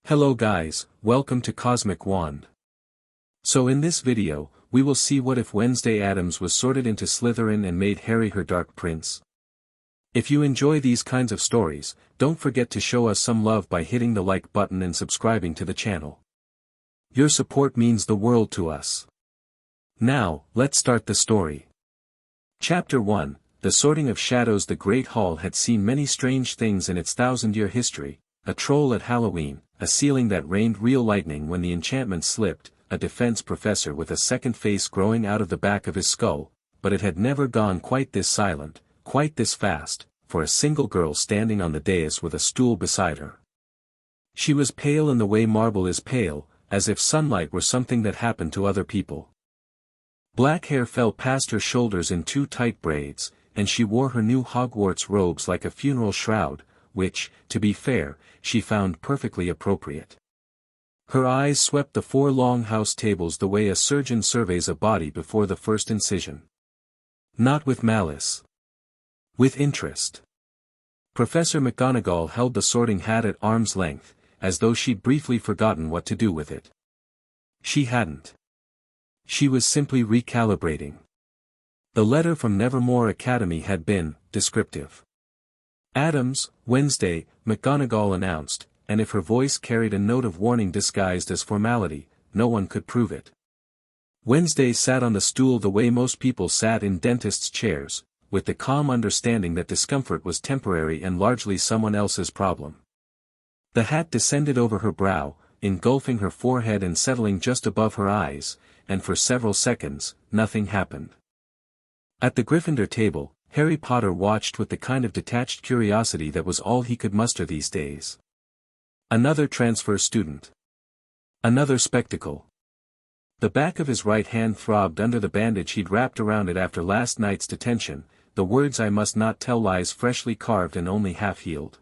Hello guys, welcome to Cosmic Wand. So in this video, we will see what if Wednesday Addams was sorted into Slytherin and made Harry her Dark Prince. If you enjoy these kinds of stories, don't forget to show us some love by hitting the like button and subscribing to the channel. Your support means the world to us. Now, let's start the story. Chapter 1, The Sorting of Shadows. The Great Hall had seen many strange things in its 1,000-year history: a troll at Halloween, a ceiling that rained real lightning when the enchantment slipped, a defense professor with a second face growing out of the back of his skull, but it had never gone quite this silent, quite this fast, for a single girl standing on the dais with a stool beside her. She was pale in the way marble is pale, as if sunlight were something that happened to other people. Black hair fell past her shoulders in two tight braids, and she wore her new Hogwarts robes like a funeral shroud, which, to be fair, she found perfectly appropriate. Her eyes swept the four long house tables the way a surgeon surveys a body before the first incision. Not with malice. With interest. Professor McGonagall held the sorting hat at arm's length, as though she'd briefly forgotten what to do with it. She hadn't. She was simply recalibrating. The letter from Nevermore Academy had been descriptive. Addams, Wednesday, McGonagall announced, and if her voice carried a note of warning disguised as formality, no one could prove it. Wednesday sat on the stool the way most people sat in dentists' chairs, with the calm understanding that discomfort was temporary and largely someone else's problem. The hat descended over her brow, engulfing her forehead and settling just above her eyes, and for several seconds, nothing happened. At the Gryffindor table, Harry Potter watched with the kind of detached curiosity that was all he could muster these days. Another transfer student. Another spectacle. The back of his right hand throbbed under the bandage he'd wrapped around it after last night's detention, the words "I must not tell lies" freshly carved and only half healed.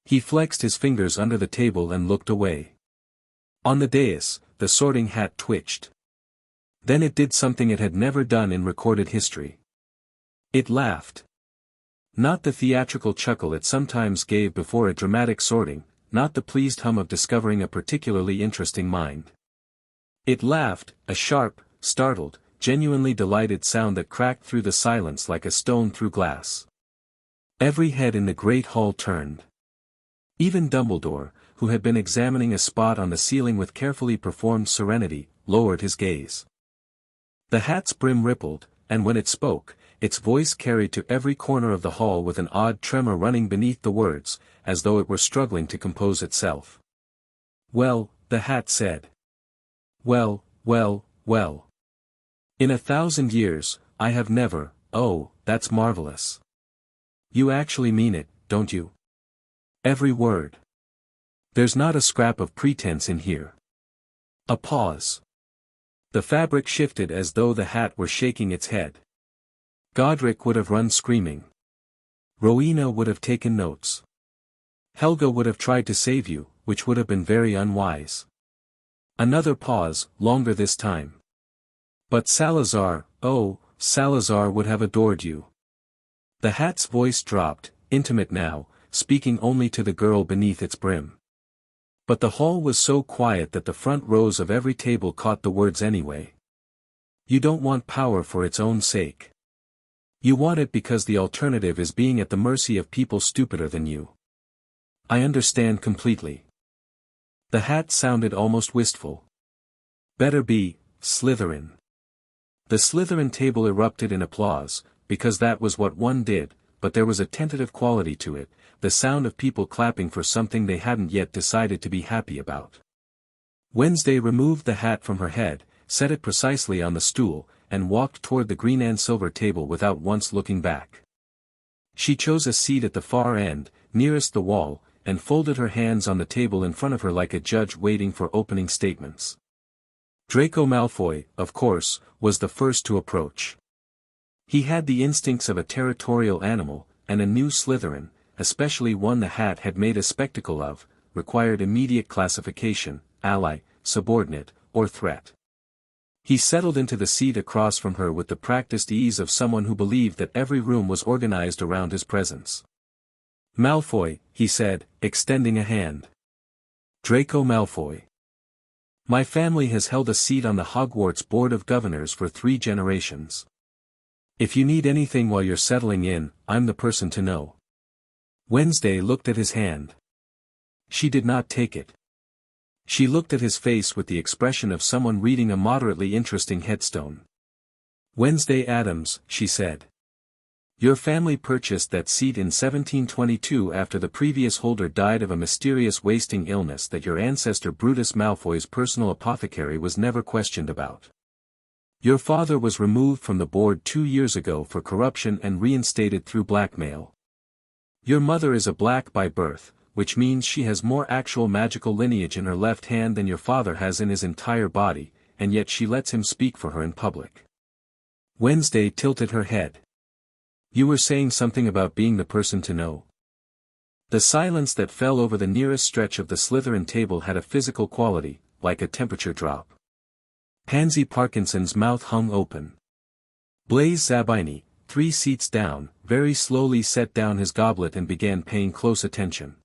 He flexed his fingers under the table and looked away. On the dais, the sorting hat twitched. Then it did something it had never done in recorded history. It laughed. Not the theatrical chuckle it sometimes gave before a dramatic sorting, not the pleased hum of discovering a particularly interesting mind. It laughed, a sharp, startled, genuinely delighted sound that cracked through the silence like a stone through glass. Every head in the great hall turned. Even Dumbledore, who had been examining a spot on the ceiling with carefully performed serenity, lowered his gaze. The hat's brim rippled, and when it spoke, its voice carried to every corner of the hall with an odd tremor running beneath the words, as though it were struggling to compose itself. "Well," the hat said. "Well, well, well. In 1,000 years, I have never—" "Oh, that's marvelous. You actually mean it, don't you? Every word. There's not a scrap of pretense in here." A pause. The fabric shifted as though the hat were shaking its head. Godric would have run screaming. Rowena would have taken notes. Helga would have tried to save you, which would have been very unwise. Another pause, longer this time. But Salazar, oh, Salazar would have adored you. The hat's voice dropped, intimate now, speaking only to the girl beneath its brim. But the hall was so quiet that the front rows of every table caught the words anyway. You don't want power for its own sake. You want it because the alternative is being at the mercy of people stupider than you. I understand completely. The hat sounded almost wistful. Better be, Slytherin. The Slytherin table erupted in applause, because that was what one did, but there was a tentative quality to it, the sound of people clapping for something they hadn't yet decided to be happy about. Wednesday removed the hat from her head, set it precisely on the stool, and walked toward the green and silver table without once looking back. She chose a seat at the far end, nearest the wall, and folded her hands on the table in front of her like a judge waiting for opening statements. Draco Malfoy, of course, was the first to approach. He had the instincts of a territorial animal, and a new Slytherin, especially one the hat had made a spectacle of, required immediate classification: ally, subordinate, or threat. He settled into the seat across from her with the practiced ease of someone who believed that every room was organized around his presence. "Malfoy," he said, extending a hand. Draco Malfoy. My family has held a seat on the Hogwarts Board of Governors for 3 generations. If you need anything while you're settling in, I'm the person to know. Wednesday looked at his hand. She did not take it. She looked at his face with the expression of someone reading a moderately interesting headstone. Wednesday Addams, she said. Your family purchased that seat in 1722 after the previous holder died of a mysterious wasting illness that your ancestor Brutus Malfoy's personal apothecary was never questioned about. Your father was removed from the board 2 years ago for corruption and reinstated through blackmail. Your mother is a black by birth, which means she has more actual magical lineage in her left hand than your father has in his entire body, and yet she lets him speak for her in public. Wednesday tilted her head. You were saying something about being the person to know. The silence that fell over the nearest stretch of the Slytherin table had a physical quality, like a temperature drop. Pansy Parkinson's mouth hung open. Blaise Zabini, 3 seats down, very slowly set down his goblet and began paying close attention.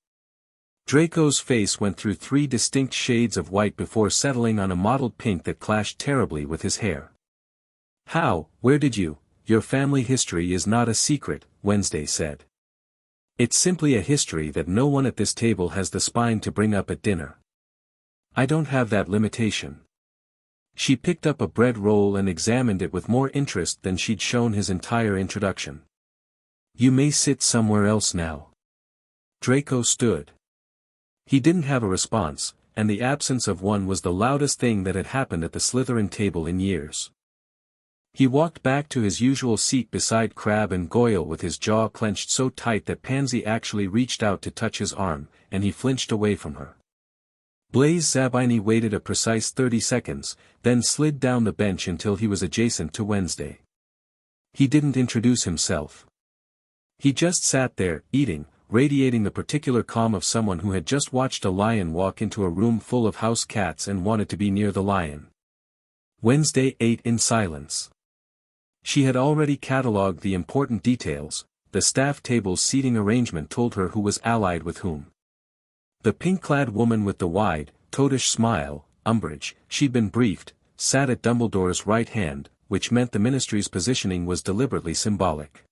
Draco's face went through 3 distinct shades of white before settling on a mottled pink that clashed terribly with his hair. Where did you? Your family history is not a secret, Wednesday said. It's simply a history that no one at this table has the spine to bring up at dinner. I don't have that limitation. She picked up a bread roll and examined it with more interest than she'd shown his entire introduction. You may sit somewhere else now. Draco stood. He didn't have a response, and the absence of one was the loudest thing that had happened at the Slytherin table in years. He walked back to his usual seat beside Crabbe and Goyle with his jaw clenched so tight that Pansy actually reached out to touch his arm, and he flinched away from her. Blaise Zabini waited a precise 30 seconds, then slid down the bench until he was adjacent to Wednesday. He didn't introduce himself. He just sat there, eating, radiating the particular calm of someone who had just watched a lion walk into a room full of house cats and wanted to be near the lion. Wednesday ate in silence. She had already catalogued the important details. The staff table's seating arrangement told her who was allied with whom. The pink-clad woman with the wide, toadish smile, Umbridge, she'd been briefed, sat at Dumbledore's right hand, which meant the ministry's positioning was deliberately symbolic.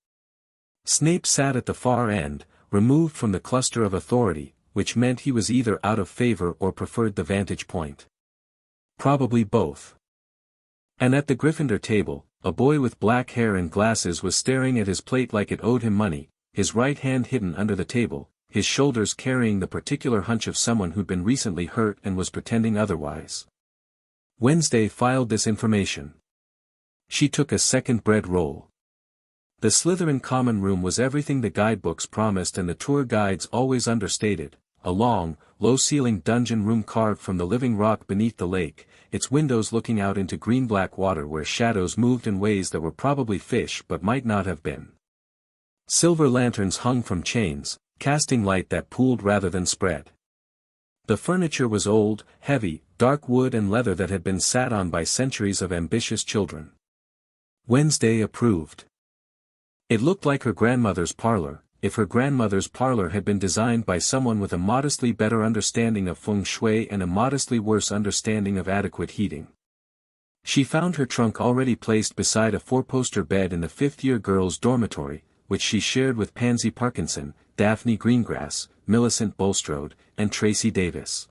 Snape sat at the far end, removed from the cluster of authority, which meant he was either out of favor or preferred the vantage point. Probably both. And at the Gryffindor table, a boy with black hair and glasses was staring at his plate like it owed him money, his right hand hidden under the table, his shoulders carrying the particular hunch of someone who'd been recently hurt and was pretending otherwise. Wednesday filed this information. She took a second bread roll. The Slytherin common room was everything the guidebooks promised and the tour guides always understated, a long, low-ceilinged dungeon room carved from the living rock beneath the lake, its windows looking out into green-black water where shadows moved in ways that were probably fish but might not have been. Silver lanterns hung from chains, casting light that pooled rather than spread. The furniture was old, heavy, dark wood and leather that had been sat on by centuries of ambitious children. Wednesday approved. It looked like her grandmother's parlor, if her grandmother's parlor had been designed by someone with a modestly better understanding of feng shui and a modestly worse understanding of adequate heating. She found her trunk already placed beside a 4-poster bed in the 5th-year girls' dormitory, which she shared with Pansy Parkinson, Daphne Greengrass, Millicent Bulstrode, and Tracy Davis.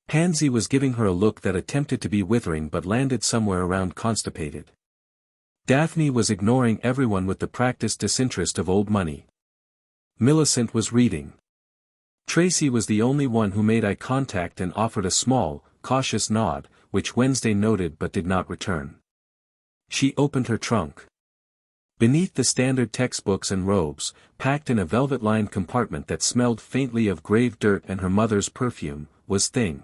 Pansy was giving her a look that attempted to be withering but landed somewhere around constipated. Daphne was ignoring everyone with the practiced disinterest of old money. Millicent was reading. Tracy was the only one who made eye contact and offered a small, cautious nod, which Wednesday noted but did not return. She opened her trunk. Beneath the standard textbooks and robes, packed in a velvet-lined compartment that smelled faintly of grave dirt and her mother's perfume, was Thing.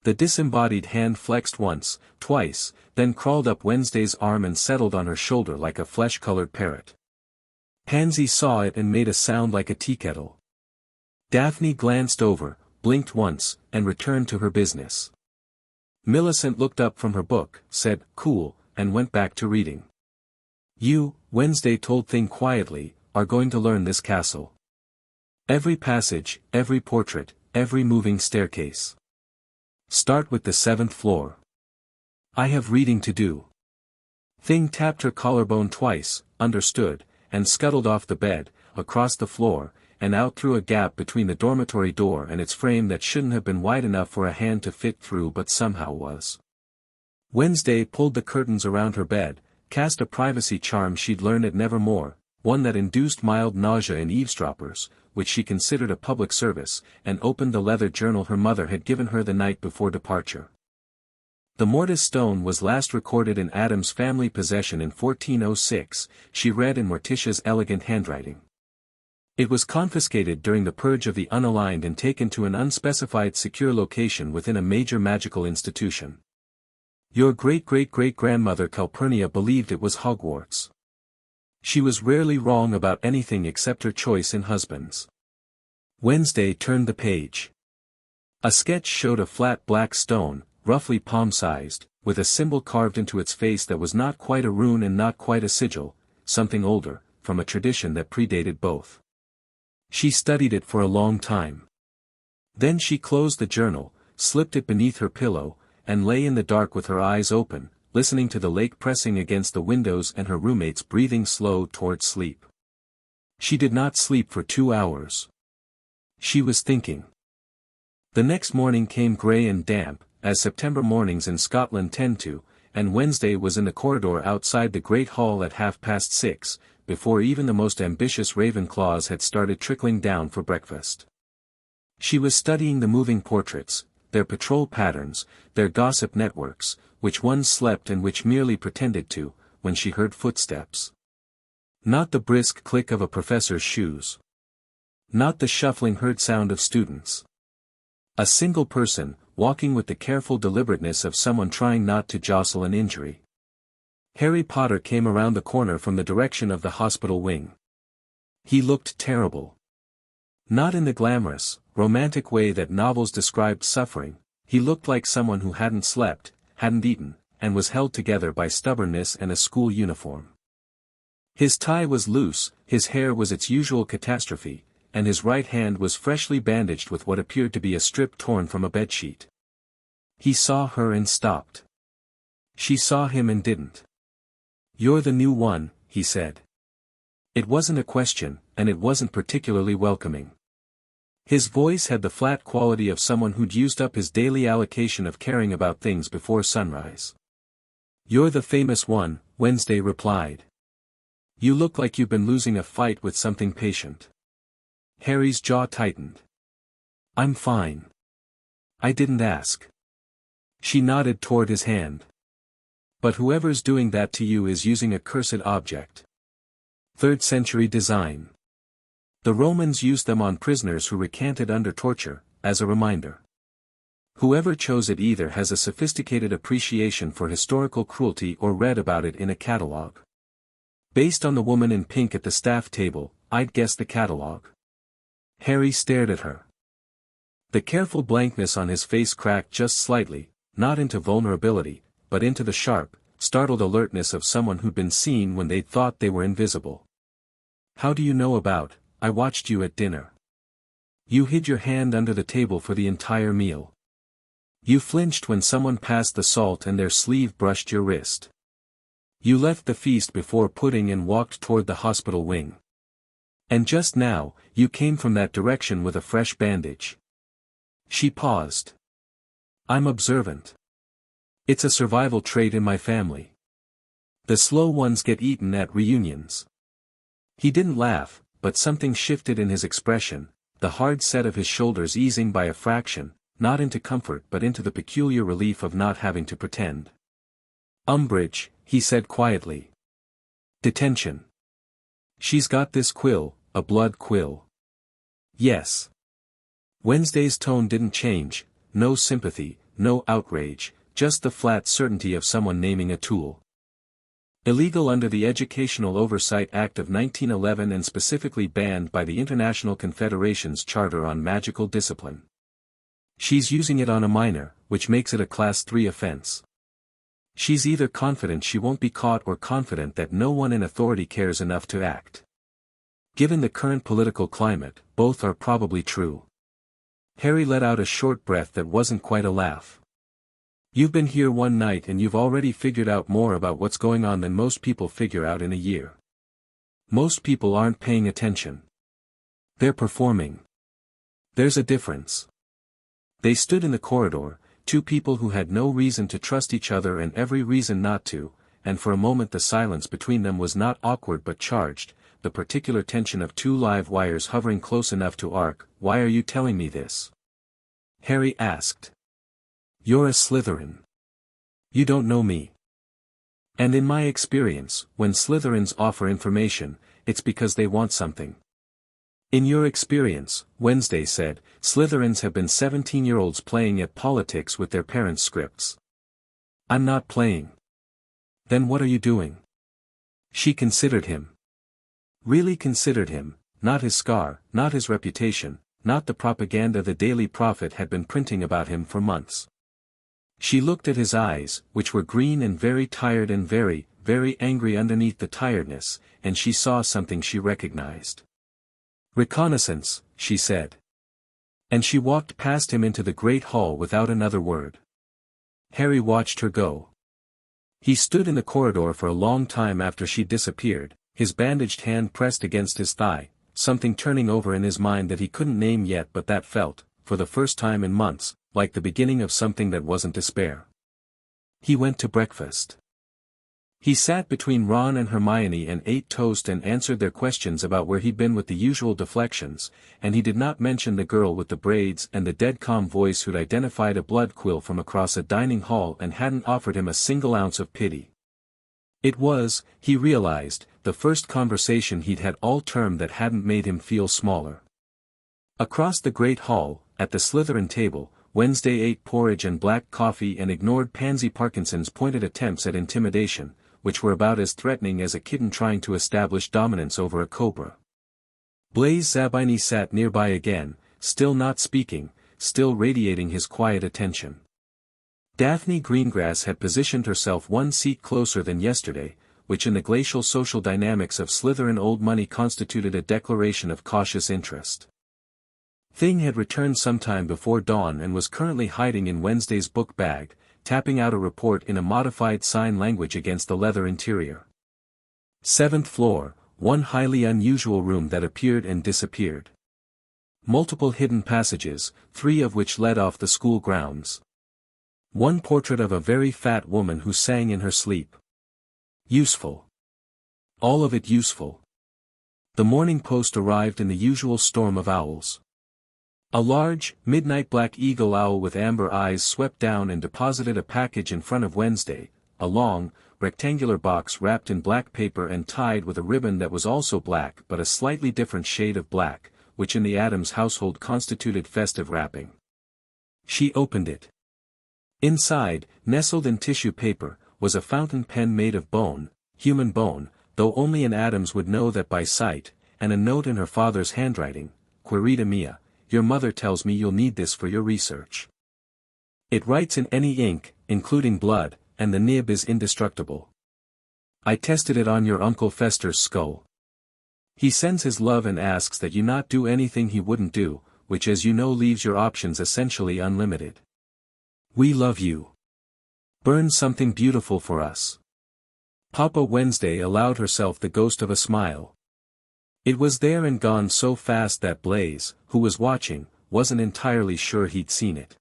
The disembodied hand flexed once, twice, then crawled up Wednesday's arm and settled on her shoulder like a flesh-colored parrot. Pansy saw it and made a sound like a teakettle. Daphne glanced over, blinked once, and returned to her business. Millicent looked up from her book, said, "Cool," and went back to reading. "You," Wednesday told Thing quietly, "are going to learn this castle. Every passage, every portrait, every moving staircase. Start with the 7th floor. I have reading to do. Thing tapped her collarbone twice, understood, and scuttled off the bed, across the floor, and out through a gap between the dormitory door and its frame that shouldn't have been wide enough for a hand to fit through but somehow was. Wednesday pulled the curtains around her bed, cast a privacy charm she'd learned at Nevermore, one that induced mild nausea in eavesdroppers, which she considered a public service, and opened the leather journal her mother had given her the night before departure. The mortise stone was last recorded in Addams' family possession in 1406, she read in Morticia's elegant handwriting. It was confiscated during the Purge of the Unaligned and taken to an unspecified secure location within a major magical institution. Your great-great-great-grandmother Calpurnia believed it was Hogwarts. She was rarely wrong about anything except her choice in husbands. Wednesday turned the page. A sketch showed a flat black stone, roughly palm-sized, with a symbol carved into its face that was not quite a rune and not quite a sigil, something older, from a tradition that predated both. She studied it for a long time. Then she closed the journal, slipped it beneath her pillow, and lay in the dark with her eyes open, listening to the lake pressing against the windows and her roommates breathing slow towards sleep. She did not sleep for 2 hours. She was thinking. The next morning came grey and damp, as September mornings in Scotland tend to, and Wednesday was in the corridor outside the Great Hall at 6:30, before even the most ambitious Ravenclaws had started trickling down for breakfast. She was studying the moving portraits, their patrol patterns, their gossip networks, which ones slept and which merely pretended to, when she heard footsteps. Not the brisk click of a professor's shoes. Not the shuffling herd sound of students. A single person, walking with the careful deliberateness of someone trying not to jostle an injury. Harry Potter came around the corner from the direction of the hospital wing. He looked terrible. Not in the glamorous, romantic way that novels described suffering, he looked like someone who hadn't slept, hadn't eaten, and was held together by stubbornness and a school uniform. His tie was loose, his hair was its usual catastrophe, and his right hand was freshly bandaged with what appeared to be a strip torn from a bedsheet. He saw her and stopped. She saw him and didn't. "You're the new one," he said. It wasn't a question, and it wasn't particularly welcoming. His voice had the flat quality of someone who'd used up his daily allocation of caring about things before sunrise. "You're the famous one," Wednesday replied. "You look like you've been losing a fight with something patient." Harry's jaw tightened. "I'm fine. I didn't ask." She nodded toward his hand. "But whoever's doing that to you is using a cursed object. 3rd century design. The Romans used them on prisoners who recanted under torture, as a reminder. Whoever chose it either has a sophisticated appreciation for historical cruelty or read about it in a catalogue. Based on the woman in pink at the staff table, I'd guess the catalogue." Harry stared at her. The careful blankness on his face cracked just slightly, not into vulnerability, but into the sharp, startled alertness of someone who'd been seen when they'd thought they were invisible. "How do you know about, I watched you at dinner? You hid your hand under the table for the entire meal. You flinched when someone passed the salt and their sleeve brushed your wrist. You left the feast before pudding and walked toward the hospital wing. And just now, you came from that direction with a fresh bandage." She paused. "I'm observant. It's a survival trait in my family. The slow ones get eaten at reunions." He didn't laugh, but something shifted in his expression, the hard set of his shoulders easing by a fraction, not into comfort but into the peculiar relief of not having to pretend. "Umbridge," he said quietly. "Detention. She's got this quill, a blood quill." "Yes." Wednesday's tone didn't change, no sympathy, no outrage, just the flat certainty of someone naming a tool. Illegal under the Educational Oversight Act of 1911 and specifically banned by the International Confederation's Charter on Magical Discipline. She's using it on a minor, which makes it a Class 3 offense. She's either confident she won't be caught or confident that no one in authority cares enough to act. Given the current political climate, both are probably true. Harry let out a short breath that wasn't quite a laugh. You've been here one night and you've already figured out more about what's going on than most people figure out in a year. Most people aren't paying attention. They're performing. There's a difference. They stood in the corridor, two people who had no reason to trust each other and every reason not to, and for a moment the silence between them was not awkward but charged, the particular tension of two live wires hovering close enough to arc. Why are you telling me this? Harry asked. You're a Slytherin. You don't know me. And in my experience, when Slytherins offer information, it's because they want something. In your experience, Wednesday said, Slytherins have been 17-year-olds playing at politics with their parents' scripts. I'm not playing. Then what are you doing? She considered him. Really considered him, not his scar, not his reputation, not the propaganda the Daily Prophet had been printing about him for months. She looked at his eyes, which were green and very tired and very, very angry underneath the tiredness, and she saw something she recognized. Reconnaissance, she said. And she walked past him into the great hall without another word. Harry watched her go. He stood in the corridor for a long time after she disappeared, his bandaged hand pressed against his thigh, something turning over in his mind that he couldn't name yet but that felt, for the first time in months, like the beginning of something that wasn't despair. He went to breakfast. He sat between Ron and Hermione and ate toast and answered their questions about where he'd been with the usual deflections, and he did not mention the girl with the braids and the dead calm voice who'd identified a blood quill from across a dining hall and hadn't offered him a single ounce of pity. It was, he realized, the first conversation he'd had all term that hadn't made him feel smaller. Across the great hall, at the Slytherin table, Wednesday ate porridge and black coffee and ignored Pansy Parkinson's pointed attempts at intimidation, which were about as threatening as a kitten trying to establish dominance over a cobra. Blaise Zabini sat nearby again, still not speaking, still radiating his quiet attention. Daphne Greengrass had positioned herself one seat closer than yesterday, which in the glacial social dynamics of Slytherin old money constituted a declaration of cautious interest. Thing had returned sometime before dawn and was currently hiding in Wednesday's book bag, tapping out a report in a modified sign language against the leather interior. 7th floor, one highly unusual room that appeared and disappeared. Multiple hidden passages, 3 of which led off the school grounds. One portrait of a very fat woman who sang in her sleep. Useful. All of it useful. The Morning Post arrived in the usual storm of owls. A large, midnight black eagle owl with amber eyes swept down and deposited a package in front of Wednesday, a long, rectangular box wrapped in black paper and tied with a ribbon that was also black but a slightly different shade of black, which in the Addams household constituted festive wrapping. She opened it. Inside, nestled in tissue paper, was a fountain pen made of bone, human bone, though only an Addams would know that by sight, and a note in her father's handwriting, Querida mia, your mother tells me you'll need this for your research. It writes in any ink, including blood, and the nib is indestructible. I tested it on your Uncle Fester's skull. He sends his love and asks that you not do anything he wouldn't do, which as you know leaves your options essentially unlimited. We love you. Burn something beautiful for us. Papa Wednesday allowed herself the ghost of a smile. It was there and gone so fast that Blaise, who was watching, wasn't entirely sure he'd seen it.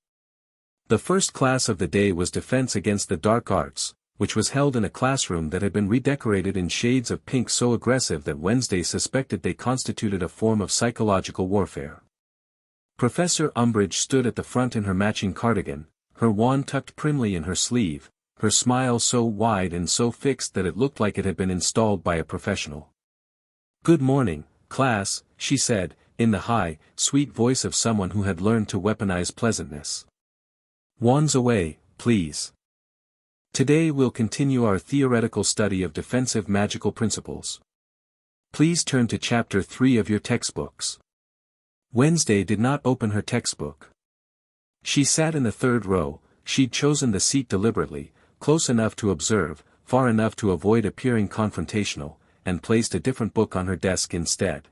The first class of the day was Defense Against the Dark Arts, which was held in a classroom that had been redecorated in shades of pink so aggressive that Wednesday suspected they constituted a form of psychological warfare. Professor Umbridge stood at the front in her matching cardigan, her wand tucked primly in her sleeve, her smile so wide and so fixed that it looked like it had been installed by a professional. Good morning, class, she said, in the high, sweet voice of someone who had learned to weaponize pleasantness. Wands away, please. Today we'll continue our theoretical study of defensive magical principles. Please turn to Chapter 3 of your textbooks. Wednesday did not open her textbook. She sat in the third row, she'd chosen the seat deliberately, close enough to observe, far enough to avoid appearing confrontational, and placed a different book on her desk instead.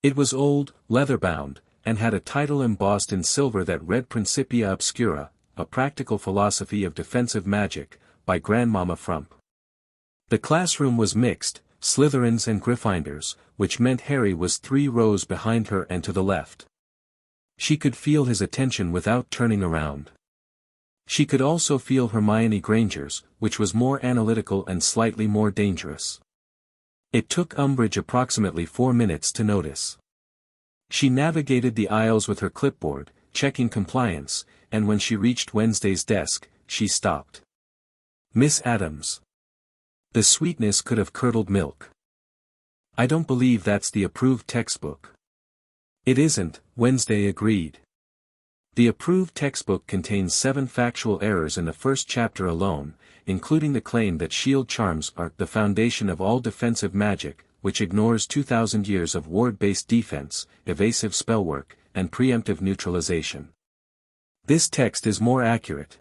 It was old, leather-bound, and had a title embossed in silver that read Principia Obscura, a practical philosophy of defensive magic, by Grandmama Frump. The classroom was mixed, Slytherins and Gryffindors, which meant Harry was 3 rows behind her and to the left. She could feel his attention without turning around. She could also feel Hermione Granger's, which was more analytical and slightly more dangerous. It took Umbridge approximately 4 minutes to notice. She navigated the aisles with her clipboard, checking compliance, and when she reached Wednesday's desk, she stopped. "Miss Addams." The sweetness could have curdled milk. "I don't believe that's the approved textbook." "It isn't," Wednesday agreed. The approved textbook contains 7 factual errors in the first chapter alone, including the claim that shield charms are the foundation of all defensive magic, which ignores 2,000 years of ward-based defense, evasive spellwork, and preemptive neutralization. This text is more accurate.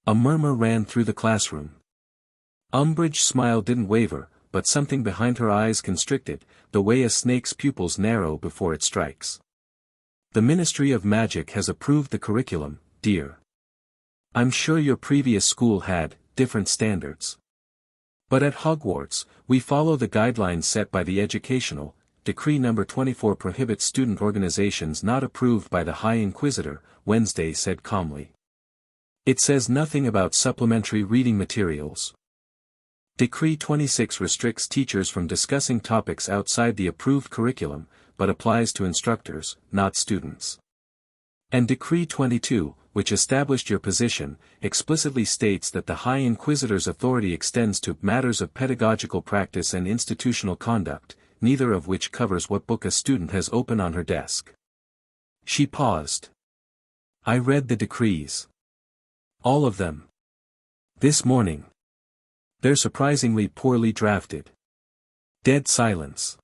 A murmur ran through the classroom. Umbridge's smile didn't waver, but something behind her eyes constricted, the way a snake's pupils narrow before it strikes. "The Ministry of Magic has approved the curriculum, dear. I'm sure your previous school had different standards. But at Hogwarts, we follow the guidelines set by the Educational Decree No. 24 prohibits student organizations not approved by the High Inquisitor," Wednesday said calmly. "It says nothing about supplementary reading materials. Decree 26 restricts teachers from discussing topics outside the approved curriculum, but applies to instructors, not students. And Decree 22, which established your position, explicitly states that the High Inquisitor's authority extends to matters of pedagogical practice and institutional conduct, neither of which covers what book a student has open on her desk." She paused. "I read the decrees. All of them. This morning. They're surprisingly poorly drafted." Dead silence.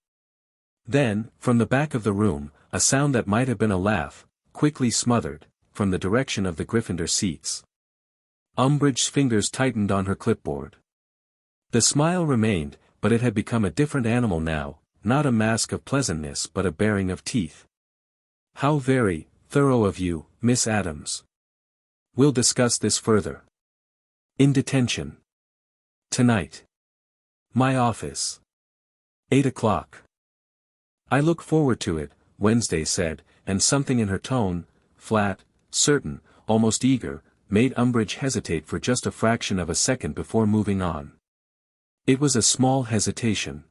Then, from the back of the room, a sound that might have been a laugh, quickly smothered, from the direction of the Gryffindor seats. Umbridge's fingers tightened on her clipboard. The smile remained, but it had become a different animal now, not a mask of pleasantness but a baring of teeth. "How very thorough of you, Miss Addams. We'll discuss this further. In detention. Tonight. My office. 8 o'clock. "I look forward to it," Wednesday said, and something in her tone, flat, certain, almost eager, made Umbridge hesitate for just a fraction of a second before moving on. It was a small hesitation.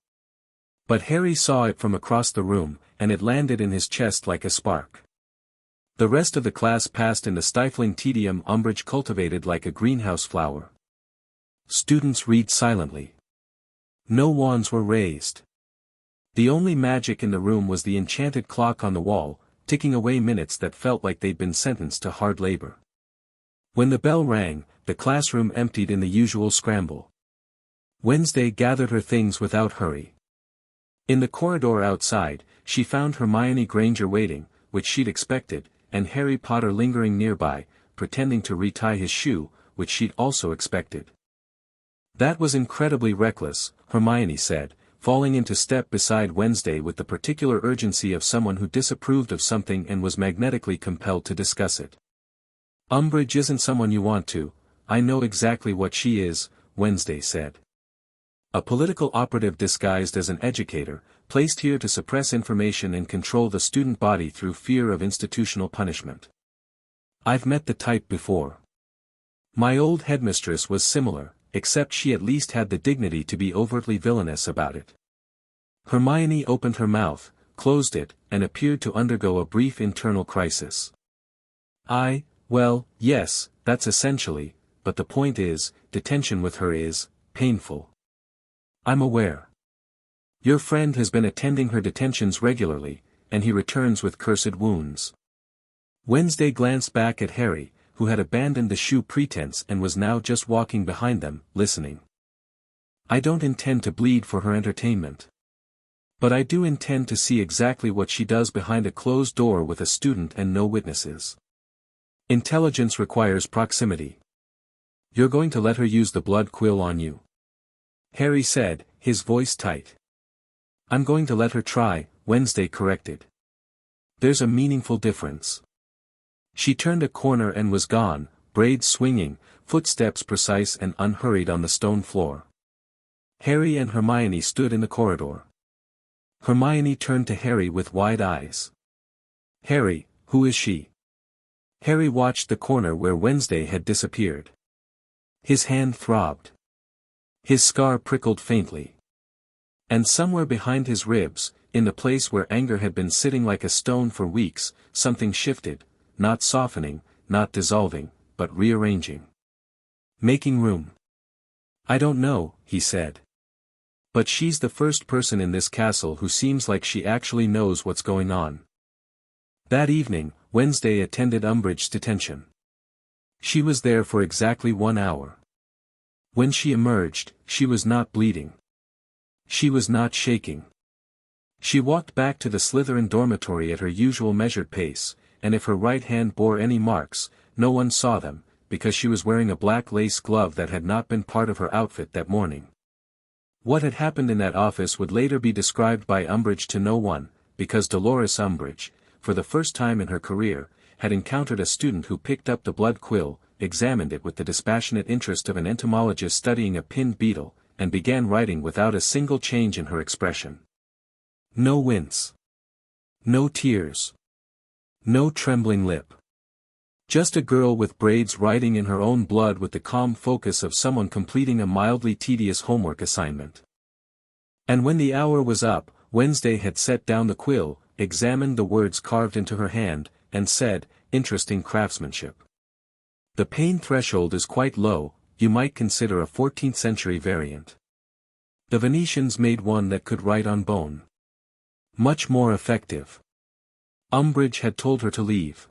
But Harry saw it from across the room, and it landed in his chest like a spark. The rest of the class passed in the stifling tedium Umbridge cultivated like a greenhouse flower. Students read silently. No wands were raised. The only magic in the room was the enchanted clock on the wall, ticking away minutes that felt like they'd been sentenced to hard labor. When the bell rang, the classroom emptied in the usual scramble. Wednesday gathered her things without hurry. In the corridor outside, she found Hermione Granger waiting, which she'd expected, and Harry Potter lingering nearby, pretending to retie his shoe, which she'd also expected. "That was incredibly reckless," Hermione said, falling into step beside Wednesday with the particular urgency of someone who disapproved of something and was magnetically compelled to discuss it. "Umbridge isn't someone you want to. I know exactly what she is," Wednesday said. "A political operative disguised as an educator, placed here to suppress information and control the student body through fear of institutional punishment. I've met the type before. My old headmistress was similar, except she at least had the dignity to be overtly villainous about it." Hermione opened her mouth, closed it, and appeared to undergo a brief internal crisis. Well, yes, that's essentially, but the point is, detention with her is painful. I'm aware. Your friend has been attending her detentions regularly, and he returns with cursed wounds." Wednesday glanced back at Harry, who had abandoned the shoe pretense and was now just walking behind them, listening. "I don't intend to bleed for her entertainment. But I do intend to see exactly what she does behind a closed door with a student and no witnesses. Intelligence requires proximity. You're going to let her use the blood quill on you?" Harry said, his voice tight. "I'm going to let her try," Wednesday corrected. There's a meaningful difference. She turned a corner and was gone, braids swinging, footsteps precise and unhurried on the stone floor. Harry and Hermione stood in the corridor. Hermione turned to Harry with wide eyes. "Harry, who is she?" Harry watched the corner where Wednesday had disappeared. His hand throbbed. His scar prickled faintly. And somewhere behind his ribs, in the place where anger had been sitting like a stone for weeks, something shifted, not softening, not dissolving, but rearranging. Making room. "I don't know," he said. "But she's the first person in this castle who seems like she actually knows what's going on." That evening, Wednesday attended Umbridge's detention. She was there for exactly 1 hour. When she emerged, she was not bleeding. She was not shaking. She walked back to the Slytherin dormitory at her usual measured pace, and if her right hand bore any marks, no one saw them, because she was wearing a black lace glove that had not been part of her outfit that morning. What had happened in that office would later be described by Umbridge to no one, because Dolores Umbridge, for the first time in her career, had encountered a student who picked up the blood quill, examined it with the dispassionate interest of an entomologist studying a pinned beetle, and began writing without a single change in her expression. No wince. No tears. No trembling lip. Just a girl with braids writing in her own blood with the calm focus of someone completing a mildly tedious homework assignment. And when the hour was up, Wednesday had set down the quill, examined the words carved into her hand, and said, "Interesting craftsmanship. The pain threshold is quite low, you might consider a 14th century variant. The Venetians made one that could write on bone. Much more effective." Umbridge had told her to leave.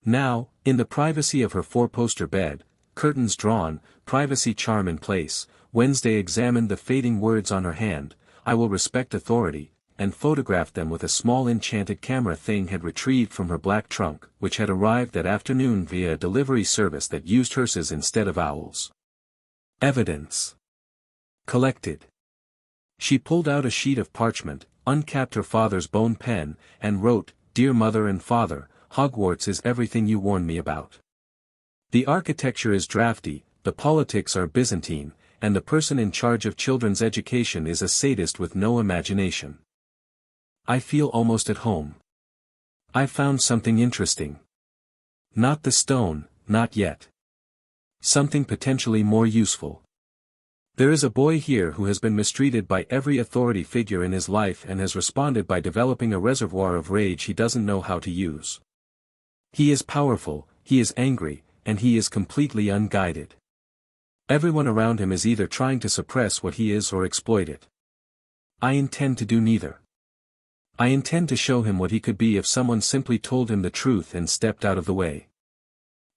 Now, in the privacy of her four-poster bed, curtains drawn, privacy charm in place, Wednesday examined the fading words on her hand, "I will respect authority," and photographed them with a small enchanted camera thing had retrieved from her black trunk, which had arrived that afternoon via a delivery service that used hearses instead of owls. Evidence. Collected. She pulled out a sheet of parchment, uncapped her father's bone pen, and wrote, "Dear Mother and Father, Hogwarts is everything you warned me about. The architecture is drafty, the politics are Byzantine, and the person in charge of children's education is a sadist with no imagination. I feel almost at home. I found something interesting. Not the stone, not yet. Something potentially more useful. There is a boy here who has been mistreated by every authority figure in his life and has responded by developing a reservoir of rage he doesn't know how to use. He is powerful, he is angry, and he is completely unguided. Everyone around him is either trying to suppress what he is or exploit it. I intend to do neither. I intend to show him what he could be if someone simply told him the truth and stepped out of the way.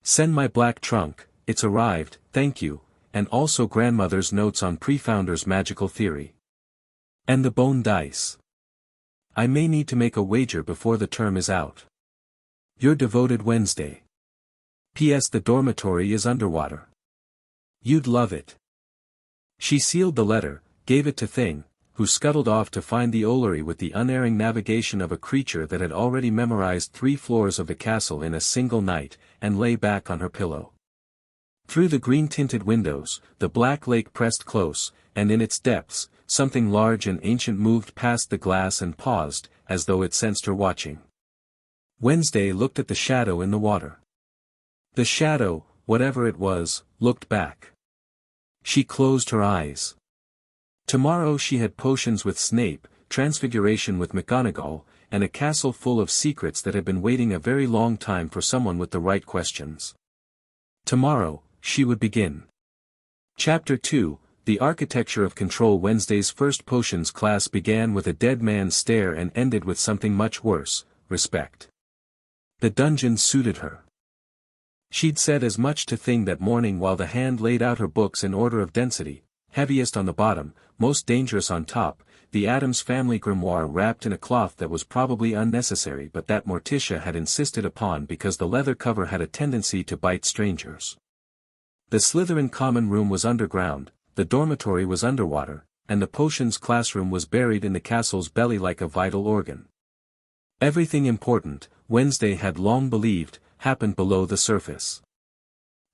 Send my black trunk, it's arrived, thank you, and also grandmother's notes on Pre-Founder's magical theory. And the bone dice. I may need to make a wager before the term is out. Your devoted Wednesday. P.S. The dormitory is underwater. You'd love it." She sealed the letter, gave it to Thing, who scuttled off to find the Ollery with the unerring navigation of a creature that had already memorized 3 floors of the castle in a single night, and lay back on her pillow. Through the green-tinted windows, the black lake pressed close, and in its depths, something large and ancient moved past the glass and paused, as though it sensed her watching. Wednesday looked at the shadow in the water. The shadow, whatever it was, looked back. She closed her eyes. Tomorrow she had potions with Snape, transfiguration with McGonagall, and a castle full of secrets that had been waiting a very long time for someone with the right questions. Tomorrow, she would begin. Chapter 2, The Architecture of Control. Wednesday's first potions class began with a dead man's stare and ended with something much worse, respect. The dungeon suited her. She'd said as much to Thing that morning while the hand laid out her books in order of density, heaviest on the bottom, most dangerous on top, the Addams family grimoire wrapped in a cloth that was probably unnecessary but that Morticia had insisted upon because the leather cover had a tendency to bite strangers. The Slytherin common room was underground, the dormitory was underwater, and the potions classroom was buried in the castle's belly like a vital organ. Everything important, Wednesday had long believed, happened below the surface.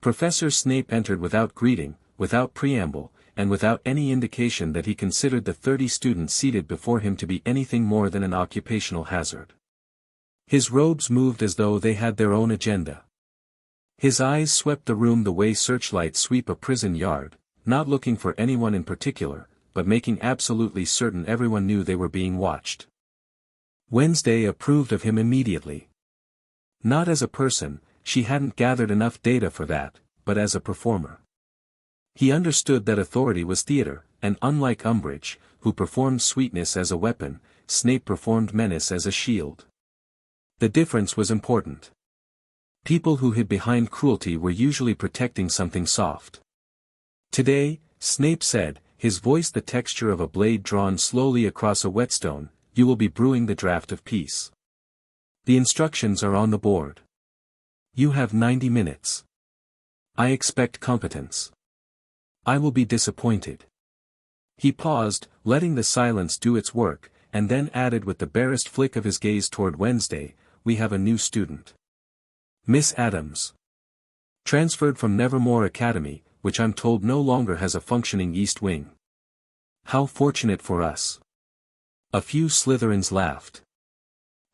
Professor Snape entered without greeting, without preamble, and without any indication that he considered the 30 students seated before him to be anything more than an occupational hazard. His robes moved as though they had their own agenda. His eyes swept the room the way searchlights sweep a prison yard, not looking for anyone in particular, but making absolutely certain everyone knew they were being watched. Wednesday approved of him immediately. Not as a person, she hadn't gathered enough data for that, but as a performer. He understood that authority was theater, and unlike Umbridge, who performed sweetness as a weapon, Snape performed menace as a shield. The difference was important. People who hid behind cruelty were usually protecting something soft. Today, Snape said, his voice the texture of a blade drawn slowly across a whetstone, you will be brewing the draft of peace. The instructions are on the board. You have 90 minutes. I expect competence. I will be disappointed. He paused, letting the silence do its work, and then added with the barest flick of his gaze toward Wednesday, we have a new student. Miss Addams. Transferred from Nevermore Academy, which I'm told no longer has a functioning East Wing. How fortunate for us. A few Slytherins laughed.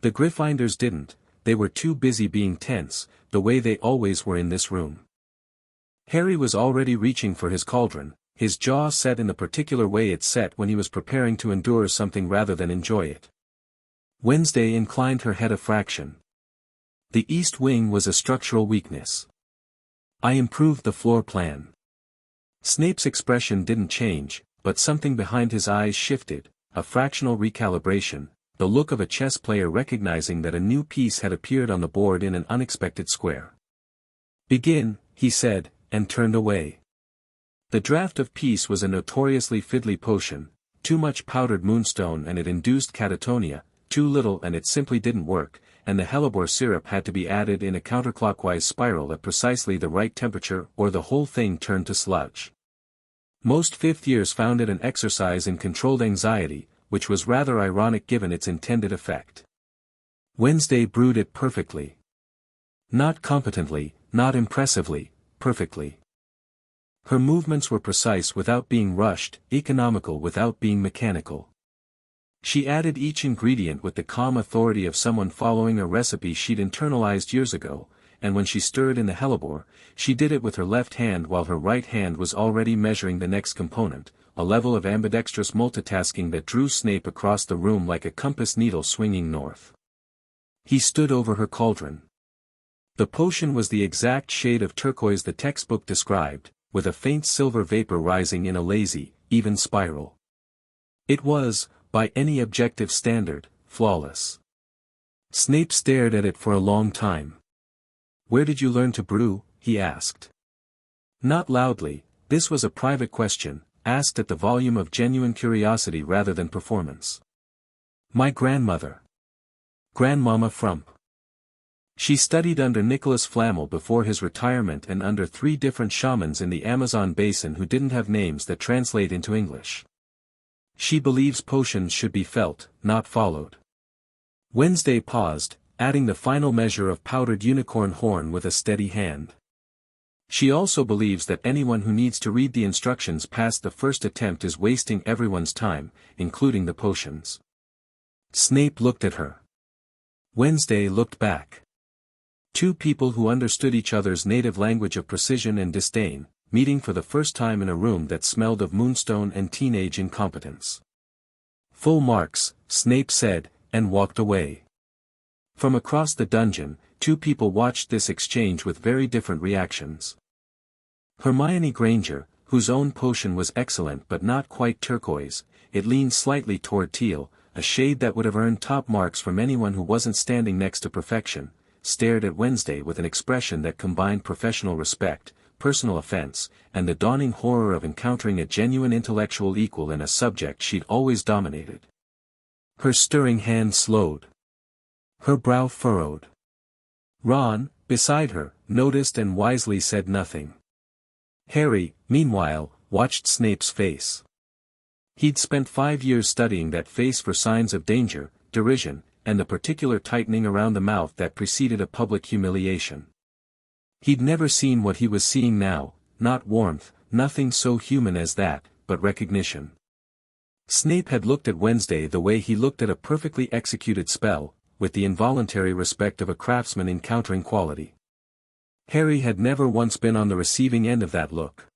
The Gryffindors didn't, they were too busy being tense, the way they always were in this room. Harry was already reaching for his cauldron, his jaw set in the particular way it set when he was preparing to endure something rather than enjoy it. Wednesday inclined her head a fraction. The East Wing was a structural weakness. I improved the floor plan. Snape's expression didn't change, but something behind his eyes shifted, a fractional recalibration, the look of a chess player recognizing that a new piece had appeared on the board in an unexpected square. Begin, he said, and turned away. The draft of peace was a notoriously fiddly potion, too much powdered moonstone and it induced catatonia, too little and it simply didn't work, and the hellebore syrup had to be added in a counterclockwise spiral at precisely the right temperature or the whole thing turned to sludge. Most fifth years found it an exercise in controlled anxiety, which was rather ironic given its intended effect. Wednesday brewed it perfectly. Not competently, not impressively, perfectly. Her movements were precise without being rushed, economical without being mechanical. She added each ingredient with the calm authority of someone following a recipe she'd internalized years ago, and when she stirred in the hellebore, she did it with her left hand while her right hand was already measuring the next component, a level of ambidextrous multitasking that drew Snape across the room like a compass needle swinging north. He stood over her cauldron. The potion was the exact shade of turquoise the textbook described, with a faint silver vapor rising in a lazy, even spiral. It was, by any objective standard, flawless. Snape stared at it for a long time. Where did you learn to brew? He asked. Not loudly, this was a private question, asked at the volume of genuine curiosity rather than performance. My grandmother. Grandmama Frump. She studied under Nicholas Flamel before his retirement and under 3 different shamans in the Amazon basin who didn't have names that translate into English. She believes potions should be felt, not followed. Wednesday paused, adding the final measure of powdered unicorn horn with a steady hand. She also believes that anyone who needs to read the instructions past the first attempt is wasting everyone's time, including the potions. Snape looked at her. Wednesday looked back. 2 people who understood each other's native language of precision and disdain, meeting for the first time in a room that smelled of moonstone and teenage incompetence. Full marks, Snape said, and walked away. From across the dungeon, 2 people watched this exchange with very different reactions. Hermione Granger, whose own potion was excellent but not quite turquoise, it leaned slightly toward teal, a shade that would have earned top marks from anyone who wasn't standing next to perfection, stared at Wednesday with an expression that combined professional respect, personal offense, and the dawning horror of encountering a genuine intellectual equal in a subject she'd always dominated. Her stirring hand slowed. Her brow furrowed. Ron, beside her, noticed and wisely said nothing. Harry, meanwhile, watched Snape's face. He'd spent 5 years studying that face for signs of danger, derision, and the particular tightening around the mouth that preceded a public humiliation. He'd never seen what he was seeing now, not warmth, nothing so human as that, but recognition. Snape had looked at Wednesday the way he looked at a perfectly executed spell, with the involuntary respect of a craftsman encountering quality. Harry had never once been on the receiving end of that look.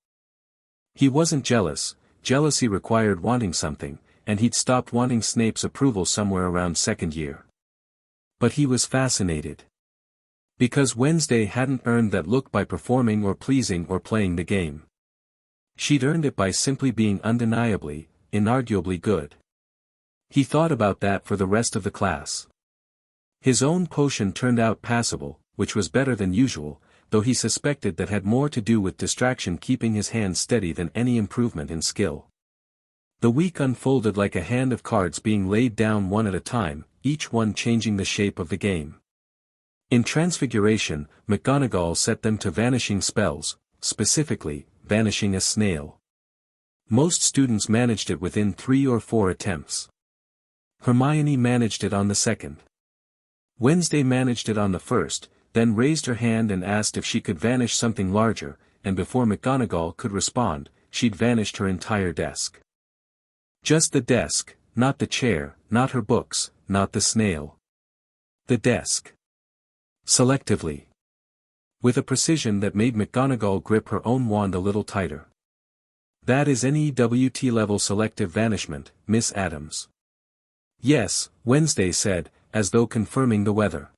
He wasn't jealous, jealousy required wanting something, and he'd stopped wanting Snape's approval somewhere around second year. But he was fascinated. Because Wednesday hadn't earned that look by performing or pleasing or playing the game. She'd earned it by simply being undeniably, inarguably good. He thought about that for the rest of the class. His own potion turned out passable, which was better than usual, though he suspected that had more to do with distraction keeping his hand steady than any improvement in skill. The week unfolded like a hand of cards being laid down one at a time, each one changing the shape of the game. In Transfiguration, McGonagall set them to vanishing spells, specifically, vanishing a snail. Most students managed it within 3 or 4 attempts. Hermione managed it on the second. Wednesday managed it on the first, then raised her hand and asked if she could vanish something larger, and before McGonagall could respond, she'd vanished her entire desk. Just the desk, not the chair, not her books, not the snail. The desk. Selectively. With a precision that made McGonagall grip her own wand a little tighter. That is NEWT-level selective vanishment, Miss Addams. Yes, Wednesday said, as though confirming the weather.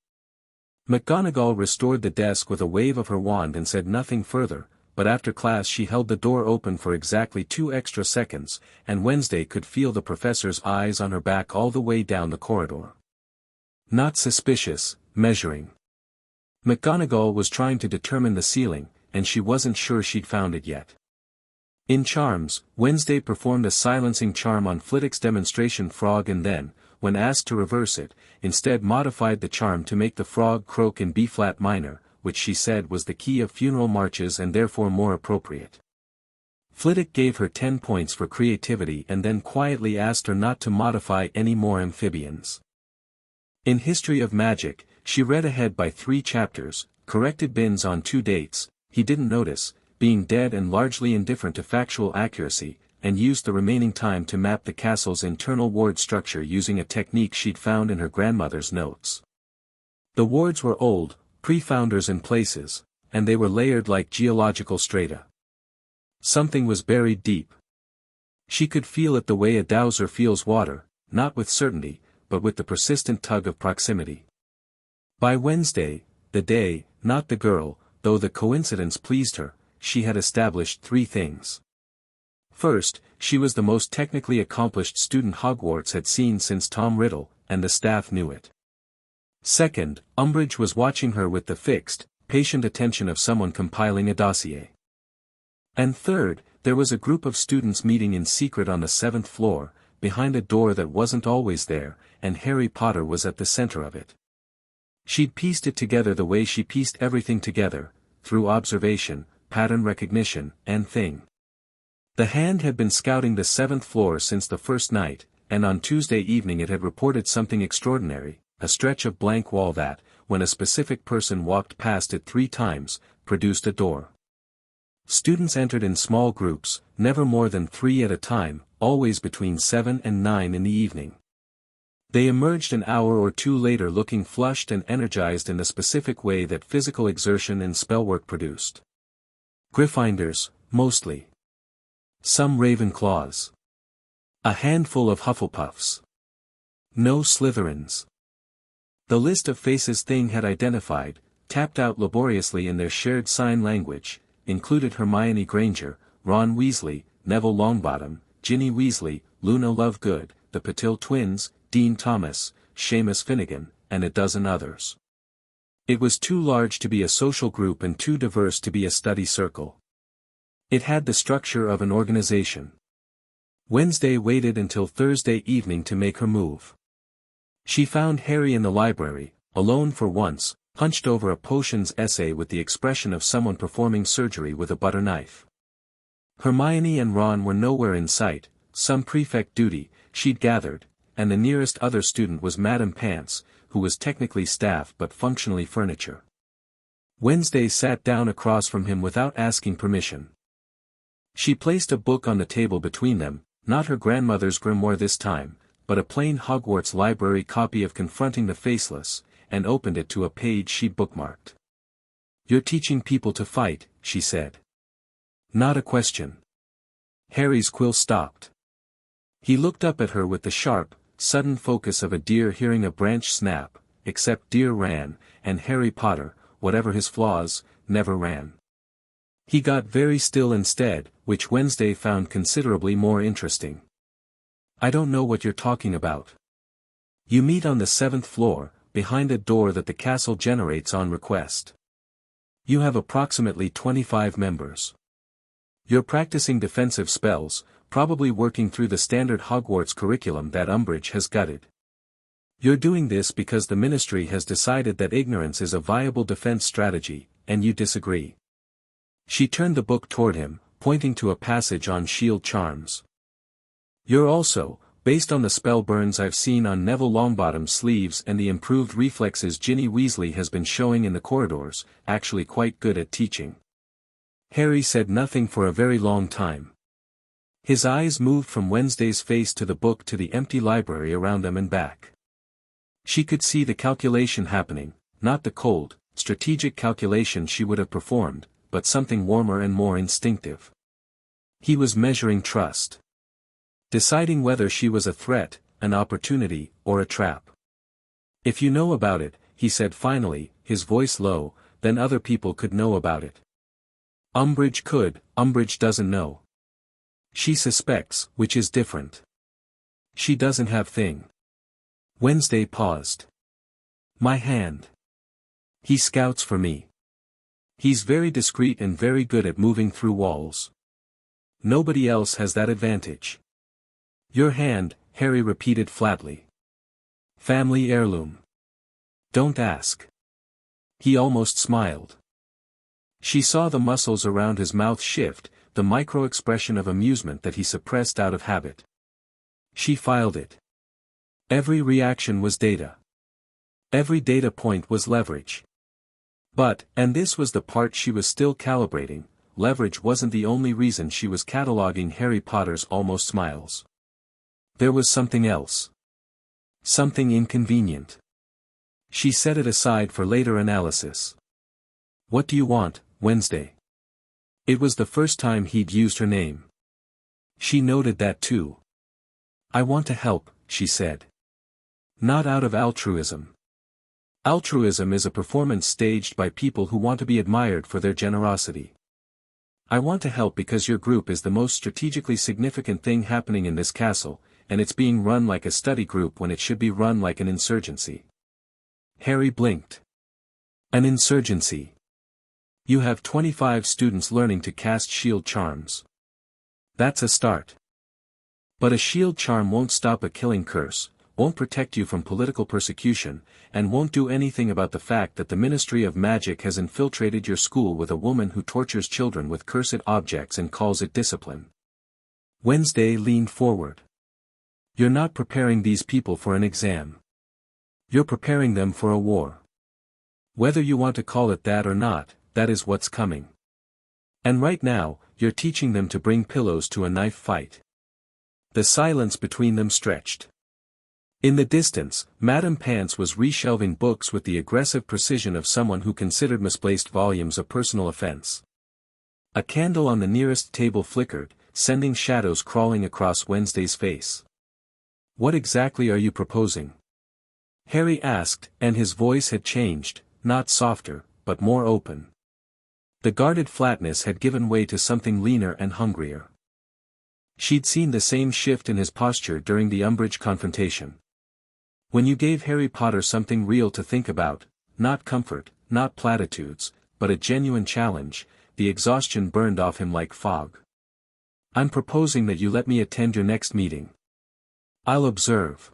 McGonagall restored the desk with a wave of her wand and said nothing further, but after class she held the door open for exactly 2 extra seconds, and Wednesday could feel the professor's eyes on her back all the way down the corridor. Not suspicious, measuring. McGonagall was trying to determine the ceiling, and she wasn't sure she'd found it yet. In charms, Wednesday performed a silencing charm on Flitwick's demonstration frog and then, when asked to reverse it, instead modified the charm to make the frog croak in B-flat minor, which she said was the key of funeral marches and therefore more appropriate. Flitwick gave her 10 points for creativity and then quietly asked her not to modify any more amphibians. In History of Magic, she read ahead by 3 chapters, corrected bins on 2 dates, he didn't notice, being dead and largely indifferent to factual accuracy, and used the remaining time to map the castle's internal ward structure using a technique she'd found in her grandmother's notes. The wards were old, pre-founders in places, and they were layered like geological strata. Something was buried deep. She could feel it the way a dowser feels water, not with certainty, but with the persistent tug of proximity. By Wednesday, the day, not the girl, though the coincidence pleased her, she had established 3 things. First, she was the most technically accomplished student Hogwarts had seen since Tom Riddle, and the staff knew it. Second, Umbridge was watching her with the fixed, patient attention of someone compiling a dossier. And third, there was a group of students meeting in secret on the 7th floor, behind a door that wasn't always there, and Harry Potter was at the center of it. She'd pieced it together the way she pieced everything together, through observation, pattern recognition, and thing. The Hand had been scouting the 7th floor since the first night, and on Tuesday evening it had reported something extraordinary, a stretch of blank wall that, when a specific person walked past it 3 times, produced a door. Students entered in small groups, never more than 3 at a time, always between 7 and 9 in the evening. They emerged an hour or 2 later looking flushed and energized in the specific way that physical exertion and spellwork produced. Gryffindors, mostly. Some Ravenclaws. A handful of Hufflepuffs. No Slytherins. The list of faces Thing had identified, tapped out laboriously in their shared sign language, included Hermione Granger, Ron Weasley, Neville Longbottom, Ginny Weasley, Luna Lovegood, the Patil twins, Dean Thomas, Seamus Finnegan, and a dozen others. It was too large to be a social group and too diverse to be a study circle. It had the structure of an organization. Wednesday waited until Thursday evening to make her move. She found Harry in the library, alone for once, hunched over a potions essay with the expression of someone performing surgery with a butter knife. Hermione and Ron were nowhere in sight, some prefect duty, she'd gathered, and the nearest other student was Madame Pants, who was technically staff but functionally furniture. Wednesday sat down across from him without asking permission. She placed a book on the table between them, not her grandmother's grimoire this time, but a plain Hogwarts library copy of Confronting the Faceless, and opened it to a page she bookmarked. "You're teaching people to fight," she said. "Not a question." Harry's quill stopped. He looked up at her with the sharp, sudden focus of a deer hearing a branch snap, except deer ran, and Harry Potter, whatever his flaws, never ran. He got very still instead, which Wednesday found considerably more interesting. "I don't know what you're talking about." "You meet on the 7th floor, behind a door that the castle generates on request. You have approximately 25 members. You're practicing defensive spells, probably working through the standard Hogwarts curriculum that Umbridge has gutted. You're doing this because the Ministry has decided that ignorance is a viable defense strategy, and you disagree." She turned the book toward him, pointing to a passage on shield charms. "You're also, based on the spell burns I've seen on Neville Longbottom's sleeves and the improved reflexes Ginny Weasley has been showing in the corridors, actually quite good at teaching." Harry said nothing for a very long time. His eyes moved from Wednesday's face to the book to the empty library around them and back. She could see the calculation happening, not the cold, strategic calculation she would have performed, but something warmer and more instinctive. He was measuring trust. Deciding whether she was a threat, an opportunity, or a trap. "If you know about it," he said finally, his voice low, "then other people could know about it." "Umbridge could, Umbridge doesn't know. She suspects, which is different. She doesn't have thing." Wednesday paused. "My hand. He scouts for me. He's very discreet and very good at moving through walls. Nobody else has that advantage." "Your hand," Harry repeated flatly. "Family heirloom. Don't ask." He almost smiled. She saw the muscles around his mouth shift, the micro-expression of amusement that he suppressed out of habit. She filed it. Every reaction was data. Every data point was leverage. But, and this was the part she was still calibrating, leverage wasn't the only reason she was cataloging Harry Potter's almost smiles. There was something else. Something inconvenient. She set it aside for later analysis. "What do you want, Wednesday?" It was the first time he'd used her name. She noted that too. "I want to help," she said. "Not out of altruism. Altruism is a performance staged by people who want to be admired for their generosity. I want to help because your group is the most strategically significant thing happening in this castle, and it's being run like a study group when it should be run like an insurgency." Harry blinked. "An insurgency? You have 25 students learning to cast shield charms. That's a start. But a shield charm won't stop a killing curse, won't protect you from political persecution, and won't do anything about the fact that the Ministry of Magic has infiltrated your school with a woman who tortures children with cursed objects and calls it discipline." Wednesday leaned forward. "You're not preparing these people for an exam. You're preparing them for a war. Whether you want to call it that or not, that is what's coming. And right now, you're teaching them to bring pillows to a knife fight." The silence between them stretched. In the distance, Madame Pants was reshelving books with the aggressive precision of someone who considered misplaced volumes a personal offense. A candle on the nearest table flickered, sending shadows crawling across Wednesday's face. "What exactly are you proposing?" Harry asked, and his voice had changed, not softer, but more open. The guarded flatness had given way to something leaner and hungrier. She'd seen the same shift in his posture during the Umbridge confrontation. When you gave Harry Potter something real to think about, not comfort, not platitudes, but a genuine challenge, the exhaustion burned off him like fog. "I'm proposing that you let me attend your next meeting. I'll observe.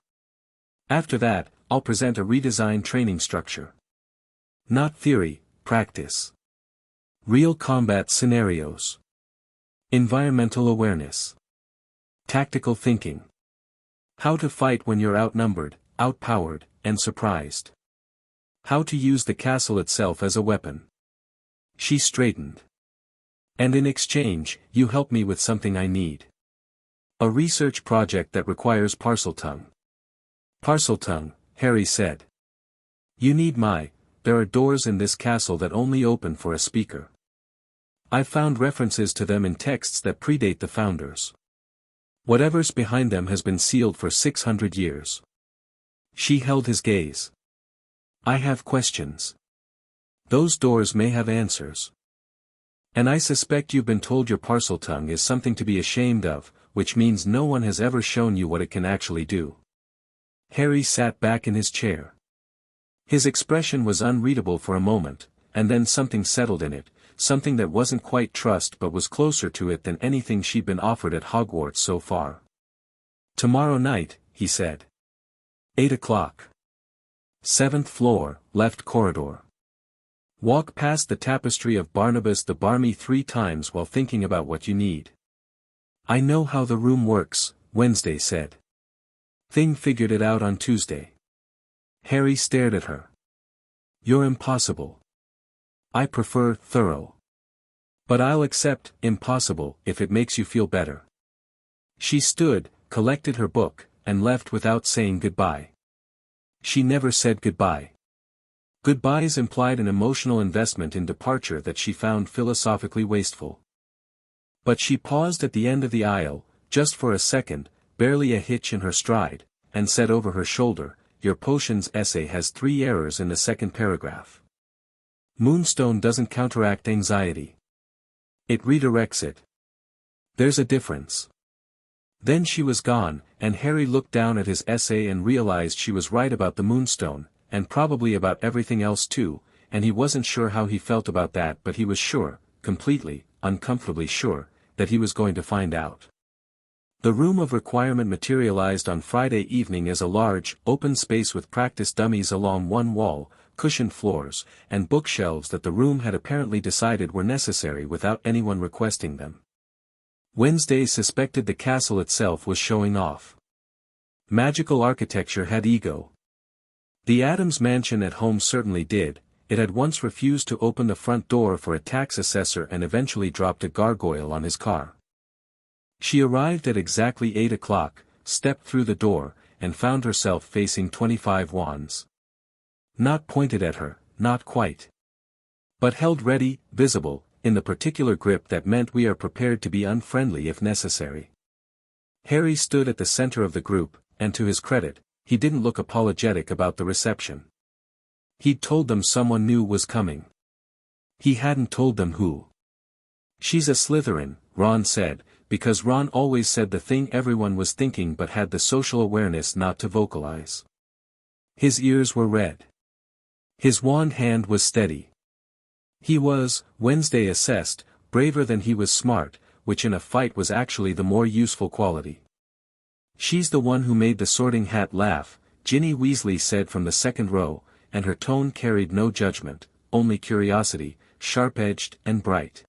After that, I'll present a redesigned training structure. Not theory, practice. Real combat scenarios. Environmental awareness. Tactical thinking. How to fight when you're outnumbered, outpowered, and surprised. How to use the castle itself as a weapon. She straightened. And in exchange, you help me with something I need. A research project that requires Parseltongue. Parseltongue, Harry said. You need there are doors in this castle that only open for a speaker. I've found references to them in texts that predate the founders. Whatever's behind them has been sealed for 600 years. She held his gaze. I have questions. Those doors may have answers. And I suspect you've been told your Parseltongue is something to be ashamed of, which means no one has ever shown you what it can actually do. Harry sat back in his chair. His expression was unreadable for a moment, and then something settled in it, something that wasn't quite trust but was closer to it than anything she'd been offered at Hogwarts so far. Tomorrow night, he said. 8 o'clock. 7th floor, left corridor. Walk past the tapestry of Barnabas the Barmy 3 times while thinking about what you need. I know how the room works, Wednesday said. Thing figured it out on Tuesday. Harry stared at her. You're impossible. I prefer thorough. But I'll accept impossible if it makes you feel better. She stood, collected her book, and left without saying goodbye. She never said goodbye. Goodbyes implied an emotional investment in departure that she found philosophically wasteful. But she paused at the end of the aisle, just for a second, barely a hitch in her stride, and said over her shoulder, Your potions essay has 3 errors in the second paragraph. Moonstone doesn't counteract anxiety. It redirects it. There's a difference. Then she was gone, and Harry looked down at his essay and realized she was right about the Moonstone, and probably about everything else too, and he wasn't sure how he felt about that, but he was sure, completely, uncomfortably sure, that he was going to find out. The room of requirement materialized on Friday evening as a large, open space with practice dummies along one wall, cushioned floors, and bookshelves that the room had apparently decided were necessary without anyone requesting them. Wednesday suspected the castle itself was showing off. Magical architecture had ego. The Addams mansion at home certainly did. It had once refused to open the front door for a tax assessor and eventually dropped a gargoyle on his car. She arrived at exactly 8 o'clock, stepped through the door, and found herself facing 25 wands. Not pointed at her, not quite. But held ready, visible, in the particular grip that meant we are prepared to be unfriendly if necessary. Harry stood at the center of the group, and to his credit, he didn't look apologetic about the reception. He'd told them someone new was coming. He hadn't told them who. She's a Slytherin, Ron said, because Ron always said the thing everyone was thinking but had the social awareness not to vocalize. His ears were red. His wand hand was steady. He was, Wednesday assessed, braver than he was smart, which in a fight was actually the more useful quality. She's the one who made the Sorting Hat laugh, Ginny Weasley said from the second row, and her tone carried no judgment, only curiosity, sharp-edged and bright.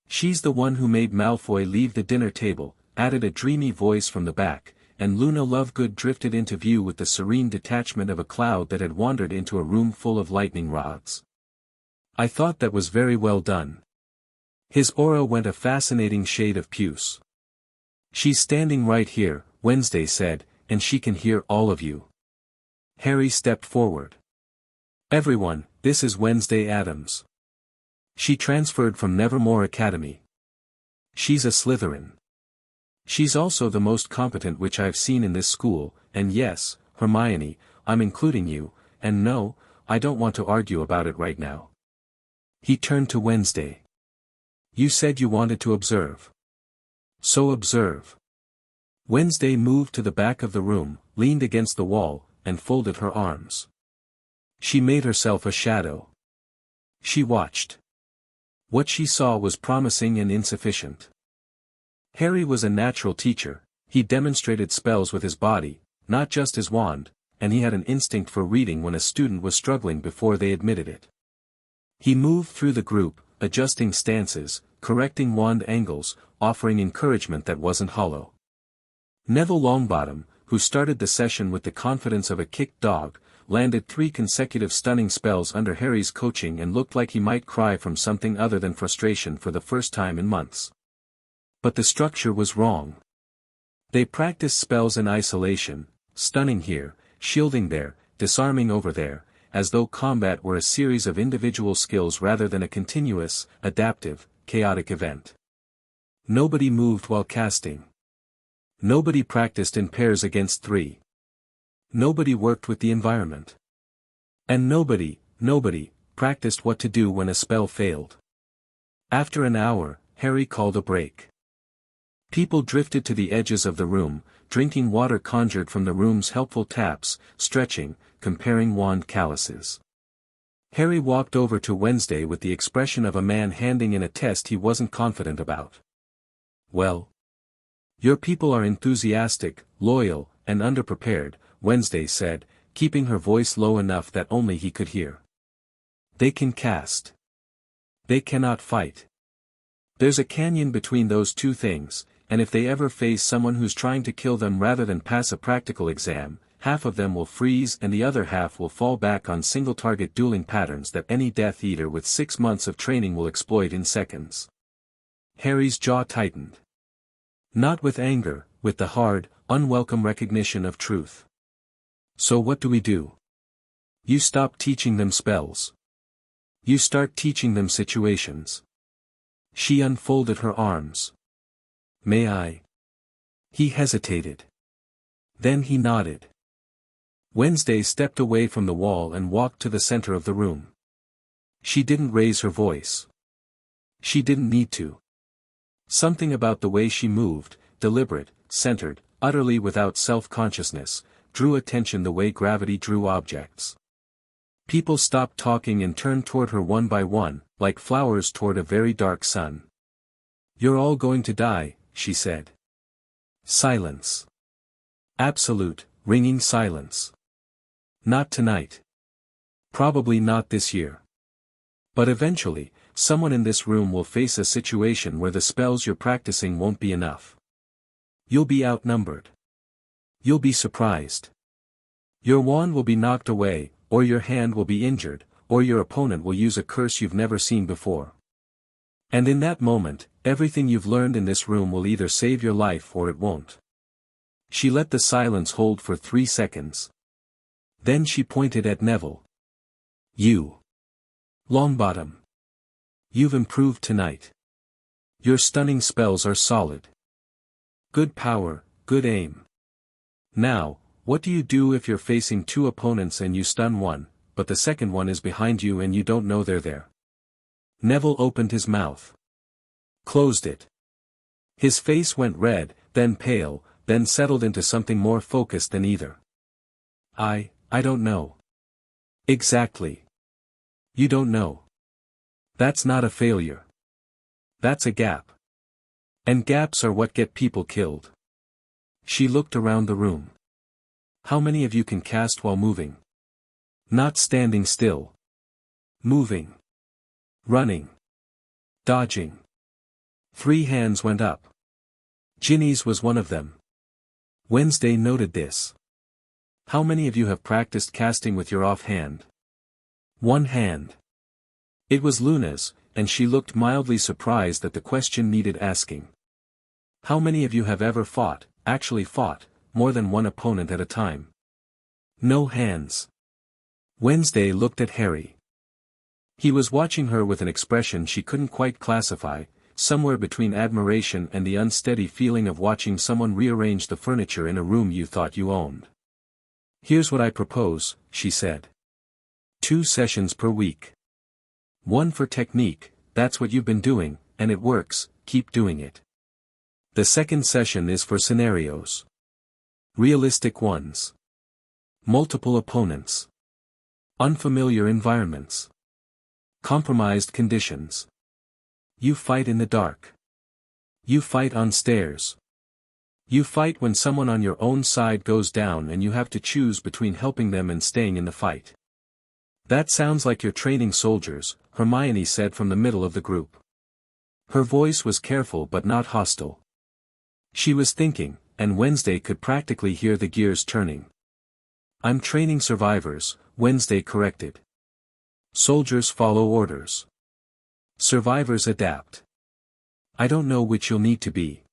She's the one who made Malfoy leave the dinner table, added a dreamy voice from the back, and Luna Lovegood drifted into view with the serene detachment of a cloud that had wandered into a room full of lightning rods. I thought that was very well done. His aura went a fascinating shade of puce. She's standing right here, Wednesday said, and she can hear all of you. Harry stepped forward. Everyone, this is Wednesday Addams. She transferred from Nevermore Academy. She's a Slytherin. She's also the most competent which I've seen in this school, and yes, Hermione, I'm including you, and no, I don't want to argue about it right now. He turned to Wednesday. You said you wanted to observe. So observe. Wednesday moved to the back of the room, leaned against the wall, and folded her arms. She made herself a shadow. She watched. What she saw was promising and insufficient. Harry was a natural teacher, he demonstrated spells with his body, not just his wand, and he had an instinct for reading when a student was struggling before they admitted it. He moved through the group, adjusting stances, correcting wand angles, offering encouragement that wasn't hollow. Neville Longbottom, who started the session with the confidence of a kicked dog, landed 3 consecutive stunning spells under Harry's coaching and looked like he might cry from something other than frustration for the first time in months. But the structure was wrong. They practiced spells in isolation, stunning here, shielding there, disarming over there, as though combat were a series of individual skills rather than a continuous, adaptive, chaotic event. Nobody moved while casting. Nobody practiced in pairs against 3. Nobody worked with the environment. And nobody practiced what to do when a spell failed. After an hour, Harry called a break. People drifted to the edges of the room, drinking water conjured from the room's helpful taps, stretching, comparing wand calluses. Harry walked over to Wednesday with the expression of a man handing in a test he wasn't confident about. "Well, your people are enthusiastic, loyal, and underprepared," Wednesday said, keeping her voice low enough that only he could hear. "They can cast. They cannot fight. There's a canyon between those two things, and if they ever face someone who's trying to kill them rather than pass a practical exam, half of them will freeze and the other half will fall back on single-target dueling patterns that any Death Eater with 6 months of training will exploit in seconds." Harry's jaw tightened. Not with anger, with the hard, unwelcome recognition of truth. "So what do we do?" "You stop teaching them spells. You start teaching them situations." She unfolded her arms. "May I?" He hesitated. Then he nodded. Wednesday stepped away from the wall and walked to the center of the room. She didn't raise her voice. She didn't need to. Something about the way she moved, deliberate, centered, utterly without self-consciousness, drew attention the way gravity drew objects. People stopped talking and turned toward her one by one, like flowers toward a very dark sun. "You're all going to die," she said. Silence. Absolute, ringing silence. "Not tonight. Probably not this year. But eventually, someone in this room will face a situation where the spells you're practicing won't be enough. You'll be outnumbered. You'll be surprised. Your wand will be knocked away, or your hand will be injured, or your opponent will use a curse you've never seen before. And in that moment, everything you've learned in this room will either save your life or it won't." She let the silence hold for 3 seconds. Then she pointed at Neville. "You. Longbottom. You've improved tonight. Your stunning spells are solid. Good power, good aim. Now, what do you do if you're facing 2 opponents and you stun one, but the second one is behind you and you don't know they're there?" Neville opened his mouth. Closed it. His face went red, then pale, then settled into something more focused than either. I don't know. Exactly. You don't know. That's not a failure. That's a gap. And gaps are what get people killed." She looked around the room. "How many of you can cast while moving? Not standing still. Moving. Running. Dodging." 3 hands went up. Ginny's was one of them. Wednesday noted this. "How many of you have practiced casting with your offhand?" 1 hand. It was Luna's, and she looked mildly surprised that the question needed asking. "How many of you have ever fought, actually fought, more than one opponent at a time?" No hands. Wednesday looked at Harry. He was watching her with an expression she couldn't quite classify, somewhere between admiration and the unsteady feeling of watching someone rearrange the furniture in a room you thought you owned. "Here's what I propose," she said. 2 sessions per week. 1 for technique, that's what you've been doing, and it works, keep doing it. The second session is for scenarios. Realistic ones. Multiple opponents. Unfamiliar environments. Compromised conditions. You fight in the dark. You fight on stairs. You fight when someone on your own side goes down and you have to choose between helping them and staying in the fight. That sounds like you're training soldiers, Hermione said from the middle of the group. Her voice was careful but not hostile. She was thinking, and Wednesday could practically hear the gears turning. "I'm training survivors," Wednesday corrected. "Soldiers follow orders. Survivors adapt. I don't know which you'll need to be.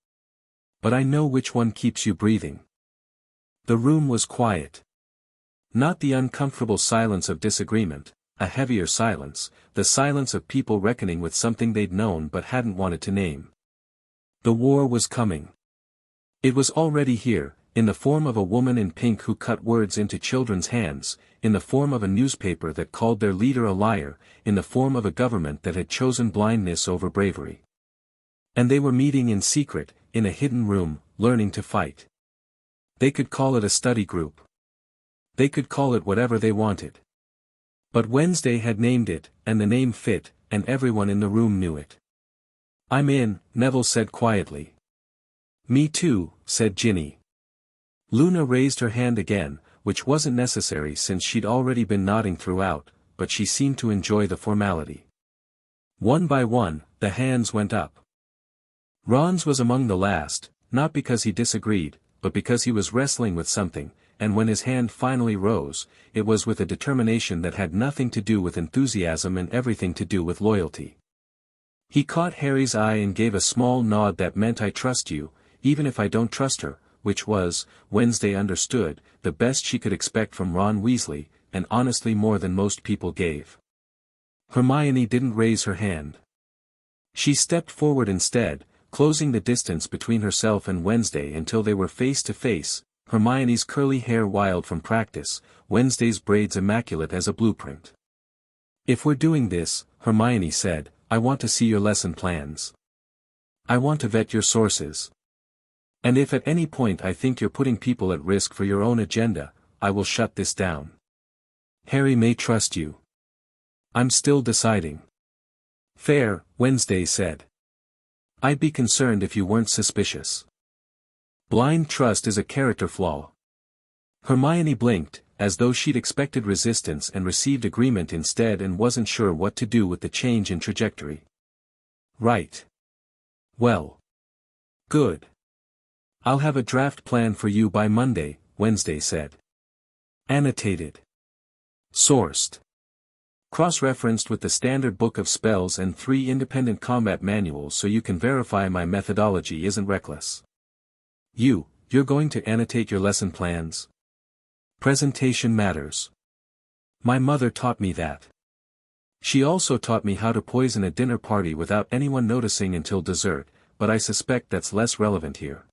But I know which one keeps you breathing." The room was quiet. Not the uncomfortable silence of disagreement, a heavier silence, the silence of people reckoning with something they'd known but hadn't wanted to name. The war was coming. It was already here, in the form of a woman in pink who cut words into children's hands, in the form of a newspaper that called their leader a liar, in the form of a government that had chosen blindness over bravery. And they were meeting in secret, in a hidden room, learning to fight. They could call it a study group. They could call it whatever they wanted. But Wednesday had named it, and the name fit, and everyone in the room knew it. "I'm in," Neville said quietly. "Me too," said Ginny. Luna raised her hand again, which wasn't necessary since she'd already been nodding throughout, but she seemed to enjoy the formality. One by one, the hands went up. Ron's was among the last, not because he disagreed, but because he was wrestling with something, and when his hand finally rose, it was with a determination that had nothing to do with enthusiasm and everything to do with loyalty. He caught Harry's eye and gave a small nod that meant "I trust you, even if I don't trust her," which was, Wednesday understood, the best she could expect from Ron Weasley, and honestly more than most people gave. Hermione didn't raise her hand. She stepped forward instead, closing the distance between herself and Wednesday until they were face to face, Hermione's curly hair wild from practice, Wednesday's braids immaculate as a blueprint. "If we're doing this," Hermione said, "I want to see your lesson plans. I want to vet your sources. And if at any point I think you're putting people at risk for your own agenda, I will shut this down. Harry may trust you. I'm still deciding." "Fair," Wednesday said. "I'd be concerned if you weren't suspicious. Blind trust is a character flaw." Hermione blinked, as though she'd expected resistance and received agreement instead and wasn't sure what to do with the change in trajectory. "Right. Well. Good. I'll have a draft plan for you by Monday," Wednesday said. "Annotated. Sourced. Cross-referenced with the standard book of spells and 3 independent combat manuals so you can verify my methodology isn't reckless." You're going to annotate your lesson plans? Presentation matters. My mother taught me that. She also taught me how to poison a dinner party without anyone noticing until dessert, but I suspect that's less relevant here.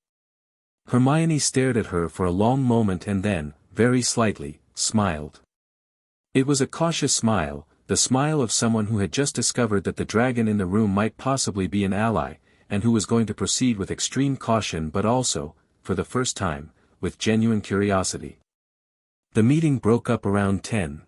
Hermione stared at her for a long moment and then, very slightly, smiled. It was a cautious smile, the smile of someone who had just discovered that the dragon in the room might possibly be an ally, and who was going to proceed with extreme caution but also, for the first time, with genuine curiosity. The meeting broke up around 10.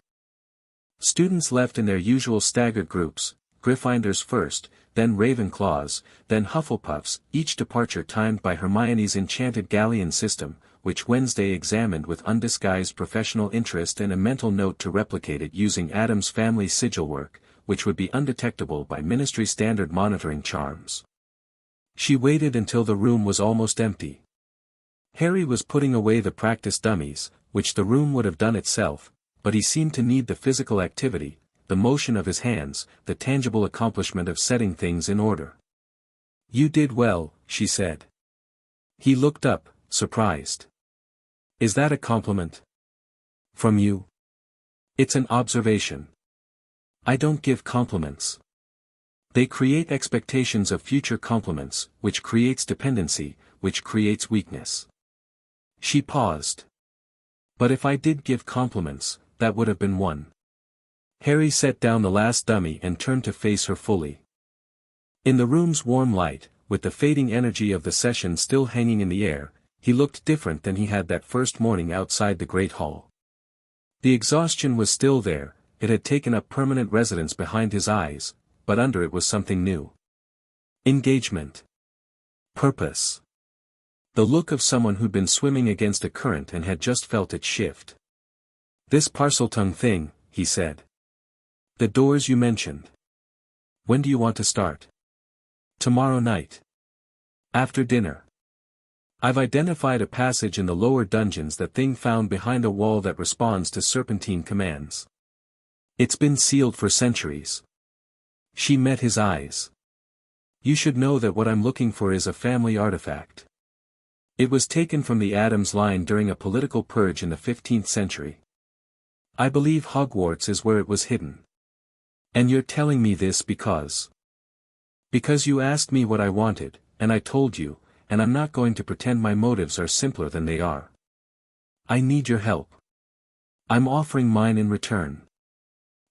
Students left in their usual staggered groups, Gryffindors first, then Ravenclaws, then Hufflepuffs, each departure timed by Hermione's enchanted galleon system, which Wednesday examined with undisguised professional interest and a mental note to replicate it using Addams' family sigil work, which would be undetectable by Ministry standard monitoring charms. She waited until the room was almost empty. Harry was putting away the practice dummies, which the room would have done itself, but he seemed to need the physical activity, the motion of his hands, the tangible accomplishment of setting things in order. "You did well," she said. He looked up, surprised. "Is that a compliment? From you?" "It's an observation. I don't give compliments. They create expectations of future compliments, which creates dependency, which creates weakness." She paused. "But if I did give compliments, that would have been one." Harry set down the last dummy and turned to face her fully. In the room's warm light, with the fading energy of the session still hanging in the air, he looked different than he had that first morning outside the Great Hall. The exhaustion was still there, it had taken up permanent residence behind his eyes, but under it was something new. Engagement. Purpose. The look of someone who'd been swimming against a current and had just felt it shift. "This Parseltongue thing," he said. "The doors you mentioned. When do you want to start?" "Tomorrow night. After dinner." I've identified a passage in the lower dungeons, that thing found behind a wall that responds to serpentine commands. It's been sealed for centuries. She met his eyes. You should know that what I'm looking for is a family artifact. It was taken from the Addams line during a political purge in the 15th century. I believe Hogwarts is where it was hidden. And you're telling me this because you asked me what I wanted, and I told you, and I'm not going to pretend my motives are simpler than they are. I need your help. I'm offering mine in return.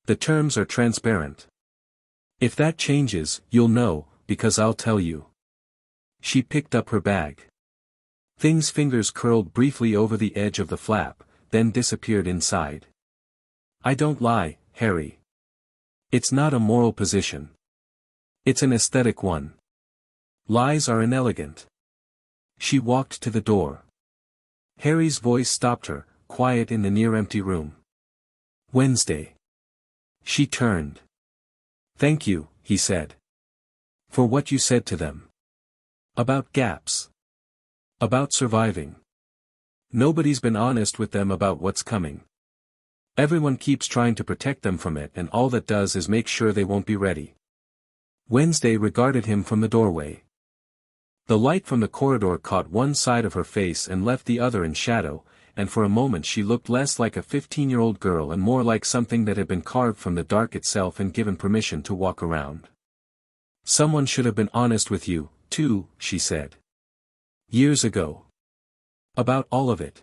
The terms are transparent. If that changes, you'll know, because I'll tell you. She picked up her bag. Thing's fingers curled briefly over the edge of the flap, then disappeared inside. I don't lie, Harry. It's not a moral position. It's an aesthetic one. Lies are inelegant. She walked to the door. Harry's voice stopped her, quiet in the near-empty room. Wednesday. She turned. Thank you, he said. For what you said to them. About gaps. About surviving. Nobody's been honest with them about what's coming. Everyone keeps trying to protect them from it, and all that does is make sure they won't be ready. Wednesday regarded him from the doorway. The light from the corridor caught one side of her face and left the other in shadow, and for a moment she looked less like a 15-year-old girl and more like something that had been carved from the dark itself and given permission to walk around. Someone should have been honest with you, too, she said. Years ago. About all of it.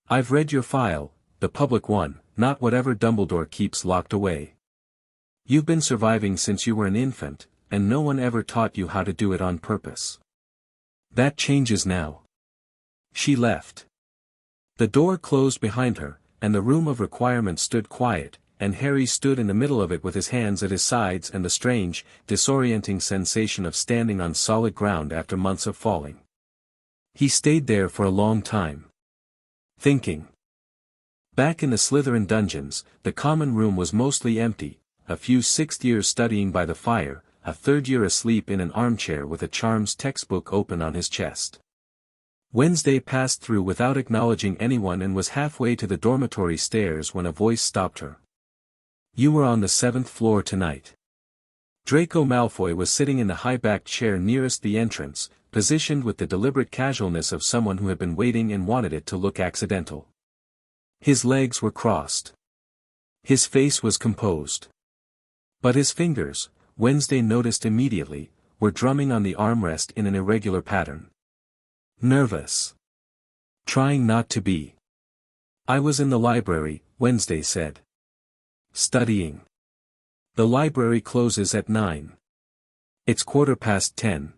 I've read your file, the public one, not whatever Dumbledore keeps locked away. You've been surviving since you were an infant, and no one ever taught you how to do it on purpose. That changes now. She left. The door closed behind her, and the room of requirement stood quiet, and Harry stood in the middle of it with his hands at his sides and the strange, disorienting sensation of standing on solid ground after months of falling. He stayed there for a long time. Thinking. Back in the Slytherin dungeons, the common room was mostly empty, a few sixth years studying by the fire, a third year asleep in an armchair with a charms textbook open on his chest. Wednesday passed through without acknowledging anyone and was halfway to the dormitory stairs when a voice stopped her. You were on the 7th floor tonight. Draco Malfoy was sitting in the high-backed chair nearest the entrance, positioned with the deliberate casualness of someone who had been waiting and wanted it to look accidental. His legs were crossed. His face was composed. But his fingers, Wednesday noticed immediately, were drumming on the armrest in an irregular pattern. Nervous. Trying not to be. I was in the library, Wednesday said. Studying. The library closes at 9. It's 10:15.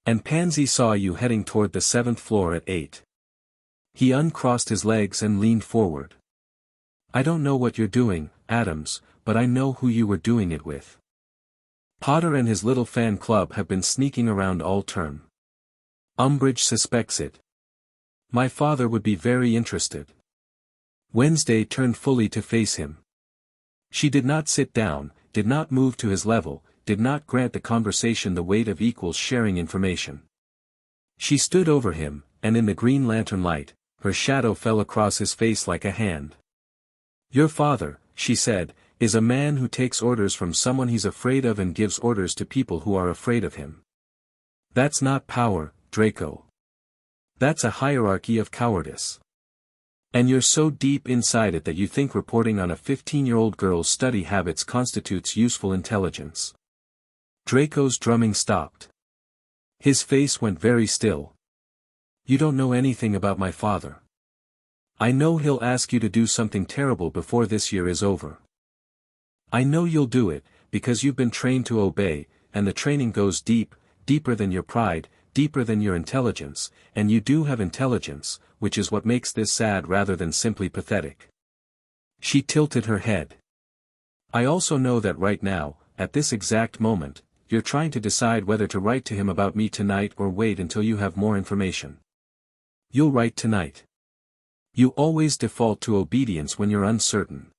And Pansy saw you heading toward the 7th floor at 8. He uncrossed his legs and leaned forward. I don't know what you're doing, Addams, but I know who you were doing it with. Potter and his little fan club have been sneaking around all term. Umbridge suspects it. My father would be very interested. Wednesday turned fully to face him. She did not sit down, did not move to his level, did not grant the conversation the weight of equals sharing information. She stood over him, and in the green lantern light, her shadow fell across his face like a hand. Your father, she said, is a man who takes orders from someone he's afraid of and gives orders to people who are afraid of him. That's not power, Draco. That's a hierarchy of cowardice. And you're so deep inside it that you think reporting on a 15-year-old girl's study habits constitutes useful intelligence. Draco's drumming stopped. His face went very still. You don't know anything about my father. I know he'll ask you to do something terrible before this year is over. I know you'll do it, because you've been trained to obey, and the training goes deep, deeper than your pride, deeper than your intelligence, and you do have intelligence, which is what makes this sad rather than simply pathetic. She tilted her head. I also know that right now, at this exact moment, you're trying to decide whether to write to him about me tonight or wait until you have more information. You'll write tonight. You always default to obedience when you're uncertain.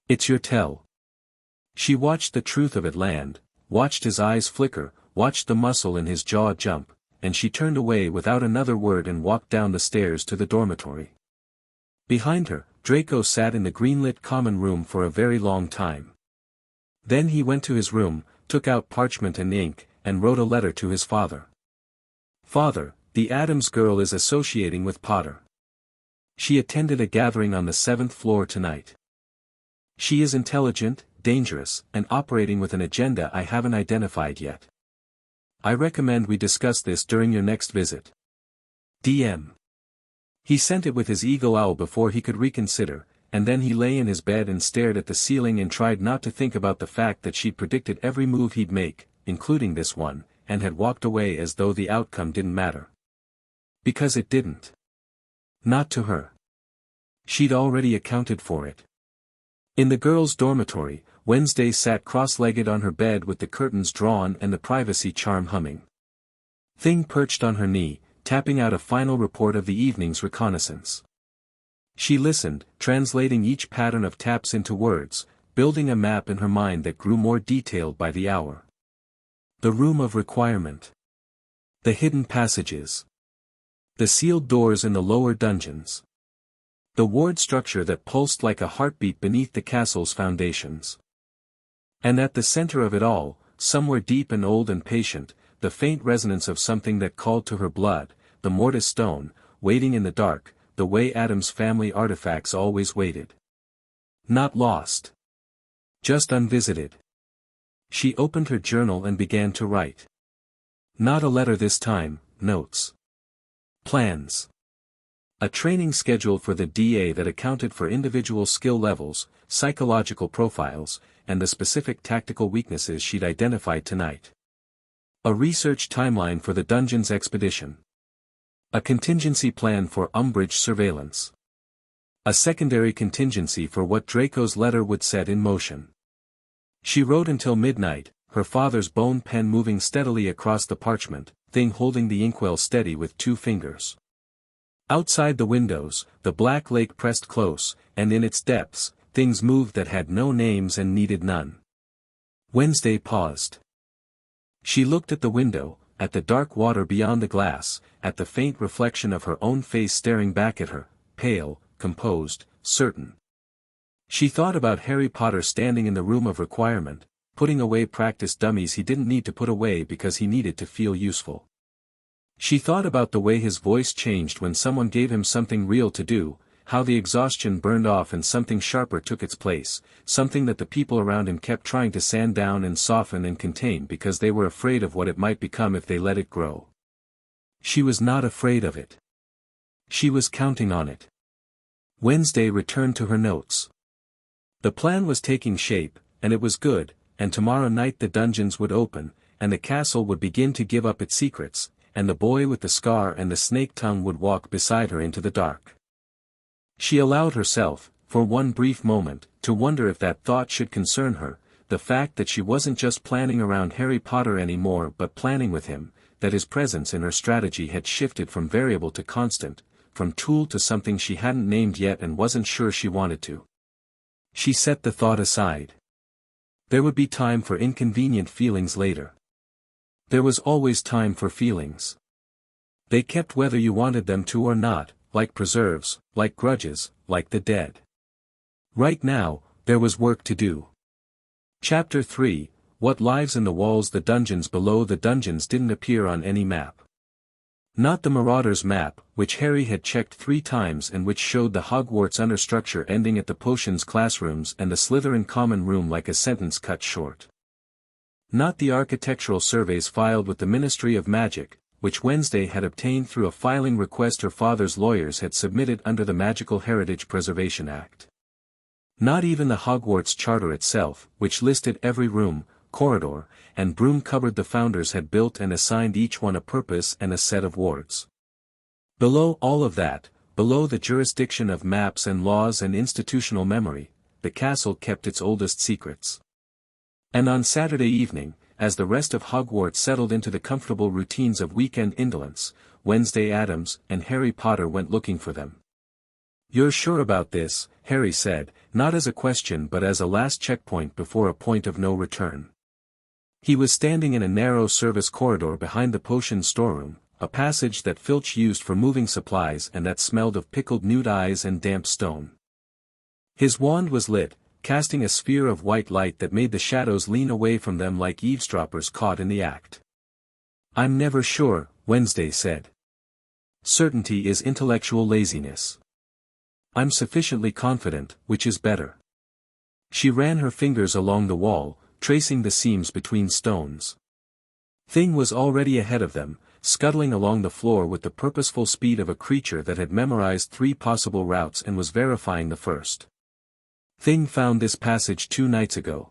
It's your tell. She watched the truth of it land, watched his eyes flicker, watched the muscle in his jaw jump, and she turned away without another word and walked down the stairs to the dormitory. Behind her, Draco sat in the green-lit common room for a very long time. Then he went to his room, took out parchment and ink, and wrote a letter to his father. "Father, the Addams girl is associating with Potter. She attended a gathering on the 7th floor tonight. She is intelligent, dangerous, and operating with an agenda I haven't identified yet. I recommend we discuss this during your next visit. DM." He sent it with his eagle owl before he could reconsider, and then he lay in his bed and stared at the ceiling and tried not to think about the fact that she'd predicted every move he'd make, including this one, and had walked away as though the outcome didn't matter. Because it didn't. Not to her. She'd already accounted for it. In the girls' dormitory, Wednesday sat cross-legged on her bed with the curtains drawn and the privacy charm humming. Thing perched on her knee, tapping out a final report of the evening's reconnaissance. She listened, translating each pattern of taps into words, building a map in her mind that grew more detailed by the hour. The room of requirement. The hidden passages. The sealed doors in the lower dungeons. The ward structure that pulsed like a heartbeat beneath the castle's foundations. And at the center of it all, somewhere deep and old and patient, the faint resonance of something that called to her blood, the mortis stone, waiting in the dark, the way Addams' family artifacts always waited. Not lost. Just unvisited. She opened her journal and began to write. Not a letter this time, notes. Plans. A training schedule for the DA that accounted for individual skill levels, psychological profiles, and the specific tactical weaknesses she'd identified tonight. A research timeline for the dungeons expedition. A contingency plan for Umbridge surveillance. A secondary contingency for what Draco's letter would set in motion. She wrote until midnight, her father's bone pen moving steadily across the parchment, Thing holding the inkwell steady with 2 fingers. Outside the windows, the black lake pressed close, and in its depths, things moved that had no names and needed none. Wednesday paused. She looked at the window, at the dark water beyond the glass, at the faint reflection of her own face staring back at her, pale, composed, certain. She thought about Harry Potter standing in the room of requirement, putting away practice dummies he didn't need to put away because he needed to feel useful. She thought about the way his voice changed when someone gave him something real to do, how the exhaustion burned off and something sharper took its place, something that the people around him kept trying to sand down and soften and contain because they were afraid of what it might become if they let it grow. She was not afraid of it. She was counting on it. Wednesday returned to her notes. The plan was taking shape, and it was good, and tomorrow night the dungeons would open, and the castle would begin to give up its secrets, and the boy with the scar and the snake tongue would walk beside her into the dark. She allowed herself, for one brief moment, to wonder if that thought should concern her, the fact that she wasn't just planning around Harry Potter anymore but planning with him, that his presence in her strategy had shifted from variable to constant, from tool to something she hadn't named yet and wasn't sure she wanted to. She set the thought aside. There would be time for inconvenient feelings later. There was always time for feelings. They kept whether you wanted them to or not, like preserves, like grudges, like the dead. Right now, there was work to do. Chapter 3, What Lives in the Walls. The dungeons below the dungeons didn't appear on any map. Not the Marauder's map, which Harry had checked 3 times and which showed the Hogwarts understructure ending at the potions classrooms and the Slytherin common room like a sentence cut short. Not the architectural surveys filed with the Ministry of Magic, which Wednesday had obtained through a filing request her father's lawyers had submitted under the Magical Heritage Preservation Act. Not even the Hogwarts Charter itself, which listed every room, corridor, and broom cupboard the founders had built and assigned each one a purpose and a set of wards. Below all of that, below the jurisdiction of maps and laws and institutional memory, the castle kept its oldest secrets. And on Saturday evening, as the rest of Hogwarts settled into the comfortable routines of weekend indolence, Wednesday Addams and Harry Potter went looking for them. "You're sure about this?" Harry said, not as a question but as a last checkpoint before a point of no return. He was standing in a narrow service corridor behind the potion storeroom, a passage that Filch used for moving supplies and that smelled of pickled nude eyes and damp stone. His wand was lit, casting a sphere of white light that made the shadows lean away from them like eavesdroppers caught in the act. "I'm never sure," Wednesday said. "Certainty is intellectual laziness. I'm sufficiently confident, which is better." She ran her fingers along the wall, tracing the seams between stones. Thing was already ahead of them, scuttling along the floor with the purposeful speed of a creature that had memorized 3 possible routes and was verifying the first. Thing found this passage 2 nights ago.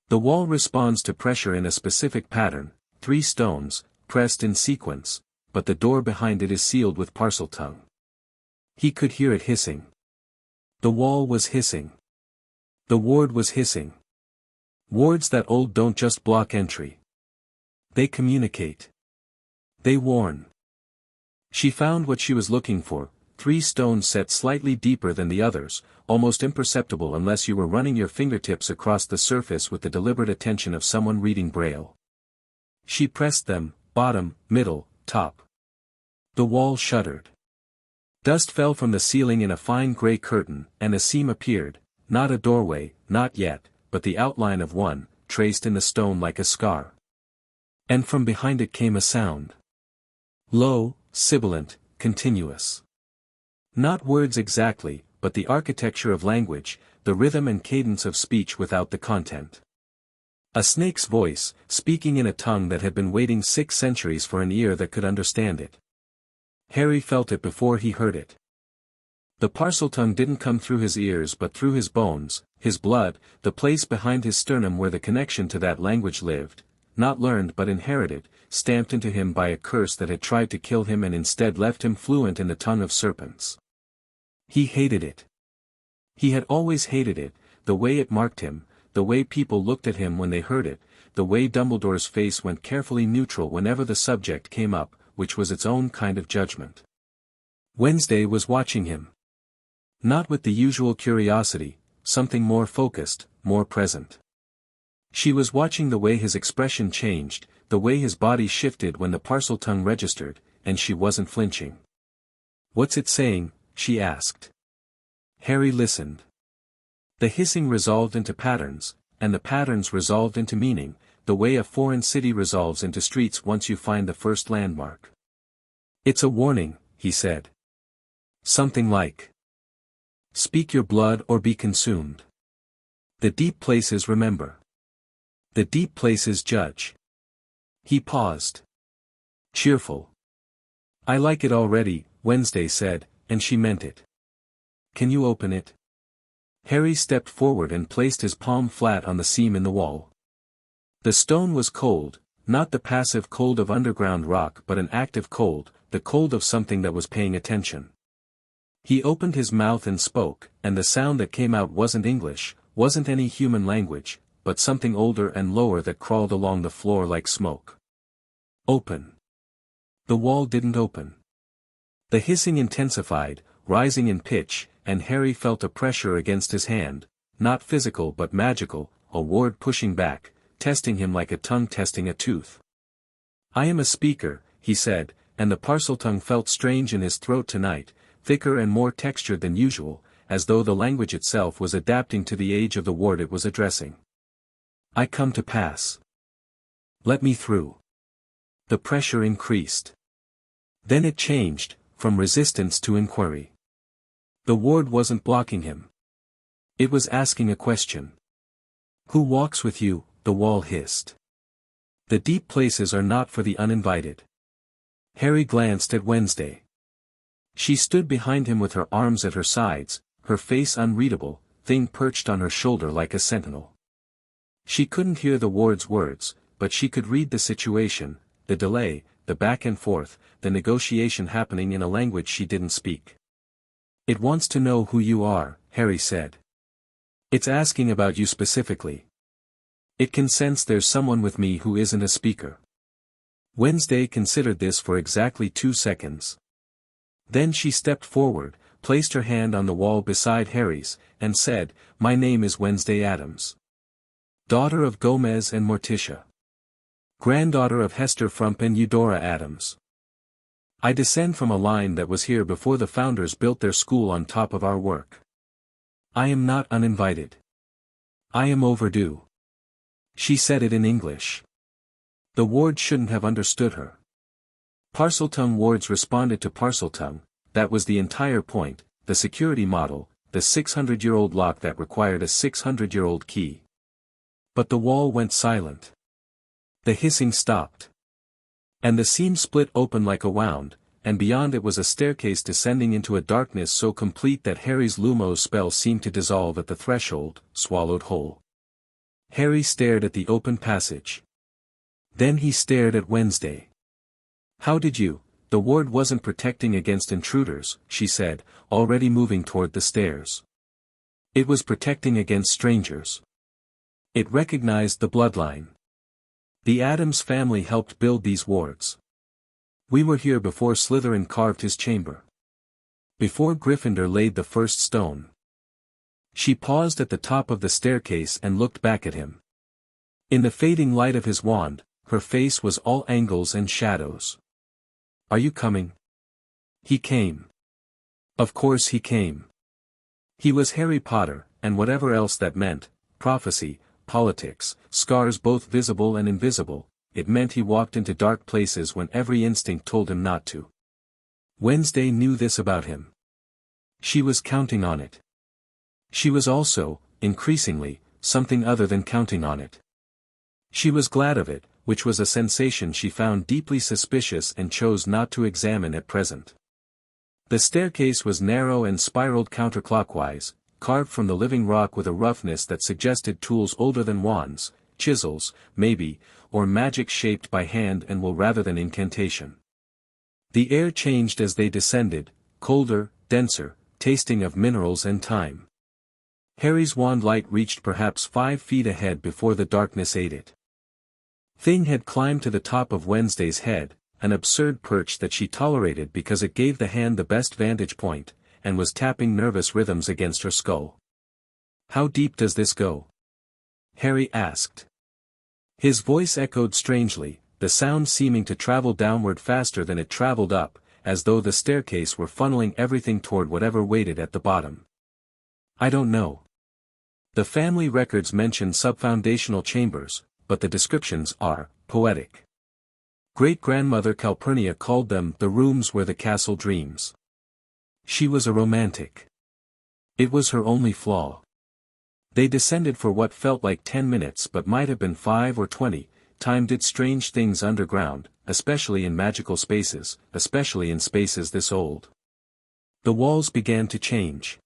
The wall responds to pressure in a specific pattern, 3 stones, pressed in sequence, but the door behind it is sealed with parseltongue. He could hear it hissing. The wall was hissing. The ward was hissing. Wards that old don't just block entry. They communicate. They warn. She found what she was looking for, 3 stones set slightly deeper than the others, almost imperceptible unless you were running your fingertips across the surface with the deliberate attention of someone reading Braille. She pressed them, bottom, middle, top. The wall shuddered. Dust fell from the ceiling in a fine gray curtain, and a seam appeared, not a doorway, not yet, but the outline of one, traced in the stone like a scar. And from behind it came a sound. Low, sibilant, continuous. Not words exactly, but the architecture of language, the rhythm and cadence of speech without the content. A snake's voice, speaking in a tongue that had been waiting 6 centuries for an ear that could understand it. Harry felt it before he heard it. The parseltongue didn't come through his ears but through his bones, his blood, the place behind his sternum where the connection to that language lived, not learned but inherited, stamped into him by a curse that had tried to kill him and instead left him fluent in the tongue of serpents. He hated it. He had always hated it, the way it marked him, the way people looked at him when they heard it, the way Dumbledore's face went carefully neutral whenever the subject came up, which was its own kind of judgment. Wednesday was watching him. Not with the usual curiosity, something more focused, more present. She was watching the way his expression changed, the way his body shifted when the parseltongue registered, and she wasn't flinching. "What's it saying?" she asked. Harry listened. The hissing resolved into patterns, and the patterns resolved into meaning, the way a foreign city resolves into streets once you find the first landmark. "It's a warning," he said. Something like, "Speak your blood or be consumed. The deep places remember. The deep places judge." He paused. "Cheerful. I like it already," Wednesday said, and she meant it. "Can you open it?" Harry stepped forward and placed his palm flat on the seam in the wall. The stone was cold, not the passive cold of underground rock but an active cold, the cold of something that was paying attention. He opened his mouth and spoke, and the sound that came out wasn't English, wasn't any human language, but something older and lower that crawled along the floor like smoke. "Open." The wall didn't open. The hissing intensified, rising in pitch, and Harry felt a pressure against his hand, not physical but magical, a ward pushing back, testing him like a tongue testing a tooth. "I am a speaker," he said, and the parseltongue felt strange in his throat tonight, thicker and more textured than usual, as though the language itself was adapting to the age of the ward it was addressing. "I come to pass. Let me through." The pressure increased. Then it changed, from resistance to inquiry. The ward wasn't blocking him. It was asking a question. "Who walks with you?" the wall hissed. "The deep places are not for the uninvited." Harry glanced at Wednesday. She stood behind him with her arms at her sides, her face unreadable, Thing perched on her shoulder like a sentinel. She couldn't hear the ward's words, but she could read the situation, the delay, the back and forth, the negotiation happening in a language she didn't speak. "It wants to know who you are," Harry said. "It's asking about you specifically. It can sense there's someone with me who isn't a speaker." Wednesday considered this for exactly 2 seconds. Then she stepped forward, placed her hand on the wall beside Harry's, and said, "My name is Wednesday Addams. Daughter of Gomez and Morticia. Granddaughter of Hester Frump and Eudora Addams." I descend from a line that was here before the founders built their school on top of our work. I am not uninvited. I am overdue. She said it in English. The ward shouldn't have understood her. Parseltongue wards responded to Parseltongue, that was the entire point, the security model, the 600-year-old lock that required a 600-year-old key. But the wall went silent. The hissing stopped. And the seam split open like a wound, and beyond it was a staircase descending into a darkness so complete that Harry's Lumos spell seemed to dissolve at the threshold, swallowed whole. Harry stared at the open passage. Then he stared at Wednesday. How did you? The ward wasn't protecting against intruders, she said, already moving toward the stairs. It was protecting against strangers. It recognized the bloodline. The Addams family helped build these wards. We were here before Slytherin carved his chamber. Before Gryffindor laid the first stone. She paused at the top of the staircase and looked back at him. In the fading light of his wand, her face was all angles and shadows. Are you coming? He came. Of course he came. He was Harry Potter, and whatever else that meant, prophecy, politics, scars both visible and invisible, it meant he walked into dark places when every instinct told him not to. Wednesday knew this about him. She was counting on it. She was also, increasingly, something other than counting on it. She was glad of it, which was a sensation she found deeply suspicious and chose not to examine at present. The staircase was narrow and spiraled counterclockwise, carved from the living rock with a roughness that suggested tools older than wands, chisels, maybe, or magic shaped by hand and will rather than incantation. The air changed as they descended, colder, denser, tasting of minerals and time. Harry's wand light reached perhaps 5 feet ahead before the darkness ate it. Thing had climbed to the top of Wednesday's head, an absurd perch that she tolerated because it gave the hand the best vantage point, and was tapping nervous rhythms against her skull. How deep does this go? Harry asked. His voice echoed strangely, the sound seeming to travel downward faster than it traveled up, as though the staircase were funneling everything toward whatever waited at the bottom. I don't know. The family records mention subfoundational chambers, but the descriptions are poetic. Great-grandmother Calpurnia called them the rooms where the castle dreams. She was a romantic. It was her only flaw. They descended for what felt like 10 minutes but might have been 5 or 20, time did strange things underground, especially in magical spaces, especially in spaces this old. The walls began to change.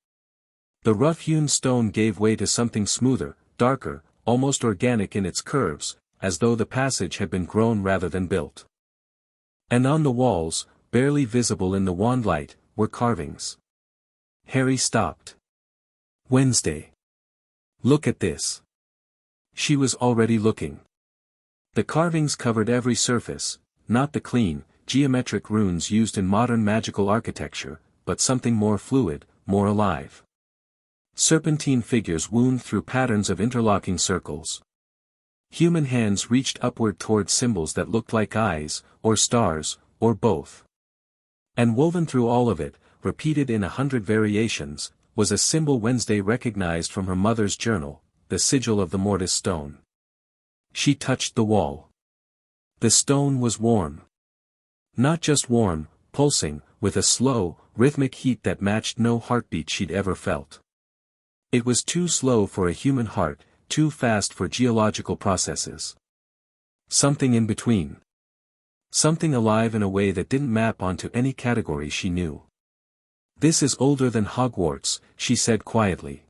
The rough-hewn stone gave way to something smoother, darker, almost organic in its curves, as though the passage had been grown rather than built. And on the walls, barely visible in the wand light, were carvings. Harry stopped. Wednesday. Look at this. She was already looking. The carvings covered every surface, not the clean, geometric runes used in modern magical architecture, but something more fluid, more alive. Serpentine figures wound through patterns of interlocking circles. Human hands reached upward toward symbols that looked like eyes, or stars, or both. And woven through all of it, repeated in 100 variations, was a symbol Wednesday recognized from her mother's journal, the sigil of the mortis stone. She touched the wall. The stone was warm. Not just warm, pulsing, with a slow, rhythmic heat that matched no heartbeat she'd ever felt. It was too slow for a human heart, too fast for geological processes. Something in between. Something alive in a way that didn't map onto any category she knew. This is older than Hogwarts, she said quietly.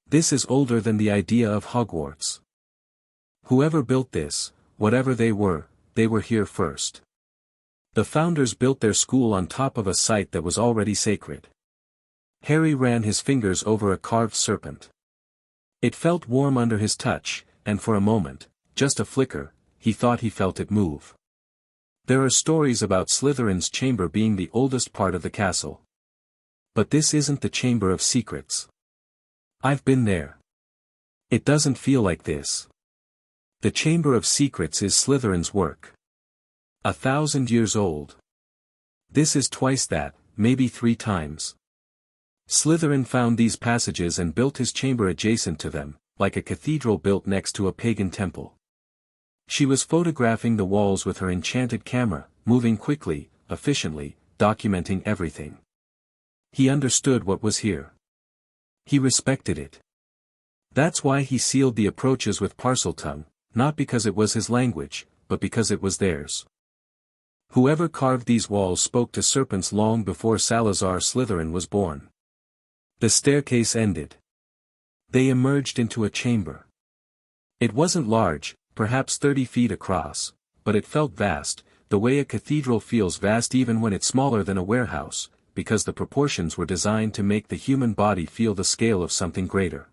This is older than the idea of Hogwarts. Whoever built this, whatever they were here first. The founders built their school on top of a site that was already sacred. Harry ran his fingers over a carved serpent. It felt warm under his touch, and for a moment, just a flicker, he thought he felt it move. There are stories about Slytherin's chamber being the oldest part of the castle. But this isn't the Chamber of Secrets. I've been there. It doesn't feel like this. The Chamber of Secrets is Slytherin's work. 1,000 years old. This is twice that, maybe 3 times. Slytherin found these passages and built his chamber adjacent to them, like a cathedral built next to a pagan temple. She was photographing the walls with her enchanted camera, moving quickly, efficiently, documenting everything. He understood what was here. He respected it. That's why he sealed the approaches with Parseltongue, not because it was his language, but because it was theirs. Whoever carved these walls spoke to serpents long before Salazar Slytherin was born. The staircase ended. They emerged into a chamber. It wasn't large, perhaps 30 feet across, but it felt vast, the way a cathedral feels vast even when it's smaller than a warehouse, because the proportions were designed to make the human body feel the scale of something greater.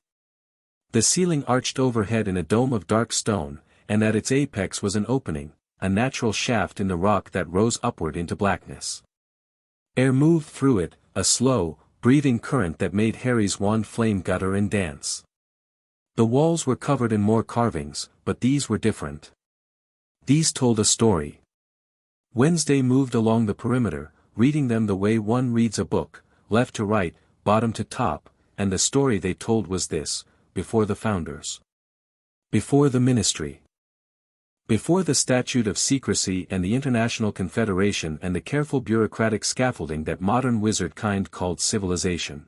The ceiling arched overhead in a dome of dark stone, and at its apex was an opening, a natural shaft in the rock that rose upward into blackness. Air moved through it, a slow, breathing current that made Harry's wand flame gutter and dance. The walls were covered in more carvings, but these were different. These told a story. Wednesday moved along the perimeter, reading them the way one reads a book, left to right, bottom to top, and the story they told was this: before the founders. Before the ministry. Before the statute of secrecy and the International Confederation and the careful bureaucratic scaffolding that modern wizard kind called civilization.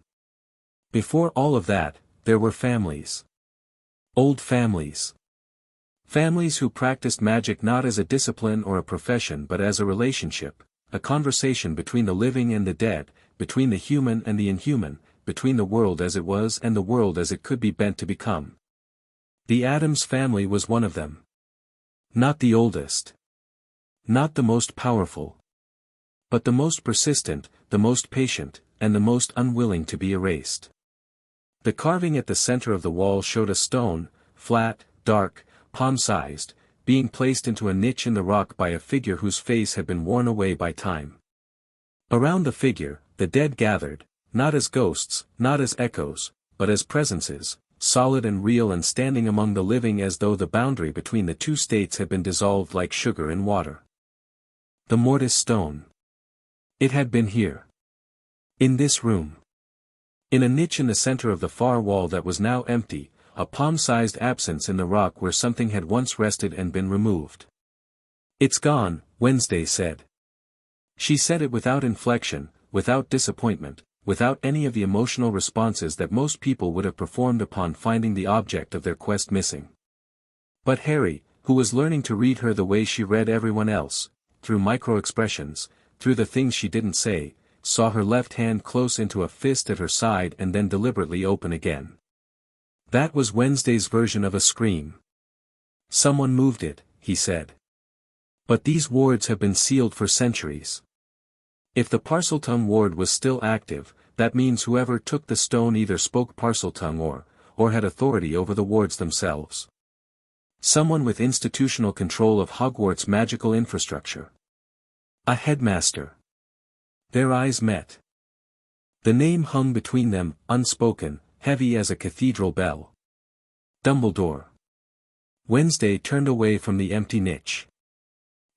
Before all of that, there were families. Old families. Families who practiced magic not as a discipline or a profession but as a relationship, a conversation between the living and the dead, between the human and the inhuman, between the world as it was and the world as it could be bent to become. The Addams family was one of them. Not the oldest. Not the most powerful. But the most persistent, the most patient, and the most unwilling to be erased. The carving at the center of the wall showed a stone, flat, dark, palm-sized, being placed into a niche in the rock by a figure whose face had been worn away by time. Around the figure, the dead gathered, not as ghosts, not as echoes, but as presences, solid and real and standing among the living as though the boundary between the two states had been dissolved like sugar in water. The mortis stone. It had been here. In this room. In a niche in the center of the far wall that was now empty, a palm-sized absence in the rock where something had once rested and been removed. "It's gone," Wednesday said. She said it without inflection, without disappointment, without any of the emotional responses that most people would have performed upon finding the object of their quest missing. But Harry, who was learning to read her the way she read everyone else, through micro-expressions, through the things she didn't say, saw her left hand close into a fist at her side and then deliberately open again. That was Wednesday's version of a scream. "Someone moved it," he said. "But these wards have been sealed for centuries." If the Parseltongue ward was still active, that means whoever took the stone either spoke Parseltongue or had authority over the wards themselves. Someone with institutional control of Hogwarts' magical infrastructure. A headmaster. Their eyes met. The name hung between them, unspoken, heavy as a cathedral bell. Dumbledore. Wednesday turned away from the empty niche.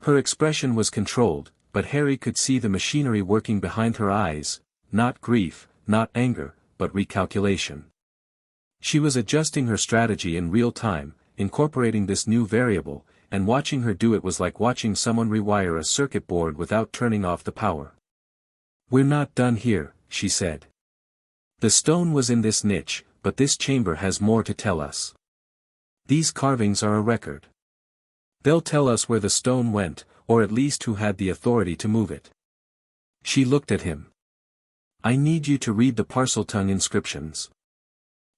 Her expression was controlled, but Harry could see the machinery working behind her eyes, not grief, not anger, but recalculation. She was adjusting her strategy in real time, incorporating this new variable, and watching her do it was like watching someone rewire a circuit board without turning off the power. "We're not done here," she said. "The stone was in this niche, but this chamber has more to tell us. These carvings are a record. They'll tell us where the stone went, or at least who had the authority to move it." She looked at him. "I need you to read the Parseltongue inscriptions.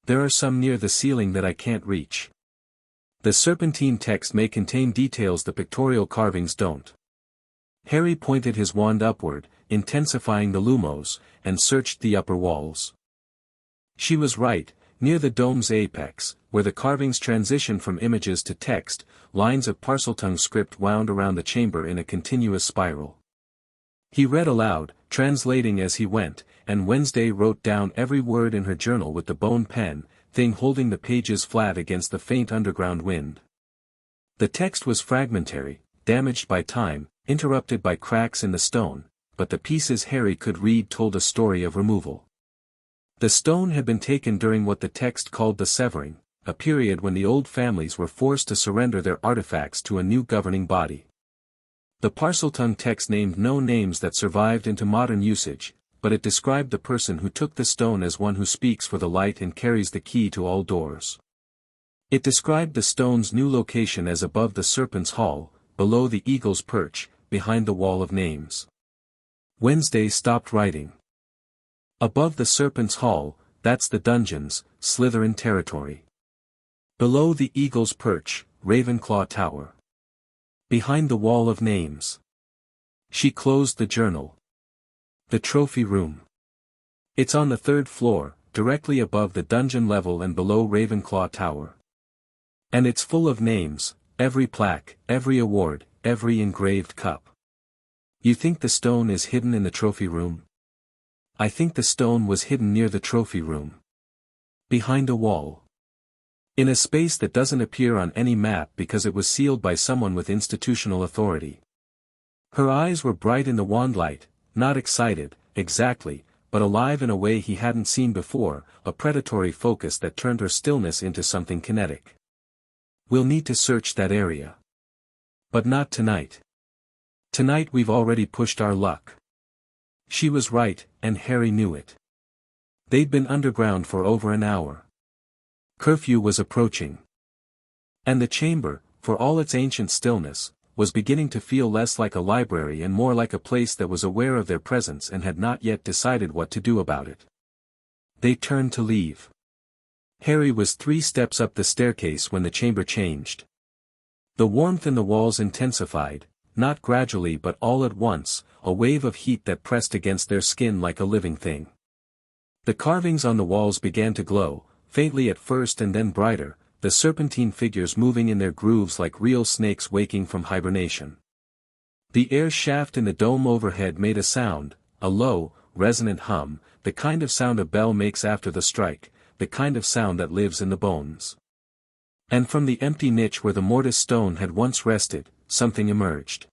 There are some near the ceiling that I can't reach. The serpentine text may contain details the pictorial carvings don't." Harry pointed his wand upward, intensifying the lumos, and searched the upper walls. She was right, near the dome's apex, where the carvings transitioned from images to text, lines of Parseltongue script wound around the chamber in a continuous spiral. He read aloud, translating as he went, and Wednesday wrote down every word in her journal with the bone pen, thing holding the pages flat against the faint underground wind. The text was fragmentary, damaged by time, interrupted by cracks in the stone, but the pieces Harry could read told a story of removal. The stone had been taken during what the text called the Severing, a period when the old families were forced to surrender their artifacts to a new governing body. The Parseltongue text named no names that survived into modern usage, but it described the person who took the stone as one who speaks for the light and carries the key to all doors. It described the stone's new location as above the Serpent's Hall, below the Eagle's Perch, behind the Wall of Names. Wednesday stopped writing. Above the Serpent's Hall, that's the dungeons, Slytherin territory. Below the Eagle's Perch, Ravenclaw Tower. Behind the Wall of Names. She closed the journal. The trophy room. It's on the 3rd floor, directly above the dungeon level and below Ravenclaw Tower. And it's full of names, every plaque, every award, every engraved cup. You think the stone is hidden in the trophy room? I think the stone was hidden near the trophy room. Behind a wall. In a space that doesn't appear on any map because it was sealed by someone with institutional authority. Her eyes were bright in the wandlight, not excited, exactly, but alive in a way he hadn't seen before, a predatory focus that turned her stillness into something kinetic. We'll need to search that area. But not tonight. Tonight we've already pushed our luck. She was right, and Harry knew it. They'd been underground for over an hour. Curfew was approaching. And the chamber, for all its ancient stillness, was beginning to feel less like a library and more like a place that was aware of their presence and had not yet decided what to do about it. They turned to leave. Harry was 3 steps up the staircase when the chamber changed. The warmth in the walls intensified, not gradually but all at once, a wave of heat that pressed against their skin like a living thing. The carvings on the walls began to glow, faintly at first and then brighter, the serpentine figures moving in their grooves like real snakes waking from hibernation. The air shaft in the dome overhead made a sound, a low, resonant hum, the kind of sound a bell makes after the strike, the kind of sound that lives in the bones. And from the empty niche where the mortis stone had once rested, something emerged.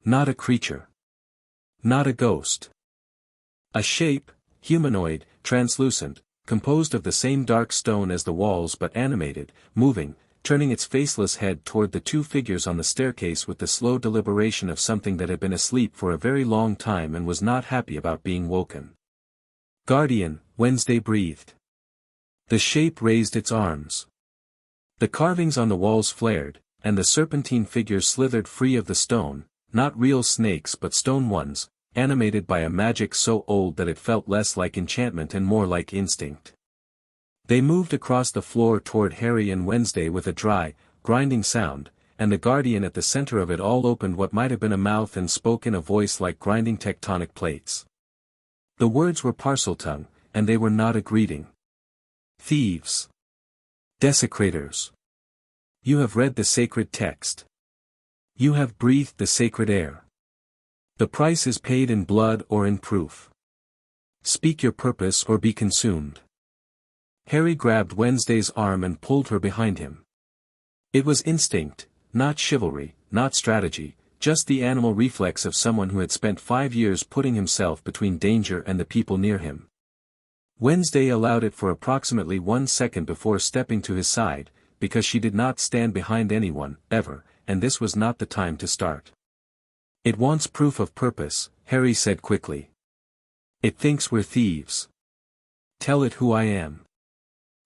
Not a creature. Not a ghost. A shape, humanoid, translucent, composed of the same dark stone as the walls but animated, moving, turning its faceless head toward the 2 figures on the staircase with the slow deliberation of something that had been asleep for a very long time and was not happy about being woken. Guardian, Wednesday breathed. The shape raised its arms. The carvings on the walls flared, and the serpentine figures slithered free of the stone, not real snakes but stone ones, animated by a magic so old that it felt less like enchantment and more like instinct. They moved across the floor toward Harry and Wednesday with a dry, grinding sound, and the guardian at the center of it all opened what might have been a mouth and spoke in a voice like grinding tectonic plates. The words were Parseltongue, and they were not a greeting. Thieves. Desecrators. You have read the sacred text. You have breathed the sacred air. The price is paid in blood or in proof. Speak your purpose or be consumed. Harry grabbed Wednesday's arm and pulled her behind him. It was instinct, not chivalry, not strategy, just the animal reflex of someone who had spent 5 years putting himself between danger and the people near him. Wednesday allowed it for approximately 1 second before stepping to his side, because she did not stand behind anyone, ever, and this was not the time to start. It wants proof of purpose, Harry said quickly. It thinks we're thieves. Tell it who I am.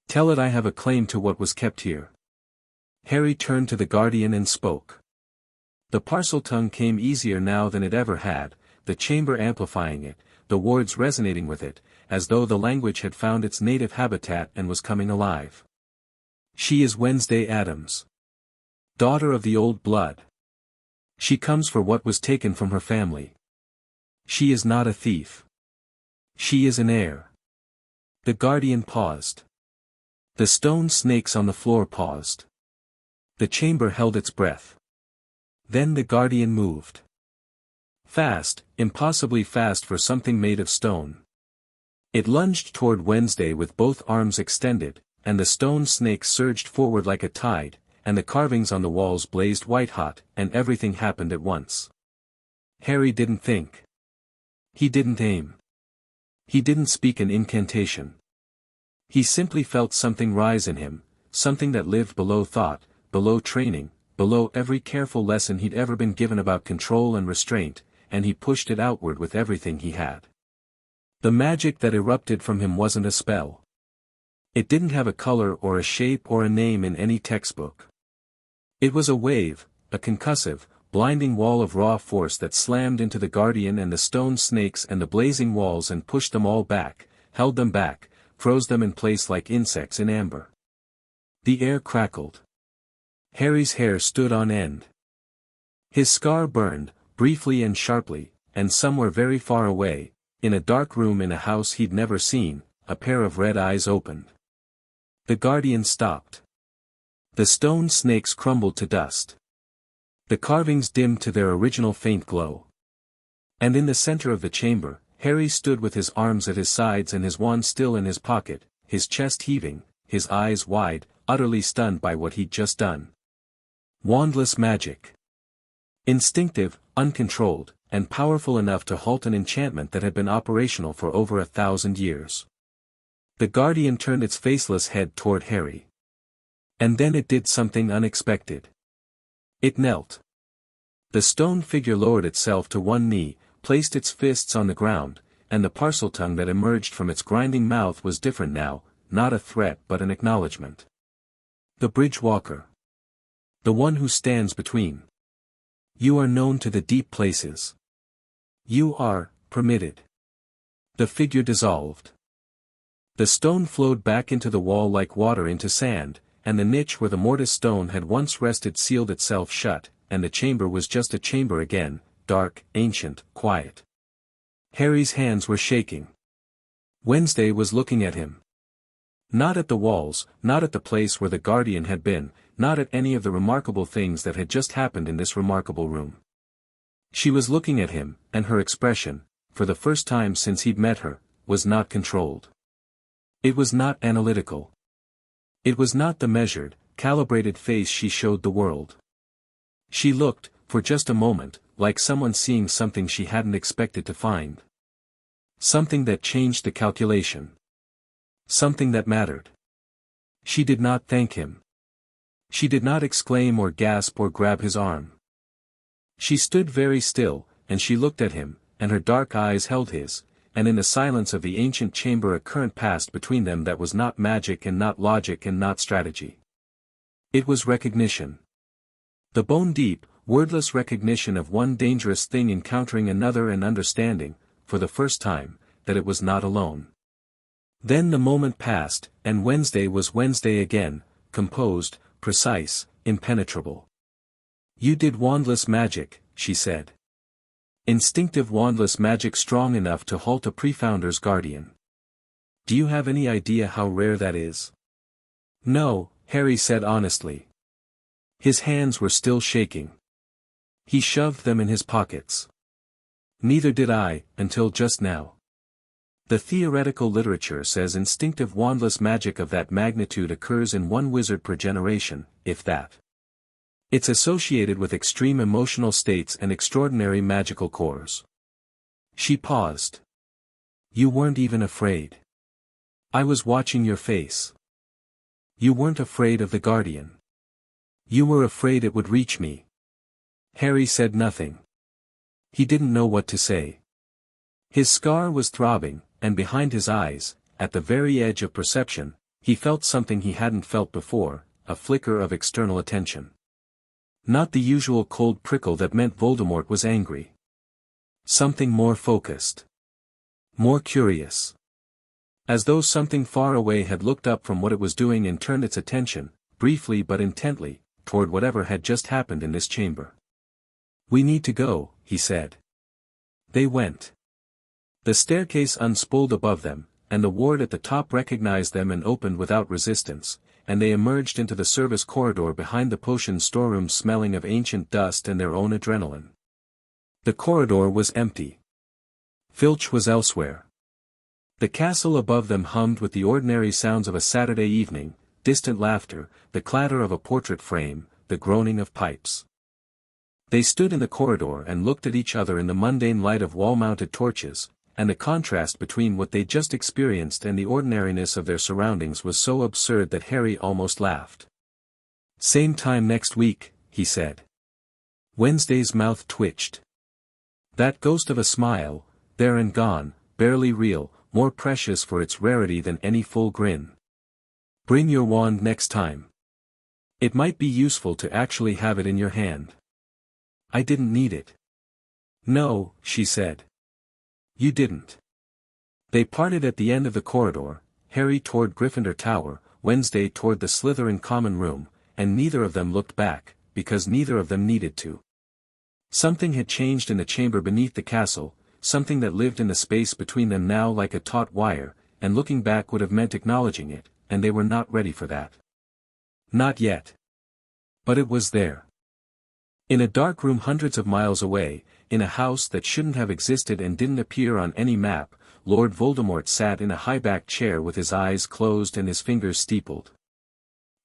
Tell it I have a claim to what was kept here. Harry turned to the guardian and spoke. The Parseltongue came easier now than it ever had, the chamber amplifying it, the words resonating with it, as though the language had found its native habitat and was coming alive. She is Wednesday Addams. Daughter of the old blood. She comes for what was taken from her family. She is not a thief. She is an heir. The guardian paused. The stone snakes on the floor paused. The chamber held its breath. Then the guardian moved. Fast, impossibly fast for something made of stone. It lunged toward Wednesday with both arms extended, and the stone snake surged forward like a tide, and the carvings on the walls blazed white-hot, and everything happened at once. Harry didn't think. He didn't aim. He didn't speak an incantation. He simply felt something rise in him, something that lived below thought, below training, below every careful lesson he'd ever been given about control and restraint, and he pushed it outward with everything he had. The magic that erupted from him wasn't a spell. It didn't have a color or a shape or a name in any textbook. It was a wave, a concussive, blinding wall of raw force that slammed into the Guardian and the stone snakes and the blazing walls and pushed them all back, held them back, froze them in place like insects in amber. The air crackled. Harry's hair stood on end. His scar burned, briefly and sharply, and somewhere very far away, in a dark room in a house he'd never seen, a pair of red eyes opened. The Guardian stopped. The stone snakes crumbled to dust. The carvings dimmed to their original faint glow. And in the center of the chamber, Harry stood with his arms at his sides and his wand still in his pocket, his chest heaving, his eyes wide, utterly stunned by what he'd just done. Wandless magic. Instinctive, uncontrolled, and powerful enough to halt an enchantment that had been operational for over 1,000 years. The Guardian turned its faceless head toward Harry. And then it did something unexpected. It knelt. The stone figure lowered itself to one knee, placed its fists on the ground, and the parseltongue that emerged from its grinding mouth was different now, not a threat but an acknowledgement. The Bridge Walker. The one who stands between. You are known to the deep places. You are permitted. The figure dissolved. The stone flowed back into the wall like water into sand, and the niche where the mortis stone had once rested sealed itself shut, and the chamber was just a chamber again, dark, ancient, quiet. Harry's hands were shaking. Wednesday was looking at him. Not at the walls, not at the place where the Guardian had been, not at any of the remarkable things that had just happened in this remarkable room. She was looking at him, and her expression, for the first time since he'd met her, was not controlled. It was not analytical. It was not the measured, calibrated face she showed the world. She looked, for just a moment, like someone seeing something she hadn't expected to find. Something that changed the calculation. Something that mattered. She did not thank him. She did not exclaim or gasp or grab his arm. She stood very still, and she looked at him, and her dark eyes held his, and in the silence of the ancient chamber a current passed between them that was not magic and not logic and not strategy. It was recognition. The bone-deep, wordless recognition of one dangerous thing encountering another and understanding, for the first time, that it was not alone. Then the moment passed, and Wednesday was Wednesday again, composed, precise, impenetrable. You did wandless magic, she said. Instinctive wandless magic strong enough to halt a pre-founder's Guardian. Do you have any idea how rare that is? No, Harry said honestly. His hands were still shaking. He shoved them in his pockets. Neither did I, until just now. The theoretical literature says instinctive wandless magic of that magnitude occurs in one wizard per generation, if that. It's associated with extreme emotional states and extraordinary magical cores. She paused. You weren't even afraid. I was watching your face. You weren't afraid of the Guardian. You were afraid it would reach me. Harry said nothing. He didn't know what to say. His scar was throbbing, and behind his eyes, at the very edge of perception, he felt something he hadn't felt before, a flicker of external attention. Not the usual cold prickle that meant Voldemort was angry. Something more focused. More curious. As though something far away had looked up from what it was doing and turned its attention, briefly but intently, toward whatever had just happened in this chamber. We need to go, he said. They went. The staircase unspooled above them, and the ward at the top recognized them and opened without resistance, and they emerged into the service corridor behind the potion storeroom smelling of ancient dust and their own adrenaline. The corridor was empty. Filch was elsewhere. The castle above them hummed with the ordinary sounds of a Saturday evening, distant laughter, the clatter of a portrait frame, the groaning of pipes. They stood in the corridor and looked at each other in the mundane light of wall-mounted torches, and the contrast between what they just experienced and the ordinariness of their surroundings was so absurd that Harry almost laughed. "Same time next week," he said. Wednesday's mouth twitched. That ghost of a smile, there and gone, barely real, more precious for its rarity than any full grin. "Bring your wand next time. It might be useful to actually have it in your hand." "I didn't need it." "No," she said. "You didn't." They parted at the end of the corridor, Harry toward Gryffindor Tower, Wednesday toward the Slytherin common room, and neither of them looked back, because neither of them needed to. Something had changed in the chamber beneath the castle, something that lived in the space between them now like a taut wire, and looking back would have meant acknowledging it, and they were not ready for that. Not yet. But it was there. In a dark room hundreds of miles away, in a house that shouldn't have existed and didn't appear on any map, Lord Voldemort sat in a high-backed chair with his eyes closed and his fingers steepled.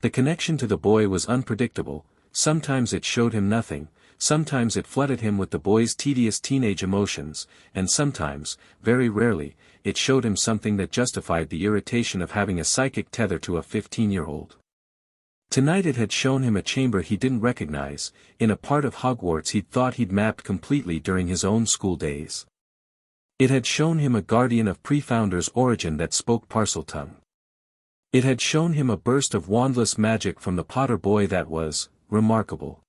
The connection to the boy was unpredictable, sometimes it showed him nothing, sometimes it flooded him with the boy's tedious teenage emotions, and sometimes, very rarely, it showed him something that justified the irritation of having a psychic tether to a 15-year-old. Tonight it had shown him a chamber he didn't recognize, in a part of Hogwarts he'd thought he'd mapped completely during his own school days. It had shown him a guardian of Pre-Founder's origin that spoke Parseltongue. It had shown him a burst of wandless magic from the Potter boy that was, remarkable.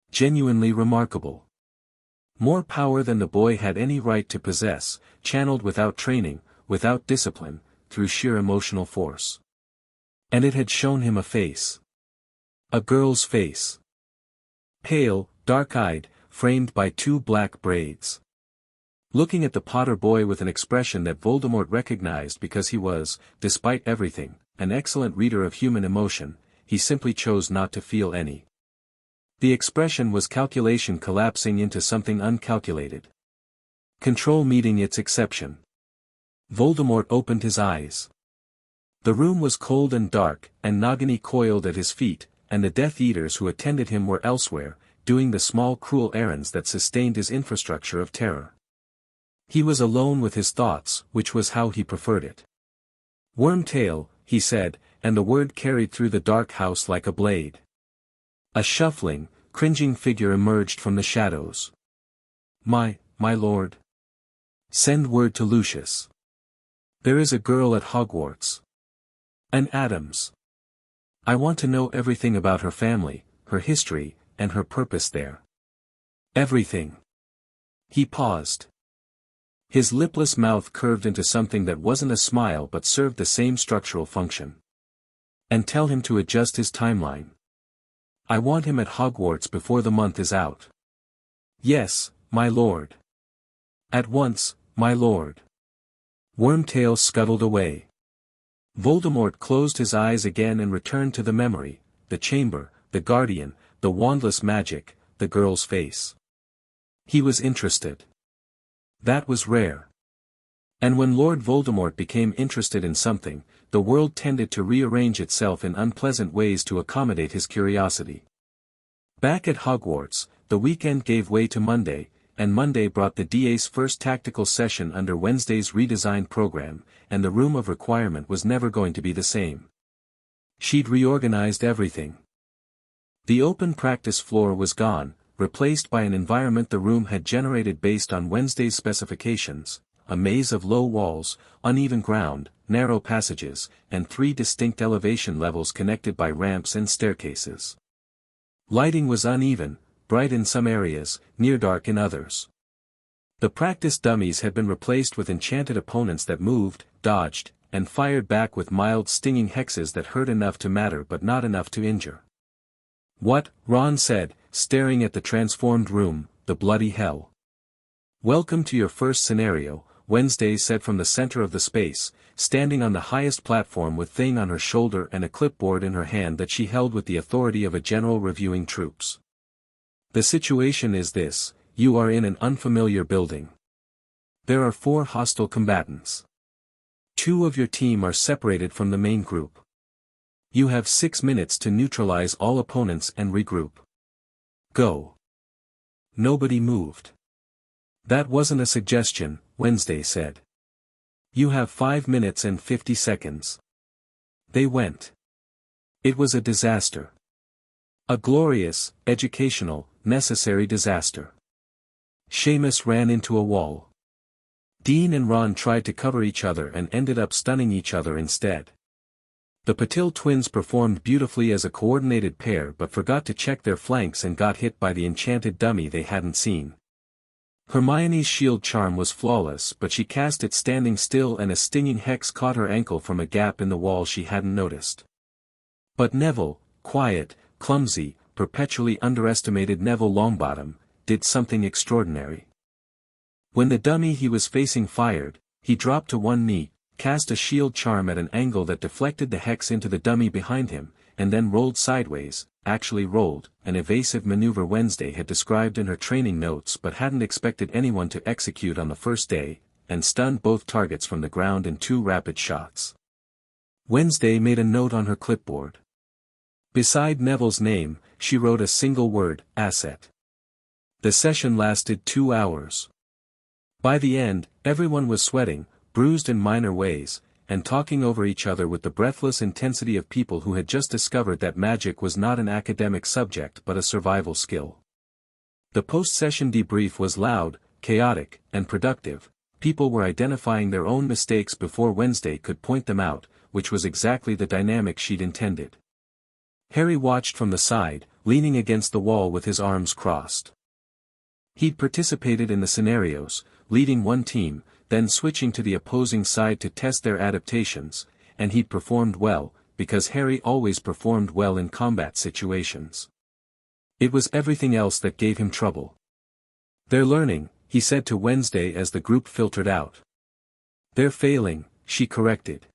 Genuinely remarkable. More power than the boy had any right to possess, channeled without training, without discipline, through sheer emotional force. And it had shown him a face. A girl's face. Pale, dark-eyed, framed by two black braids. Looking at the Potter boy with an expression that Voldemort recognized because he was, despite everything, an excellent reader of human emotion, he simply chose not to feel any. The expression was calculation collapsing into something uncalculated. Control meeting its exception. Voldemort opened his eyes. The room was cold and dark, and Nagini coiled at his feet, and the Death Eaters who attended him were elsewhere, doing the small cruel errands that sustained his infrastructure of terror. He was alone with his thoughts, which was how he preferred it. "Wormtail," he said, and the word carried through the dark house like a blade. A shuffling, cringing figure emerged from the shadows. My lord. Send word to Lucius. There is a girl at Hogwarts. An Addams. I want to know everything about her family, her history, and her purpose there. Everything." He paused. His lipless mouth curved into something that wasn't a smile but served the same structural function. "And tell him to adjust his timeline. I want him at Hogwarts before the month is out." "Yes, my lord." "At once, my lord." Wormtail scuttled away. Voldemort closed his eyes again and returned to the memory, the chamber, the guardian, the wandless magic, the girl's face. He was interested. That was rare. And when Lord Voldemort became interested in something, the world tended to rearrange itself in unpleasant ways to accommodate his curiosity. Back at Hogwarts, the weekend gave way to Monday, and Monday brought the DA's first tactical session under Wednesday's redesigned program, and the room of requirement was never going to be the same. She'd reorganized everything. The open practice floor was gone, replaced by an environment the room had generated based on Wednesday's specifications, a maze of low walls, uneven ground, narrow passages, and 3 distinct elevation levels connected by ramps and staircases. Lighting was uneven, bright in some areas, near-dark in others. The practice dummies had been replaced with enchanted opponents that moved, dodged, and fired back with mild stinging hexes that hurt enough to matter but not enough to injure. "What?" Ron said, staring at the transformed room, "the bloody hell." "Welcome to your first scenario," Wednesday said from the center of the space, standing on the highest platform with Thing on her shoulder and a clipboard in her hand that she held with the authority of a general reviewing troops. "The situation is this: you are in an unfamiliar building. There are 4 hostile combatants. 2 of your team are separated from the main group. You have 6 minutes to neutralize all opponents and regroup. Go." Nobody moved. That wasn't a suggestion, Wednesday said. You have 5 minutes and 50 seconds. They went. It was a disaster. A glorious, educational, necessary disaster. Seamus ran into a wall. Dean and Ron tried to cover each other and ended up stunning each other instead. The Patil twins performed beautifully as a coordinated pair but forgot to check their flanks and got hit by the enchanted dummy they hadn't seen. Hermione's shield charm was flawless but she cast it standing still and a stinging hex caught her ankle from a gap in the wall she hadn't noticed. But Neville, quiet, clumsy, perpetually underestimated Neville Longbottom, did something extraordinary. When the dummy he was facing fired, he dropped to one knee, cast a shield charm at an angle that deflected the hex into the dummy behind him, and then rolled sideways, actually rolled, an evasive maneuver Wednesday had described in her training notes but hadn't expected anyone to execute on the first day, and stunned both targets from the ground in 2 rapid shots. Wednesday made a note on her clipboard. Beside Neville's name, she wrote a single word, asset. The session lasted 2 hours. By the end, everyone was sweating, bruised in minor ways, and talking over each other with the breathless intensity of people who had just discovered that magic was not an academic subject but a survival skill. The post-session debrief was loud, chaotic, and productive. People were identifying their own mistakes before Wednesday could point them out, which was exactly the dynamic she'd intended. Harry watched from the side, leaning against the wall with his arms crossed. He'd participated in the scenarios, leading one team, then switching to the opposing side to test their adaptations, and he'd performed well, because Harry always performed well in combat situations. It was everything else that gave him trouble. They're learning, he said to Wednesday as the group filtered out. They're failing, she corrected.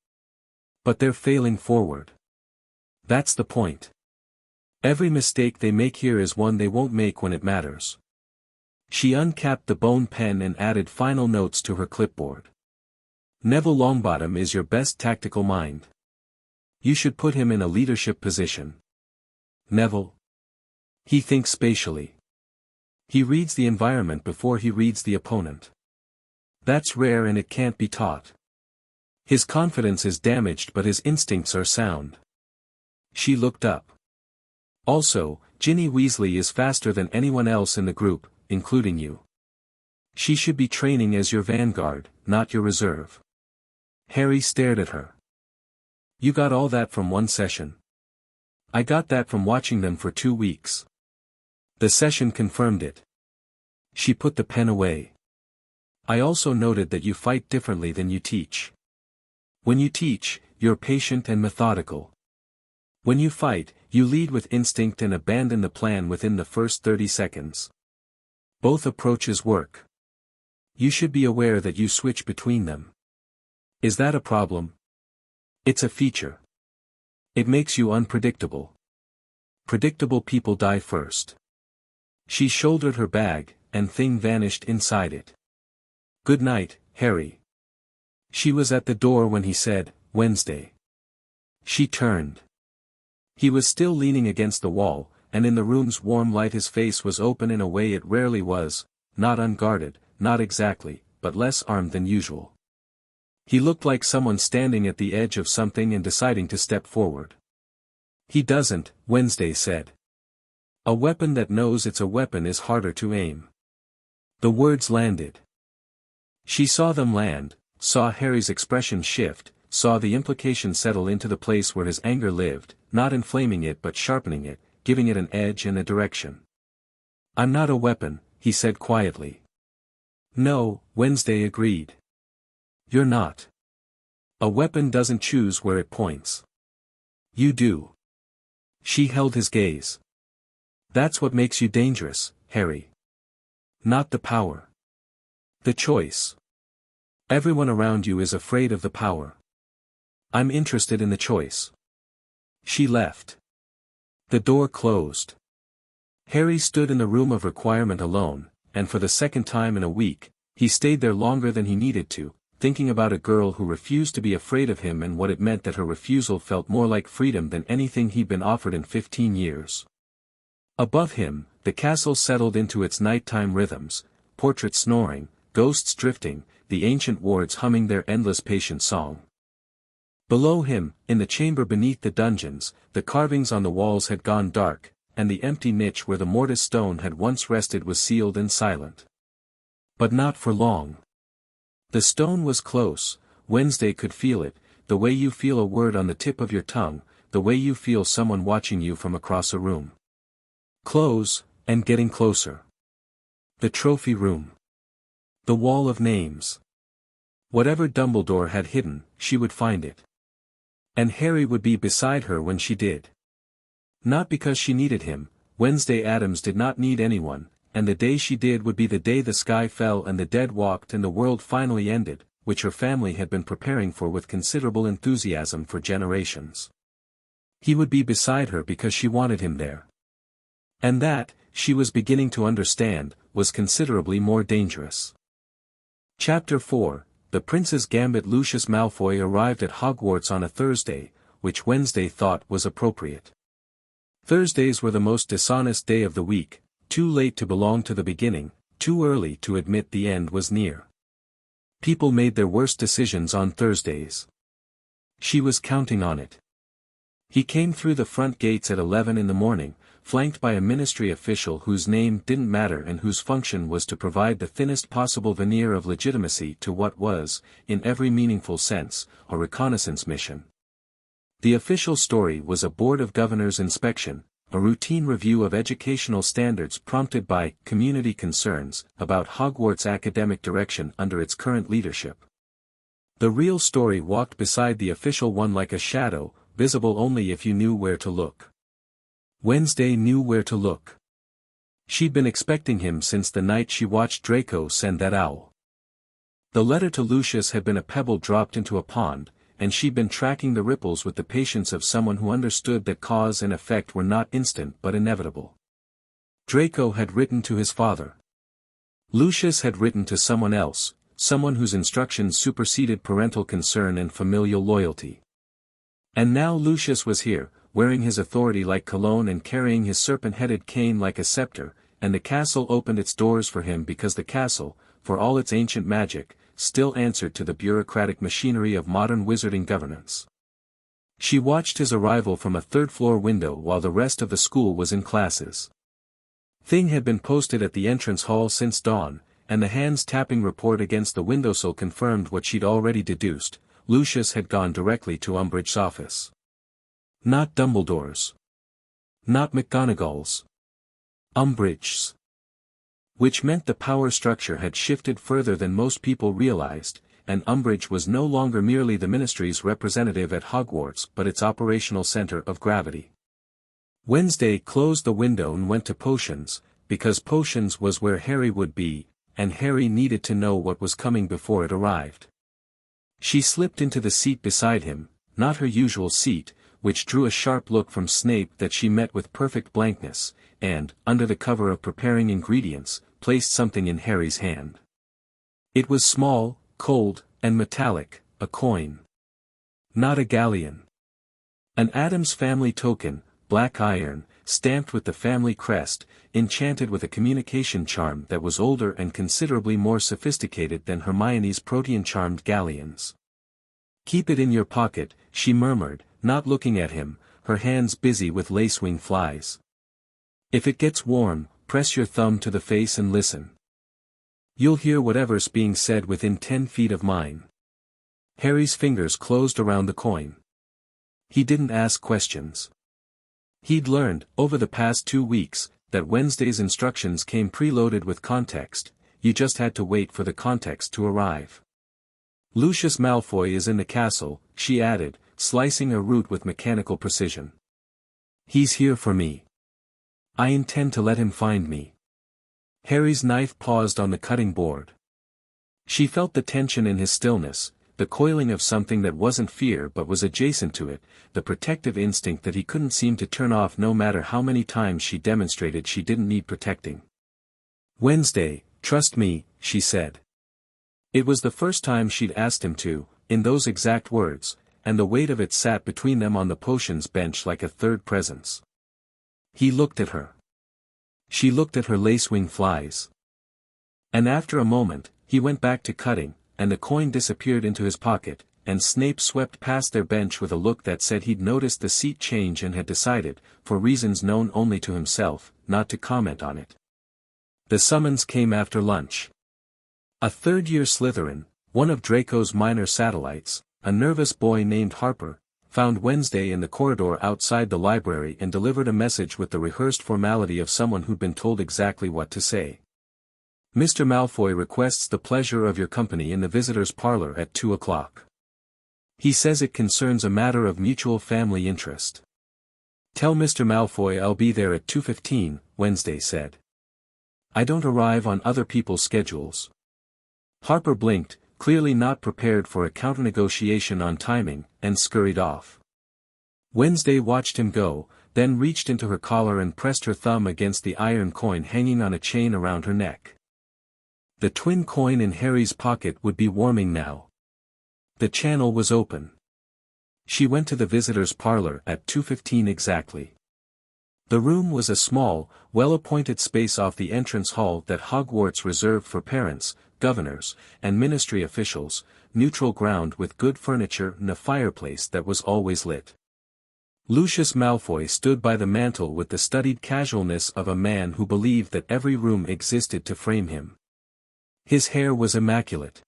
But they're failing forward. That's the point. Every mistake they make here is one they won't make when it matters. She uncapped the bone pen and added final notes to her clipboard. Neville Longbottom is your best tactical mind. You should put him in a leadership position. Neville. He thinks spatially. He reads the environment before he reads the opponent. That's rare and it can't be taught. His confidence is damaged but his instincts are sound. She looked up. Also, Ginny Weasley is faster than anyone else in the group, including you. She should be training as your vanguard, not your reserve. Harry stared at her. You got all that from one session? I got that from watching them for 2 weeks. The session confirmed it. She put the pen away. I also noted that you fight differently than you teach. When you teach, you're patient and methodical. When you fight, you lead with instinct and abandon the plan within the first 30 seconds. Both approaches work. You should be aware that you switch between them. Is that a problem? It's a feature. It makes you unpredictable. Predictable people die first. She shouldered her bag, and thing vanished inside it. Good night, Harry. She was at the door when he said, Wednesday. She turned. He was still leaning against the wall, and in the room's warm light his face was open in a way it rarely was, not unguarded, not exactly, but less armed than usual. He looked like someone standing at the edge of something and deciding to step forward. He doesn't, Wednesday said. A weapon that knows it's a weapon is harder to aim. The words landed. She saw them land, saw Harry's expression shift, saw the implication settle into the place where his anger lived, not inflaming it but sharpening it, giving it an edge and a direction. I'm not a weapon, he said quietly. No, Wednesday agreed. You're not. A weapon doesn't choose where it points. You do. She held his gaze. That's what makes you dangerous, Harry. Not the power. The choice. Everyone around you is afraid of the power. I'm interested in the choice. She left. The door closed. Harry stood in the room of requirement alone, and for the second time in a week, he stayed there longer than he needed to, thinking about a girl who refused to be afraid of him and what it meant that her refusal felt more like freedom than anything he'd been offered in 15 years. Above him, the castle settled into its nighttime rhythms, portraits snoring, ghosts drifting, the ancient wards humming their endless patient song. Below him, in the chamber beneath the dungeons, the carvings on the walls had gone dark, and the empty niche where the mortis stone had once rested was sealed and silent. But not for long. The stone was close. Wednesday could feel it, the way you feel a word on the tip of your tongue, the way you feel someone watching you from across a room. Close, and getting closer. The trophy room. The wall of names. Whatever Dumbledore had hidden, she would find it. And Harry would be beside her when she did. Not because she needed him, Wednesday Addams did not need anyone, and the day she did would be the day the sky fell and the dead walked and the world finally ended, which her family had been preparing for with considerable enthusiasm for generations. He would be beside her because she wanted him there. And that, she was beginning to understand, was considerably more dangerous. Chapter 4, The Prince's Gambit. Lucius Malfoy arrived at Hogwarts on a Thursday, which Wednesday thought was appropriate. Thursdays were the most dishonest day of the week, too late to belong to the beginning, too early to admit the end was near. People made their worst decisions on Thursdays. She was counting on it. He came through the front gates at 11 in the morning, flanked by a ministry official whose name didn't matter and whose function was to provide the thinnest possible veneer of legitimacy to what was, in every meaningful sense, a reconnaissance mission. The official story was a Board of Governors inspection, a routine review of educational standards prompted by community concerns about Hogwarts' academic direction under its current leadership. The real story walked beside the official one like a shadow, visible only if you knew where to look. Wednesday knew where to look. She'd been expecting him since the night she watched Draco send that owl. The letter to Lucius had been a pebble dropped into a pond, and she'd been tracking the ripples with the patience of someone who understood that cause and effect were not instant but inevitable. Draco had written to his father. Lucius had written to someone else, someone whose instructions superseded parental concern and familial loyalty. And now Lucius was here, wearing his authority like cologne and carrying his serpent-headed cane like a scepter, and the castle opened its doors for him because the castle, for all its ancient magic, still answered to the bureaucratic machinery of modern wizarding governance. She watched his arrival from a third-floor window while the rest of the school was in classes. Thing had been posted at the entrance hall since dawn, and the hands-tapping report against the windowsill confirmed what she'd already deduced. Lucius had gone directly to Umbridge's office. Not Dumbledore's. Not McGonagall's. Umbridge's. Which meant the power structure had shifted further than most people realized, and Umbridge was no longer merely the ministry's representative at Hogwarts but its operational center of gravity. Wednesday closed the window and went to potions, because potions was where Harry would be, and Harry needed to know what was coming before it arrived. She slipped into the seat beside him, not her usual seat, which drew a sharp look from Snape that she met with perfect blankness, and, under the cover of preparing ingredients, placed something in Harry's hand. It was small, cold, and metallic, a coin. Not a galleon. An Addams family token, black iron, stamped with the family crest, enchanted with a communication charm that was older and considerably more sophisticated than Hermione's protean-charmed galleons. "Keep it in your pocket," she murmured, not looking at him, her hands busy with lacewing flies. "If it gets warm, press your thumb to the face and listen. You'll hear whatever's being said within 10 feet of mine." Harry's fingers closed around the coin. He didn't ask questions. He'd learned, over the past 2 weeks, that Wednesday's instructions came preloaded with context. You just had to wait for the context to arrive. "Lucius Malfoy is in the castle," she added, slicing a root with mechanical precision. "He's here for me. I intend to let him find me." Harry's knife paused on the cutting board. She felt the tension in his stillness, the coiling of something that wasn't fear but was adjacent to it, the protective instinct that he couldn't seem to turn off no matter how many times she demonstrated she didn't need protecting. "Wednesday, trust me," she said. It was the first time she'd asked him to, in those exact words, and the weight of it sat between them on the potions bench like a third presence. He looked at her. She looked at her lace-wing flies. And after a moment, he went back to cutting, and the coin disappeared into his pocket, and Snape swept past their bench with a look that said he'd noticed the seat change and had decided, for reasons known only to himself, not to comment on it. The summons came after lunch. A third-year Slytherin, one of Draco's minor satellites, a nervous boy named Harper, found Wednesday in the corridor outside the library and delivered a message with the rehearsed formality of someone who'd been told exactly what to say. Mr. Malfoy requests the pleasure of your company in the visitors' parlor at 2 o'clock. He says it concerns a matter of mutual family interest. Tell Mr. Malfoy I'll be there at 2:15, Wednesday said. I don't arrive on other people's schedules. Harper blinked, clearly not prepared for a counter-negotiation on timing, and scurried off. Wednesday watched him go, then reached into her collar and pressed her thumb against the iron coin hanging on a chain around her neck. The twin coin in Harry's pocket would be warming now. The channel was open. She went to the visitors' parlor at 2:15 exactly. The room was a small, well-appointed space off the entrance hall that Hogwarts reserved for parents, governors, and ministry officials, neutral ground with good furniture and a fireplace that was always lit. Lucius Malfoy stood by the mantel with the studied casualness of a man who believed that every room existed to frame him. His hair was immaculate.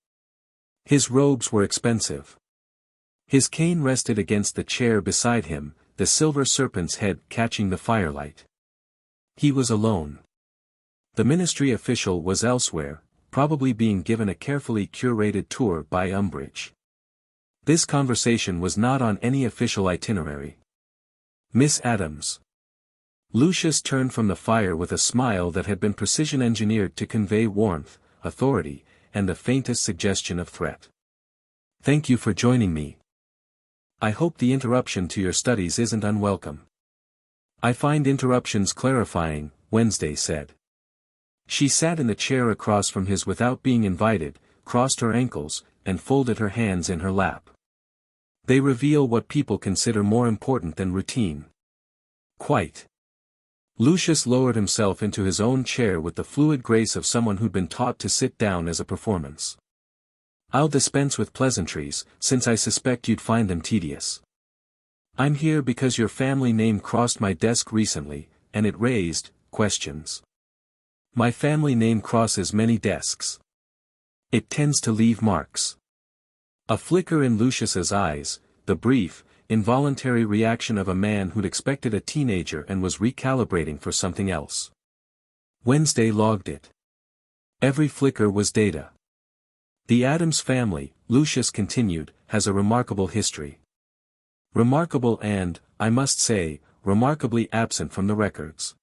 His robes were expensive. His cane rested against the chair beside him, the silver serpent's head catching the firelight. He was alone. The ministry official was elsewhere, probably being given a carefully curated tour by Umbridge. This conversation was not on any official itinerary. Miss Addams. Lucius turned from the fire with a smile that had been precision-engineered to convey warmth, authority, and the faintest suggestion of threat. Thank you for joining me. I hope the interruption to your studies isn't unwelcome. I find interruptions clarifying, Wednesday said. She sat in the chair across from his without being invited, crossed her ankles, and folded her hands in her lap. They reveal what people consider more important than routine. Quite. Lucius lowered himself into his own chair with the fluid grace of someone who'd been taught to sit down as a performance. I'll dispense with pleasantries, since I suspect you'd find them tedious. I'm here because your family name crossed my desk recently, and it raised questions. My family name crosses many desks. It tends to leave marks. A flicker in Lucius's eyes, the brief, involuntary reaction of a man who'd expected a teenager and was recalibrating for something else. Wednesday logged it. Every flicker was data. The Addams family, Lucius continued, has a remarkable history. Remarkable and, I must say, remarkably absent from the records.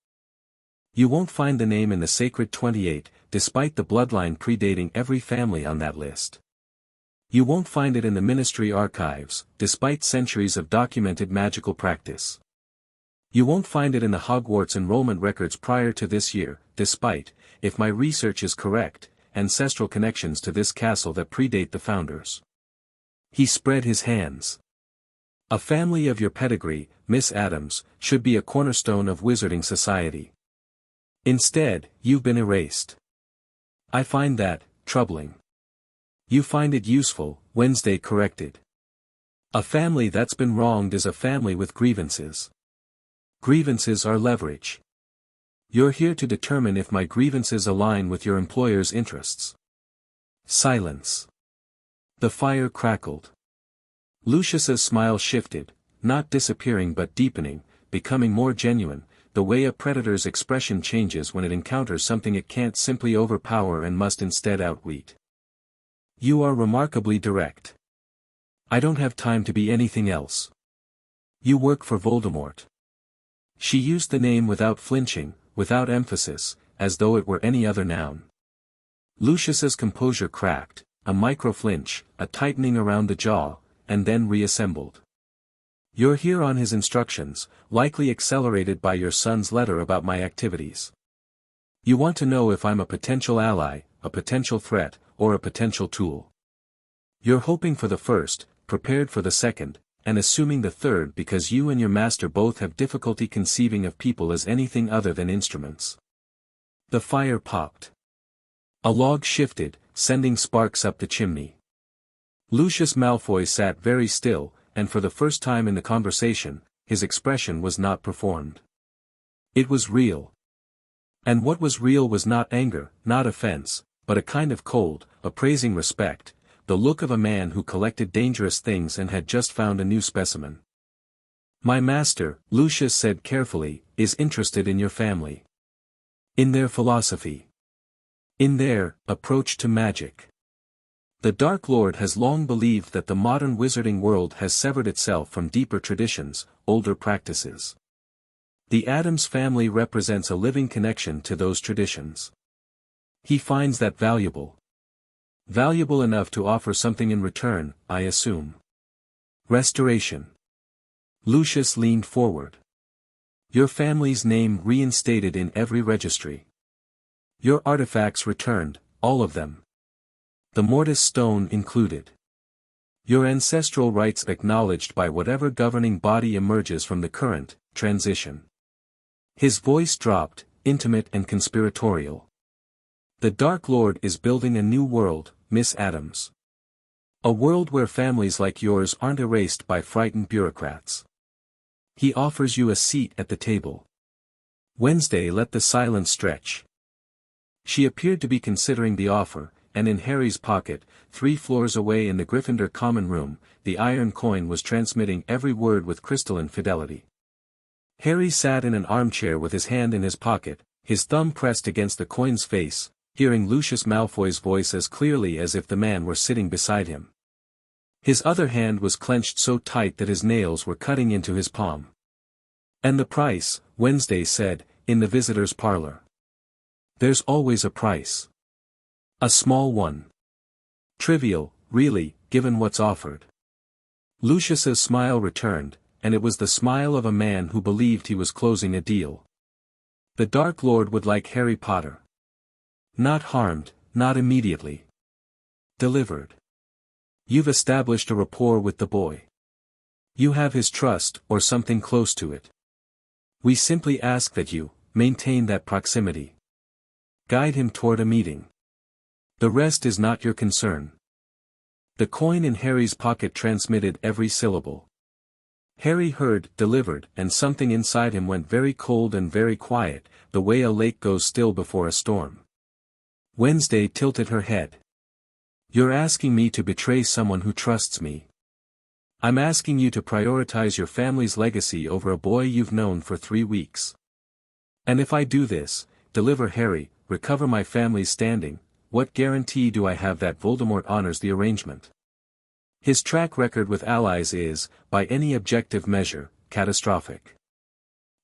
You won't find the name in the Sacred 28, despite the bloodline predating every family on that list. You won't find it in the ministry archives, despite centuries of documented magical practice. You won't find it in the Hogwarts enrollment records prior to this year, despite, if my research is correct, ancestral connections to this castle that predate the founders. He spread his hands. A family of your pedigree, Miss Addams, should be a cornerstone of wizarding society. Instead, you've been erased. I find that troubling. You find it useful, Wednesday corrected. A family that's been wronged is a family with grievances. Grievances are leverage. You're here to determine if my grievances align with your employer's interests. Silence. The fire crackled. Lucius's smile shifted, not disappearing but deepening, becoming more genuine, the way a predator's expression changes when it encounters something it can't simply overpower and must instead outwit. You are remarkably direct. I don't have time to be anything else. You work for Voldemort. She used the name without flinching, without emphasis, as though it were any other noun. Lucius's composure cracked, a micro-flinch, a tightening around the jaw, and then reassembled. You're here on his instructions, likely accelerated by your son's letter about my activities. You want to know if I'm a potential ally, a potential threat, or a potential tool. You're hoping for the first, prepared for the second, and assuming the third because you and your master both have difficulty conceiving of people as anything other than instruments. The fire popped. A log shifted, sending sparks up the chimney. Lucius Malfoy sat very still, and for the first time in the conversation, his expression was not performed. It was real. And what was real was not anger, not offense, but a kind of cold, appraising respect, the look of a man who collected dangerous things and had just found a new specimen. My master, Lucius said carefully, is interested in your family. In their philosophy. In their approach to magic. The Dark Lord has long believed that the modern wizarding world has severed itself from deeper traditions, older practices. The Addams family represents a living connection to those traditions. He finds that valuable. Valuable enough to offer something in return, I assume. Restoration. Lucius leaned forward. Your family's name reinstated in every registry. Your artifacts returned, all of them. The mortis stone included. Your ancestral rights acknowledged by whatever governing body emerges from the current transition. His voice dropped, intimate and conspiratorial. The Dark Lord is building a new world, Miss Addams. A world where families like yours aren't erased by frightened bureaucrats. He offers you a seat at the table. Wednesday let the silence stretch. She appeared to be considering the offer, and in Harry's pocket, 3 floors away in the Gryffindor common room, the iron coin was transmitting every word with crystalline fidelity. Harry sat in an armchair with his hand in his pocket, his thumb pressed against the coin's face, hearing Lucius Malfoy's voice as clearly as if the man were sitting beside him. His other hand was clenched so tight that his nails were cutting into his palm. And the price, Wednesday said, in the visitor's parlor. There's always a price. A small one. Trivial, really, given what's offered. Lucius's smile returned, and it was the smile of a man who believed he was closing a deal. The Dark Lord would like Harry Potter. Not harmed, not immediately. Delivered. You've established a rapport with the boy. You have his trust, or something close to it. We simply ask that you maintain that proximity. Guide him toward a meeting. The rest is not your concern. The coin in Harry's pocket transmitted every syllable. Harry heard, delivered, and something inside him went very cold and very quiet, the way a lake goes still before a storm. Wednesday tilted her head. You're asking me to betray someone who trusts me. I'm asking you to prioritize your family's legacy over a boy you've known for 3 weeks. And if I do this, deliver Harry, recover my family's standing, what guarantee do I have that Voldemort honors the arrangement? His track record with allies is, by any objective measure, catastrophic.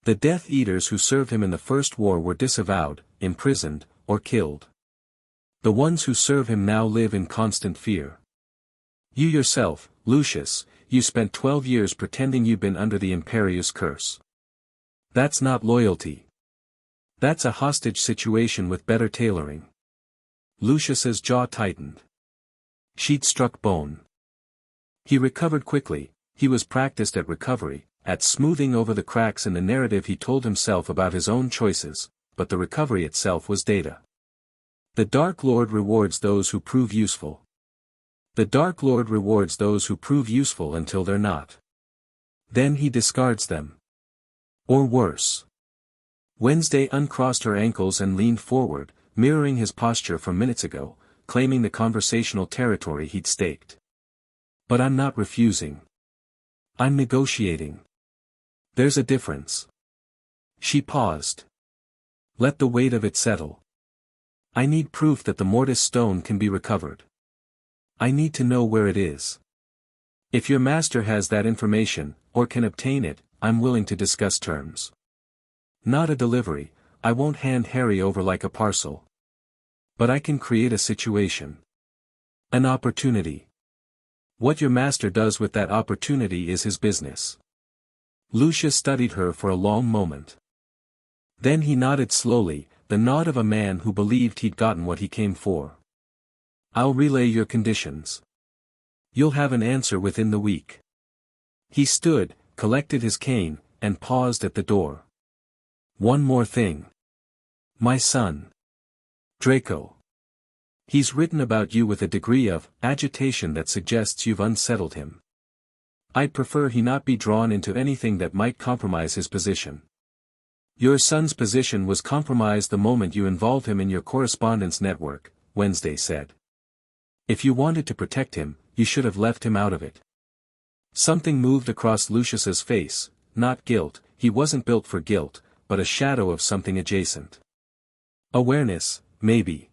The Death Eaters who served him in the First War were disavowed, imprisoned, or killed. The ones who serve him now live in constant fear. You yourself, Lucius, you spent 12 years pretending you'd been under the Imperius curse. That's not loyalty. That's a hostage situation with better tailoring. Lucius's jaw tightened. She'd struck bone. He recovered quickly, he was practiced at recovery, at smoothing over the cracks in the narrative he told himself about his own choices, but the recovery itself was data. The Dark Lord rewards those who prove useful. The Dark Lord rewards those who prove useful until they're not. Then he discards them. Or worse. Wednesday uncrossed her ankles and leaned forward, mirroring his posture from minutes ago, claiming the conversational territory he'd staked. But I'm not refusing. I'm negotiating. There's a difference. She paused. Let the weight of it settle. I need proof that the mortis stone can be recovered. I need to know where it is. If your master has that information, or can obtain it, I'm willing to discuss terms. Not a delivery, I won't hand Harry over like a parcel. But I can create a situation. An opportunity. What your master does with that opportunity is his business. Lucius studied her for a long moment. Then he nodded slowly, the nod of a man who believed he'd gotten what he came for. I'll relay your conditions. You'll have an answer within the week. He stood, collected his cane, and paused at the door. One more thing. My son. Draco. He's written about you with a degree of agitation that suggests you've unsettled him. I'd prefer he not be drawn into anything that might compromise his position. Your son's position was compromised the moment you involved him in your correspondence network, Wednesday said. If you wanted to protect him, you should have left him out of it. Something moved across Lucius's face, not guilt, he wasn't built for guilt, but a shadow of something adjacent. Awareness, maybe.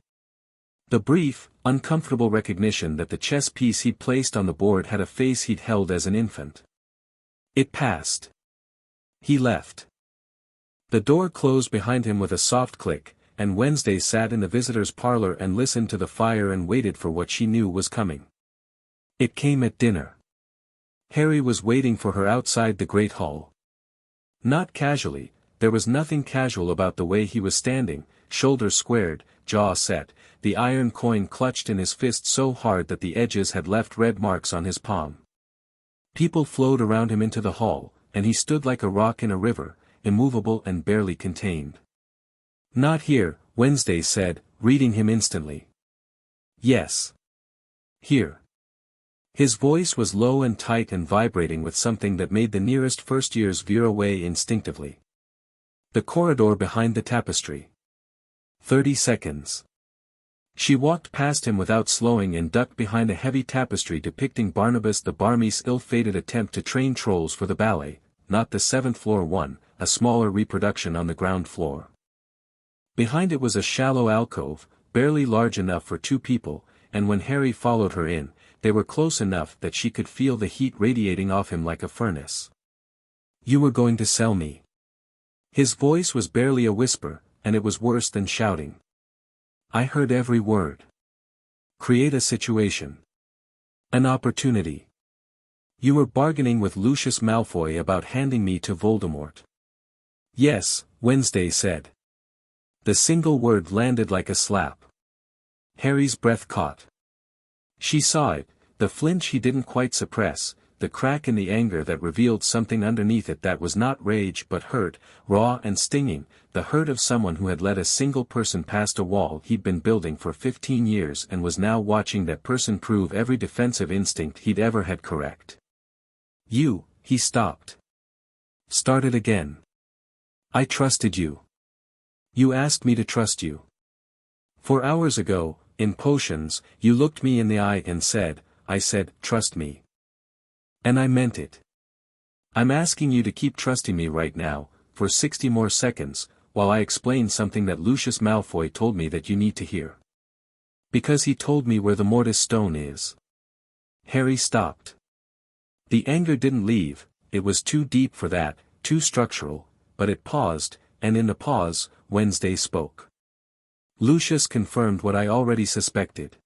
The brief, uncomfortable recognition that the chess piece he'd placed on the board had a face he'd held as an infant. It passed. He left. The door closed behind him with a soft click, and Wednesday sat in the visitor's parlor and listened to the fire and waited for what she knew was coming. It came at dinner. Harry was waiting for her outside the great hall. Not casually, there was nothing casual about the way he was standing, shoulders squared, jaw set, the iron coin clutched in his fist so hard that the edges had left red marks on his palm. People flowed around him into the hall, and he stood like a rock in a river, immovable and barely contained. Not here, Wednesday said, reading him instantly. Yes. Here. His voice was low and tight and vibrating with something that made the nearest first years veer away instinctively. The corridor behind the tapestry. 30 seconds. She walked past him without slowing and ducked behind a heavy tapestry depicting Barnabas the Barmy's ill-fated attempt to train trolls for the ballet, not the 7th floor one, a smaller reproduction on the ground floor. Behind it was a shallow alcove, barely large enough for two people, and when Harry followed her in, they were close enough that she could feel the heat radiating off him like a furnace. You were going to sell me. His voice was barely a whisper, and it was worse than shouting. I heard every word. Create a situation. An opportunity. You were bargaining with Lucius Malfoy about handing me to Voldemort. Yes, Wednesday said. The single word landed like a slap. Harry's breath caught. She saw it, the flinch he didn't quite suppress, the crack in the anger that revealed something underneath it that was not rage but hurt, raw and stinging, the hurt of someone who had let a single person past a wall he'd been building for 15 years and was now watching that person prove every defensive instinct he'd ever had correct. You, he stopped. Started again. I trusted you. You asked me to trust you. 4 hours ago, in potions, you looked me in the eye and said, I said, trust me. And I meant it. I'm asking you to keep trusting me right now, for 60 more seconds, while I explain something that Lucius Malfoy told me that you need to hear. Because he told me where the Mortis Stone is. Harry stopped. The anger didn't leave, it was too deep for that, too structural, but it paused, and in the pause, Wednesday spoke. Lucius confirmed what I already suspected.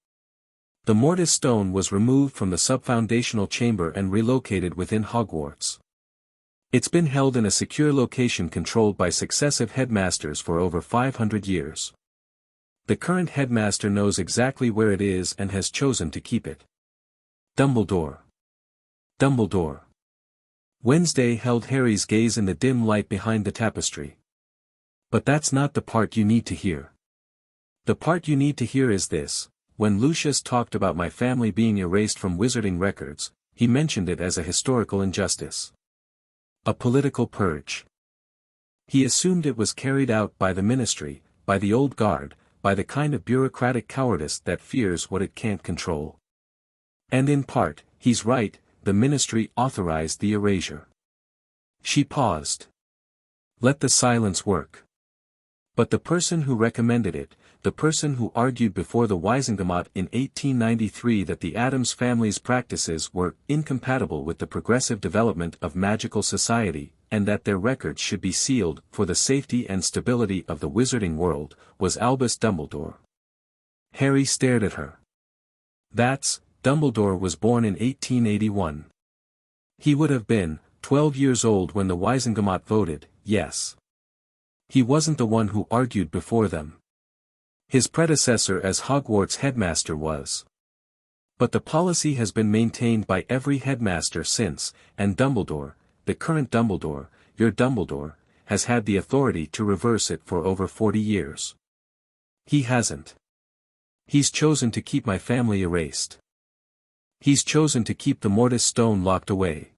The Mortis Stone was removed from the subfoundational chamber and relocated within Hogwarts. It's been held in a secure location controlled by successive headmasters for over 500 years. The current headmaster knows exactly where it is and has chosen to keep it. Dumbledore. Dumbledore. Wednesday held Harry's gaze in the dim light behind the tapestry. But that's not the part you need to hear. The part you need to hear is this: when Lucius talked about my family being erased from wizarding records, he mentioned it as a historical injustice. A political purge. He assumed it was carried out by the ministry, by the old guard, by the kind of bureaucratic cowardice that fears what it can't control. And in part, he's right, the ministry authorized the erasure. She paused. Let the silence work. But the person who recommended it, the person who argued before the Wiesengemot in 1893 that the Addams family's practices were incompatible with the progressive development of magical society, and that their records should be sealed for the safety and stability of the wizarding world, was Albus Dumbledore. Harry stared at her. Dumbledore was born in 1881. He would have been 12 years old when the Wiesengemot voted yes. He wasn't the one who argued before them. His predecessor as Hogwarts headmaster was. But the policy has been maintained by every headmaster since, and Dumbledore, the current Dumbledore, your Dumbledore, has had the authority to reverse it for over 40 years. He hasn't. He's chosen to keep my family erased. He's chosen to keep the Mortis Stone locked away.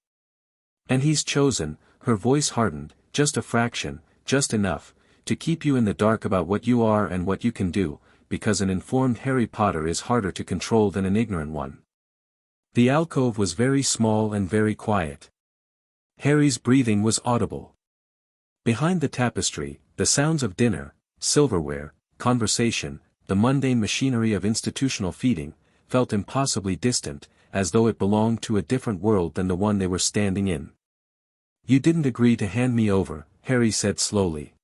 And he's chosen," her voice hardened, "just a fraction, just enough, to keep you in the dark about what you are and what you can do, because an informed Harry Potter is harder to control than an ignorant one." The alcove was very small and very quiet. Harry's breathing was audible. Behind the tapestry, the sounds of dinner, silverware, conversation, the mundane machinery of institutional feeding, felt impossibly distant, as though it belonged to a different world than the one they were standing in. "You didn't agree to hand me over," Harry said slowly.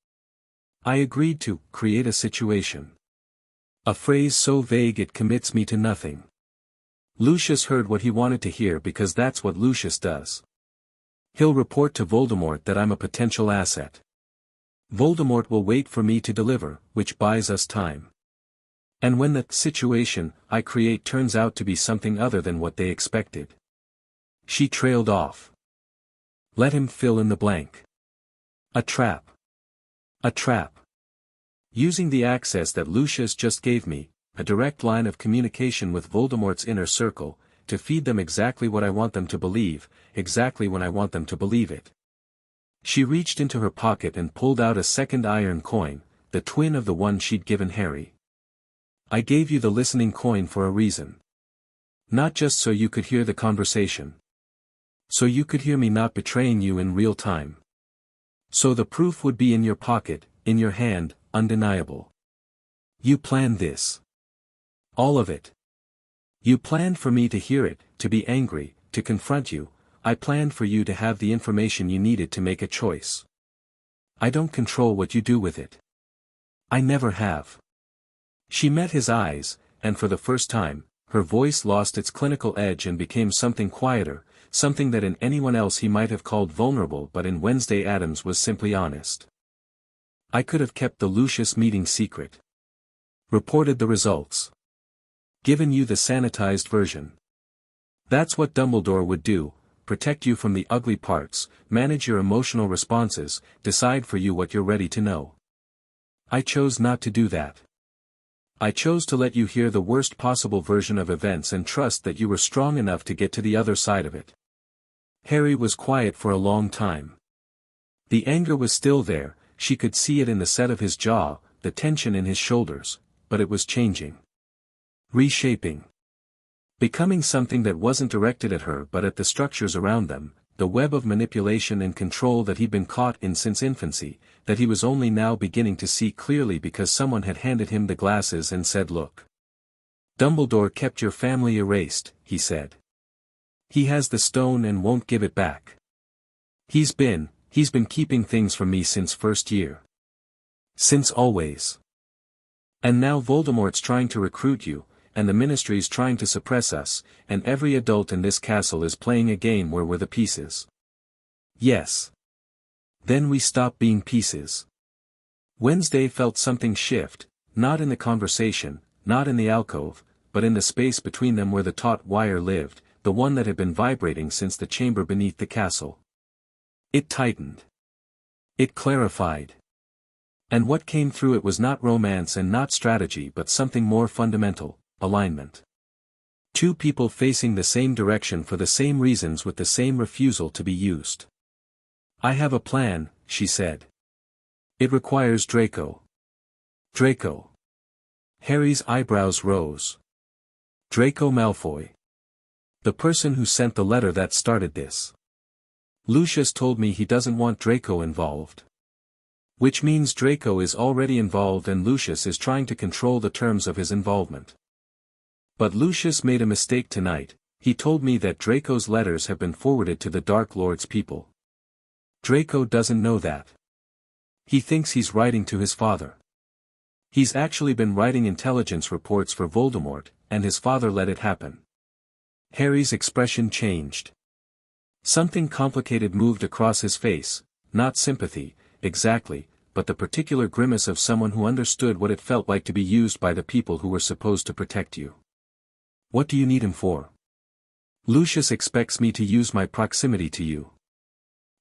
"I agreed to create a situation." A phrase so vague it commits me to nothing. Lucius heard what he wanted to hear because that's what Lucius does. He'll report to Voldemort that I'm a potential asset. Voldemort will wait for me to deliver, which buys us time. And when the situation I create turns out to be something other than what they expected. She trailed off. Let him fill in the blank. A trap. A trap. Using the access that Lucius just gave me, a direct line of communication with Voldemort's inner circle, to feed them exactly what I want them to believe, exactly when I want them to believe it. She reached into her pocket and pulled out a second iron coin, the twin of the one she'd given Harry. "I gave you the listening coin for a reason. Not just so you could hear the conversation. So you could hear me not betraying you in real time. So the proof would be in your pocket, in your hand, undeniable. You planned this. All of it. You planned for me to hear it, to be angry, to confront you. I planned for you to have the information you needed to make a choice. I don't control what you do with it. I never have." She met his eyes, and for the first time, her voice lost its clinical edge and became something quieter, something that in anyone else he might have called vulnerable but in Wednesday Addams was simply honest. "I could have kept the Lucius meeting secret. Reported the results. Given you the sanitized version. That's what Dumbledore would do, protect you from the ugly parts, manage your emotional responses, decide for you what you're ready to know. I chose not to do that. I chose to let you hear the worst possible version of events and trust that you were strong enough to get to the other side of it." Harry was quiet for a long time. The anger was still there, she could see it in the set of his jaw, the tension in his shoulders, but it was changing. Reshaping. Becoming something that wasn't directed at her but at the structures around them, the web of manipulation and control that he'd been caught in since infancy, that he was only now beginning to see clearly because someone had handed him the glasses and said, "Look. Dumbledore kept your family erased," he said. "He has the stone and won't give it back. He's been keeping things from me since first year. Since always. And now Voldemort's trying to recruit you, and the Ministry's trying to suppress us, and every adult in this castle is playing a game where we're the pieces. Yes. Then we stop being pieces." Wednesday felt something shift, not in the conversation, not in the alcove, but in the space between them where the taut wire lived, the one that had been vibrating since the chamber beneath the castle. It tightened. It clarified. And what came through it was not romance and not strategy but something more fundamental. Alignment. Two people facing the same direction for the same reasons with the same refusal to be used. "I have a plan," she said. "It requires Draco." Draco. Harry's eyebrows rose. Draco Malfoy. The person who sent the letter that started this. Lucius told me he doesn't want Draco involved. Which means Draco is already involved and Lucius is trying to control the terms of his involvement. But Lucius made a mistake tonight. He told me that Draco's letters have been forwarded to the Dark Lord's people. Draco doesn't know that. He thinks he's writing to his father. He's actually been writing intelligence reports for Voldemort, and his father let it happen. Harry's expression changed. Something complicated moved across his face, not sympathy, exactly, but the particular grimace of someone who understood what it felt like to be used by the people who were supposed to protect you. "What do you need him for?" "Lucius expects me to use my proximity to you.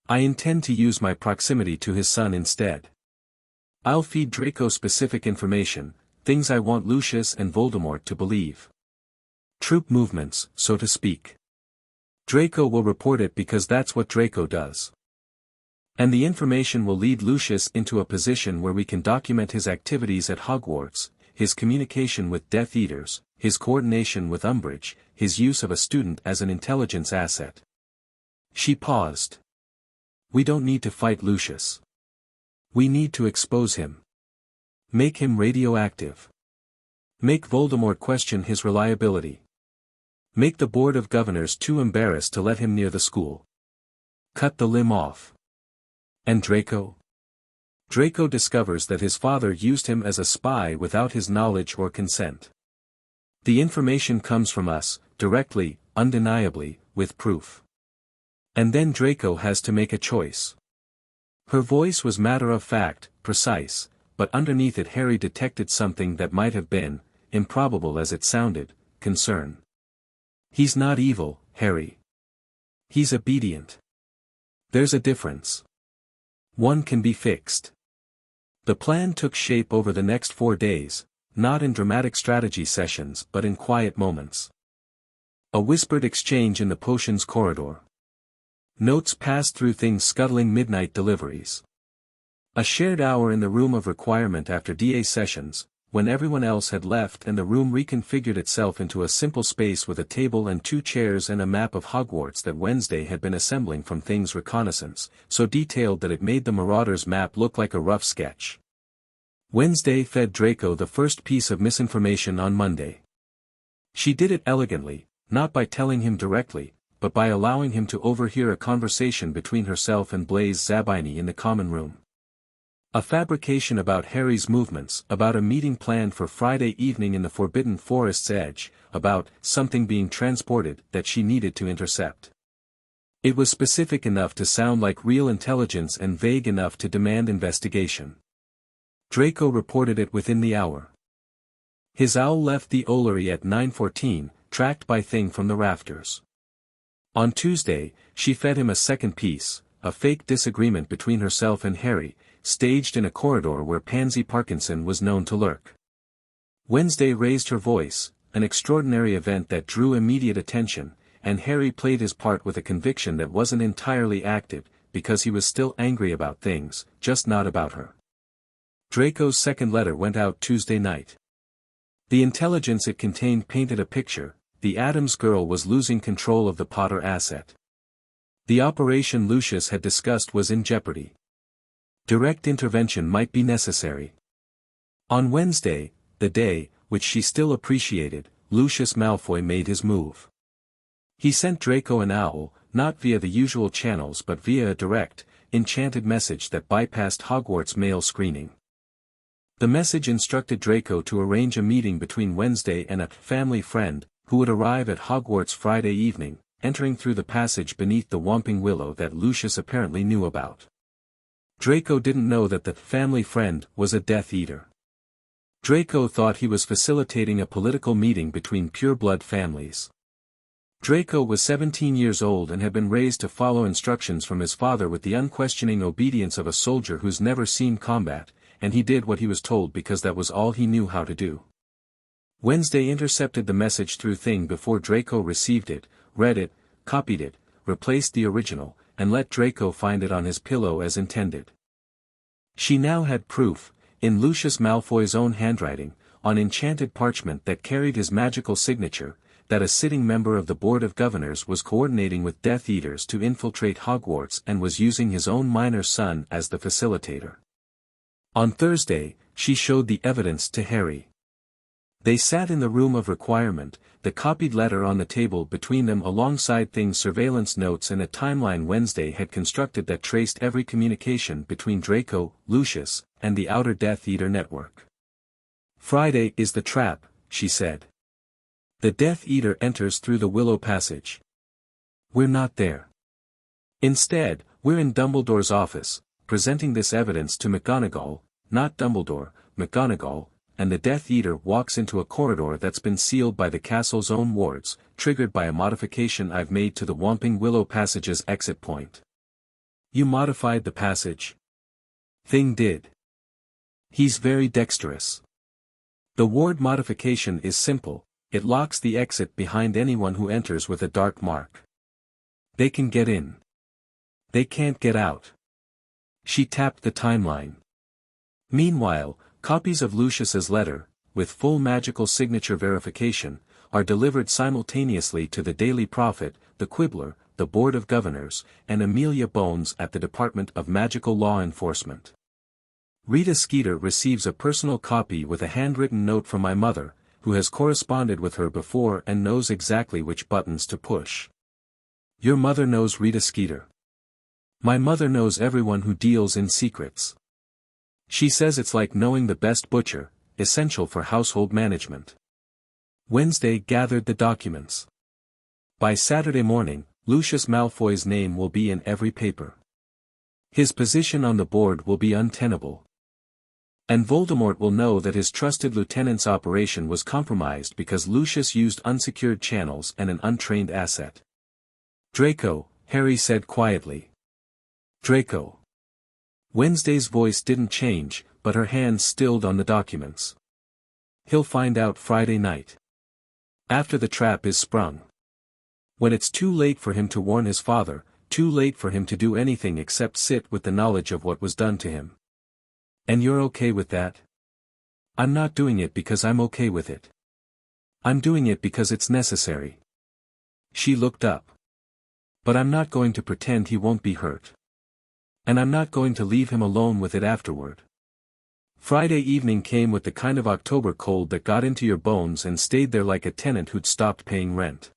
I intend to use my proximity to his son instead. I'll feed Draco specific information, things I want Lucius and Voldemort to believe. Troop movements, so to speak. Draco will report it because that's what Draco does. And the information will lead Lucius into a position where we can document his activities at Hogwarts, his communication with Death Eaters, his coordination with Umbridge, his use of a student as an intelligence asset. She paused. We don't need to fight Lucius. We need to expose him. Make him radioactive. Make Voldemort question his reliability. Make the Board of Governors too embarrassed to let him near the school. Cut the limb off. And Draco? Draco discovers that his father used him as a spy without his knowledge or consent. The information comes from us, directly, undeniably, with proof. And then Draco has to make a choice. Her voice was matter-of-fact, precise, but underneath it Harry detected something that might have been, improbable as it sounded, concern. He's not evil, Harry. He's obedient. There's a difference. One can be fixed. The plan took shape over the next 4 days, not in dramatic strategy sessions but in quiet moments. A whispered exchange in the potions corridor. Notes passed through things scuttling midnight deliveries. A shared hour in the room of requirement after DA sessions, when everyone else had left and the room reconfigured itself into a simple space with a table and 2 chairs and a map of Hogwarts that Wednesday had been assembling from things reconnaissance, so detailed that it made the Marauders map look like a rough sketch. Wednesday fed Draco the first piece of misinformation on Monday. She did it elegantly, not by telling him directly, but by allowing him to overhear a conversation between herself and Blaise Zabini in the common room. A fabrication about Harry's movements, about a meeting planned for Friday evening in the Forbidden Forest's edge, about something being transported that she needed to intercept. It was specific enough to sound like real intelligence and vague enough to demand investigation. Draco reported it within the hour. His owl left the Ollery at 9:14, tracked by Thing from the rafters. On Tuesday, she fed him a second piece, a fake disagreement between herself and Harry, staged in a corridor where Pansy Parkinson was known to lurk. Wednesday raised her voice, an extraordinary event that drew immediate attention, and Harry played his part with a conviction that wasn't entirely acted, because he was still angry about things, just not about her. Draco's second letter went out Tuesday night. The intelligence it contained painted a picture: the Addams girl was losing control of the Potter asset. The operation Lucius had discussed was in jeopardy. Direct intervention might be necessary. On Wednesday, the day, which she still appreciated, Lucius Malfoy made his move. He sent Draco an owl, not via the usual channels but via a direct, enchanted message that bypassed Hogwarts mail screening. The message instructed Draco to arrange a meeting between Wednesday and a family friend, who would arrive at Hogwarts Friday evening, entering through the passage beneath the Whomping Willow that Lucius apparently knew about. Draco didn't know that the family friend was a Death Eater. Draco thought he was facilitating a political meeting between pure-blood families. Draco was 17 years old and had been raised to follow instructions from his father with the unquestioning obedience of a soldier who's never seen combat, and he did what he was told because that was all he knew how to do. Wednesday intercepted the message through Thing before Draco received it, read it, copied it, replaced the original, and let Draco find it on his pillow as intended. She now had proof, in Lucius Malfoy's own handwriting, on enchanted parchment that carried his magical signature, that a sitting member of the Board of Governors was coordinating with Death Eaters to infiltrate Hogwarts and was using his own minor son as the facilitator. On Thursday, she showed the evidence to Harry. They sat in the room of requirement, the copied letter on the table between them alongside Thing's surveillance notes and a timeline Wednesday had constructed that traced every communication between Draco, Lucius, and the outer Death Eater network. Friday is the trap, she said. The Death Eater enters through the Willow Passage. We're not there. Instead, we're in Dumbledore's office, presenting this evidence to McGonagall, not Dumbledore, McGonagall, and the Death Eater walks into a corridor that's been sealed by the castle's own wards, triggered by a modification I've made to the Whomping Willow Passage's exit point. You modified the passage? Thing did. He's very dexterous. The ward modification is simple, it locks the exit behind anyone who enters with a dark mark. They can get in. They can't get out. She tapped the timeline. Meanwhile, copies of Lucius's letter, with full magical signature verification, are delivered simultaneously to the Daily Prophet, the Quibbler, the Board of Governors, and Amelia Bones at the Department of Magical Law Enforcement. Rita Skeeter receives a personal copy with a handwritten note from my mother, who has corresponded with her before and knows exactly which buttons to push. Your mother knows Rita Skeeter. My mother knows everyone who deals in secrets. She says it's like knowing the best butcher, essential for household management. Wednesday gathered the documents. By Saturday morning, Lucius Malfoy's name will be in every paper. His position on the board will be untenable. And Voldemort will know that his trusted lieutenant's operation was compromised because Lucius used unsecured channels and an untrained asset. Draco, Harry said quietly. Draco. Wednesday's voice didn't change, but her hands stilled on the documents. He'll find out Friday night. After the trap is sprung. When it's too late for him to warn his father, too late for him to do anything except sit with the knowledge of what was done to him. And you're okay with that? I'm not doing it because I'm okay with it. I'm doing it because it's necessary. She looked up. But I'm not going to pretend he won't be hurt. And I'm not going to leave him alone with it afterward. Friday evening came with the kind of October cold that got into your bones and stayed there like a tenant who'd stopped paying rent.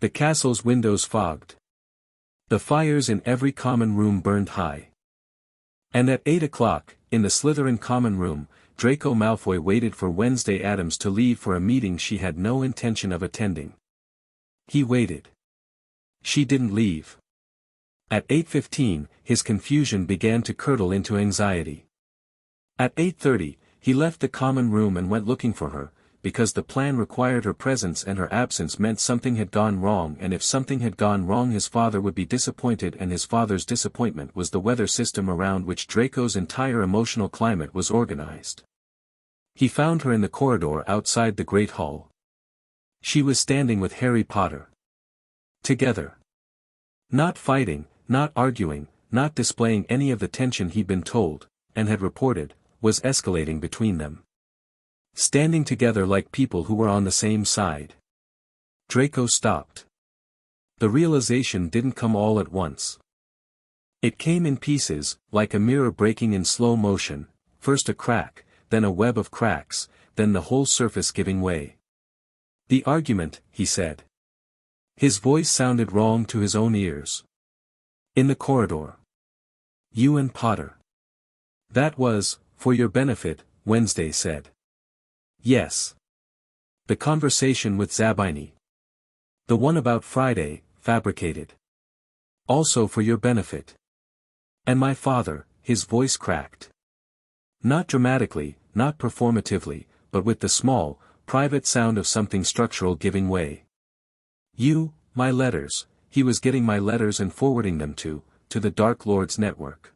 The castle's windows fogged. The fires in every common room burned high. And at 8 o'clock, in the Slytherin common room, Draco Malfoy waited for Wednesday Addams to leave for a meeting she had no intention of attending. He waited. She didn't leave. At 8:15, his confusion began to curdle into anxiety. At 8:30, he left the common room and went looking for her, because the plan required her presence and her absence meant something had gone wrong, and if something had gone wrong his father would be disappointed, and his father's disappointment was the weather system around which Draco's entire emotional climate was organized. He found her in the corridor outside the Great Hall. She was standing with Harry Potter. Together. Not fighting, not arguing, not displaying any of the tension he'd been told, and had reported, was escalating between them. Standing together like people who were on the same side. Draco stopped. The realization didn't come all at once. It came in pieces, like a mirror breaking in slow motion, first a crack, then a web of cracks, then the whole surface giving way. The argument, he said. His voice sounded wrong to his own ears. In the corridor. You and Potter. That was, for your benefit, Wednesday said. Yes. The conversation with Zabini. The one about Friday, fabricated. Also for your benefit. And my father, his voice cracked. Not dramatically, not performatively, but with the small, private sound of something structural giving way. You, my letters, he was getting my letters and forwarding them to the Dark Lord's network.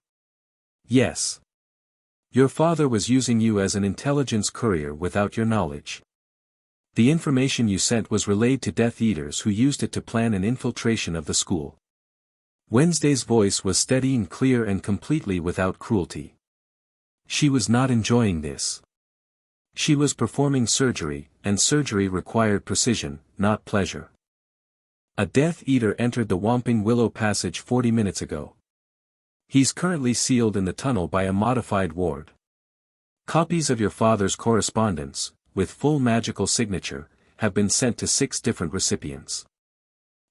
Yes. Your father was using you as an intelligence courier without your knowledge. The information you sent was relayed to Death Eaters who used it to plan an infiltration of the school. Wednesday's voice was steady and clear and completely without cruelty. She was not enjoying this. She was performing surgery, and surgery required precision, not pleasure. A Death Eater entered the Whomping Willow Passage 40 minutes ago. He's currently sealed in the tunnel by a modified ward. Copies of your father's correspondence, with full magical signature, have been sent to 6 different recipients.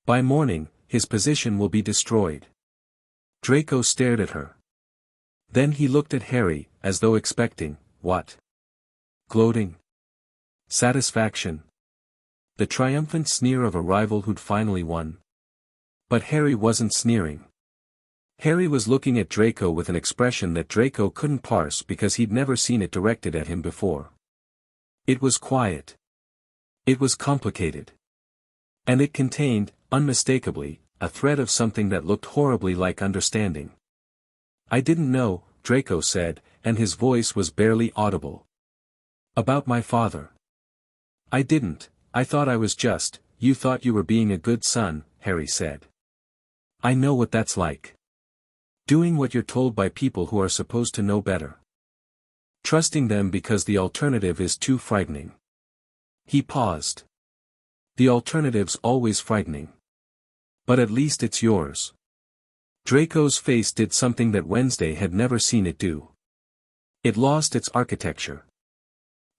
By morning, his position will be destroyed. Draco stared at her. Then he looked at Harry, as though expecting, what? Gloating? Satisfaction? The triumphant sneer of a rival who'd finally won? But Harry wasn't sneering. Harry was looking at Draco with an expression that Draco couldn't parse because he'd never seen it directed at him before. It was quiet. It was complicated. And it contained, unmistakably, a thread of something that looked horribly like understanding. I didn't know, Draco said, and his voice was barely audible. About my father. I didn't, I thought I was just, you thought you were being a good son, Harry said. I know what that's like. Doing what you're told by people who are supposed to know better. Trusting them because the alternative is too frightening. He paused. The alternative's always frightening. But at least it's yours. Draco's face did something that Wednesday had never seen it do. It lost its architecture.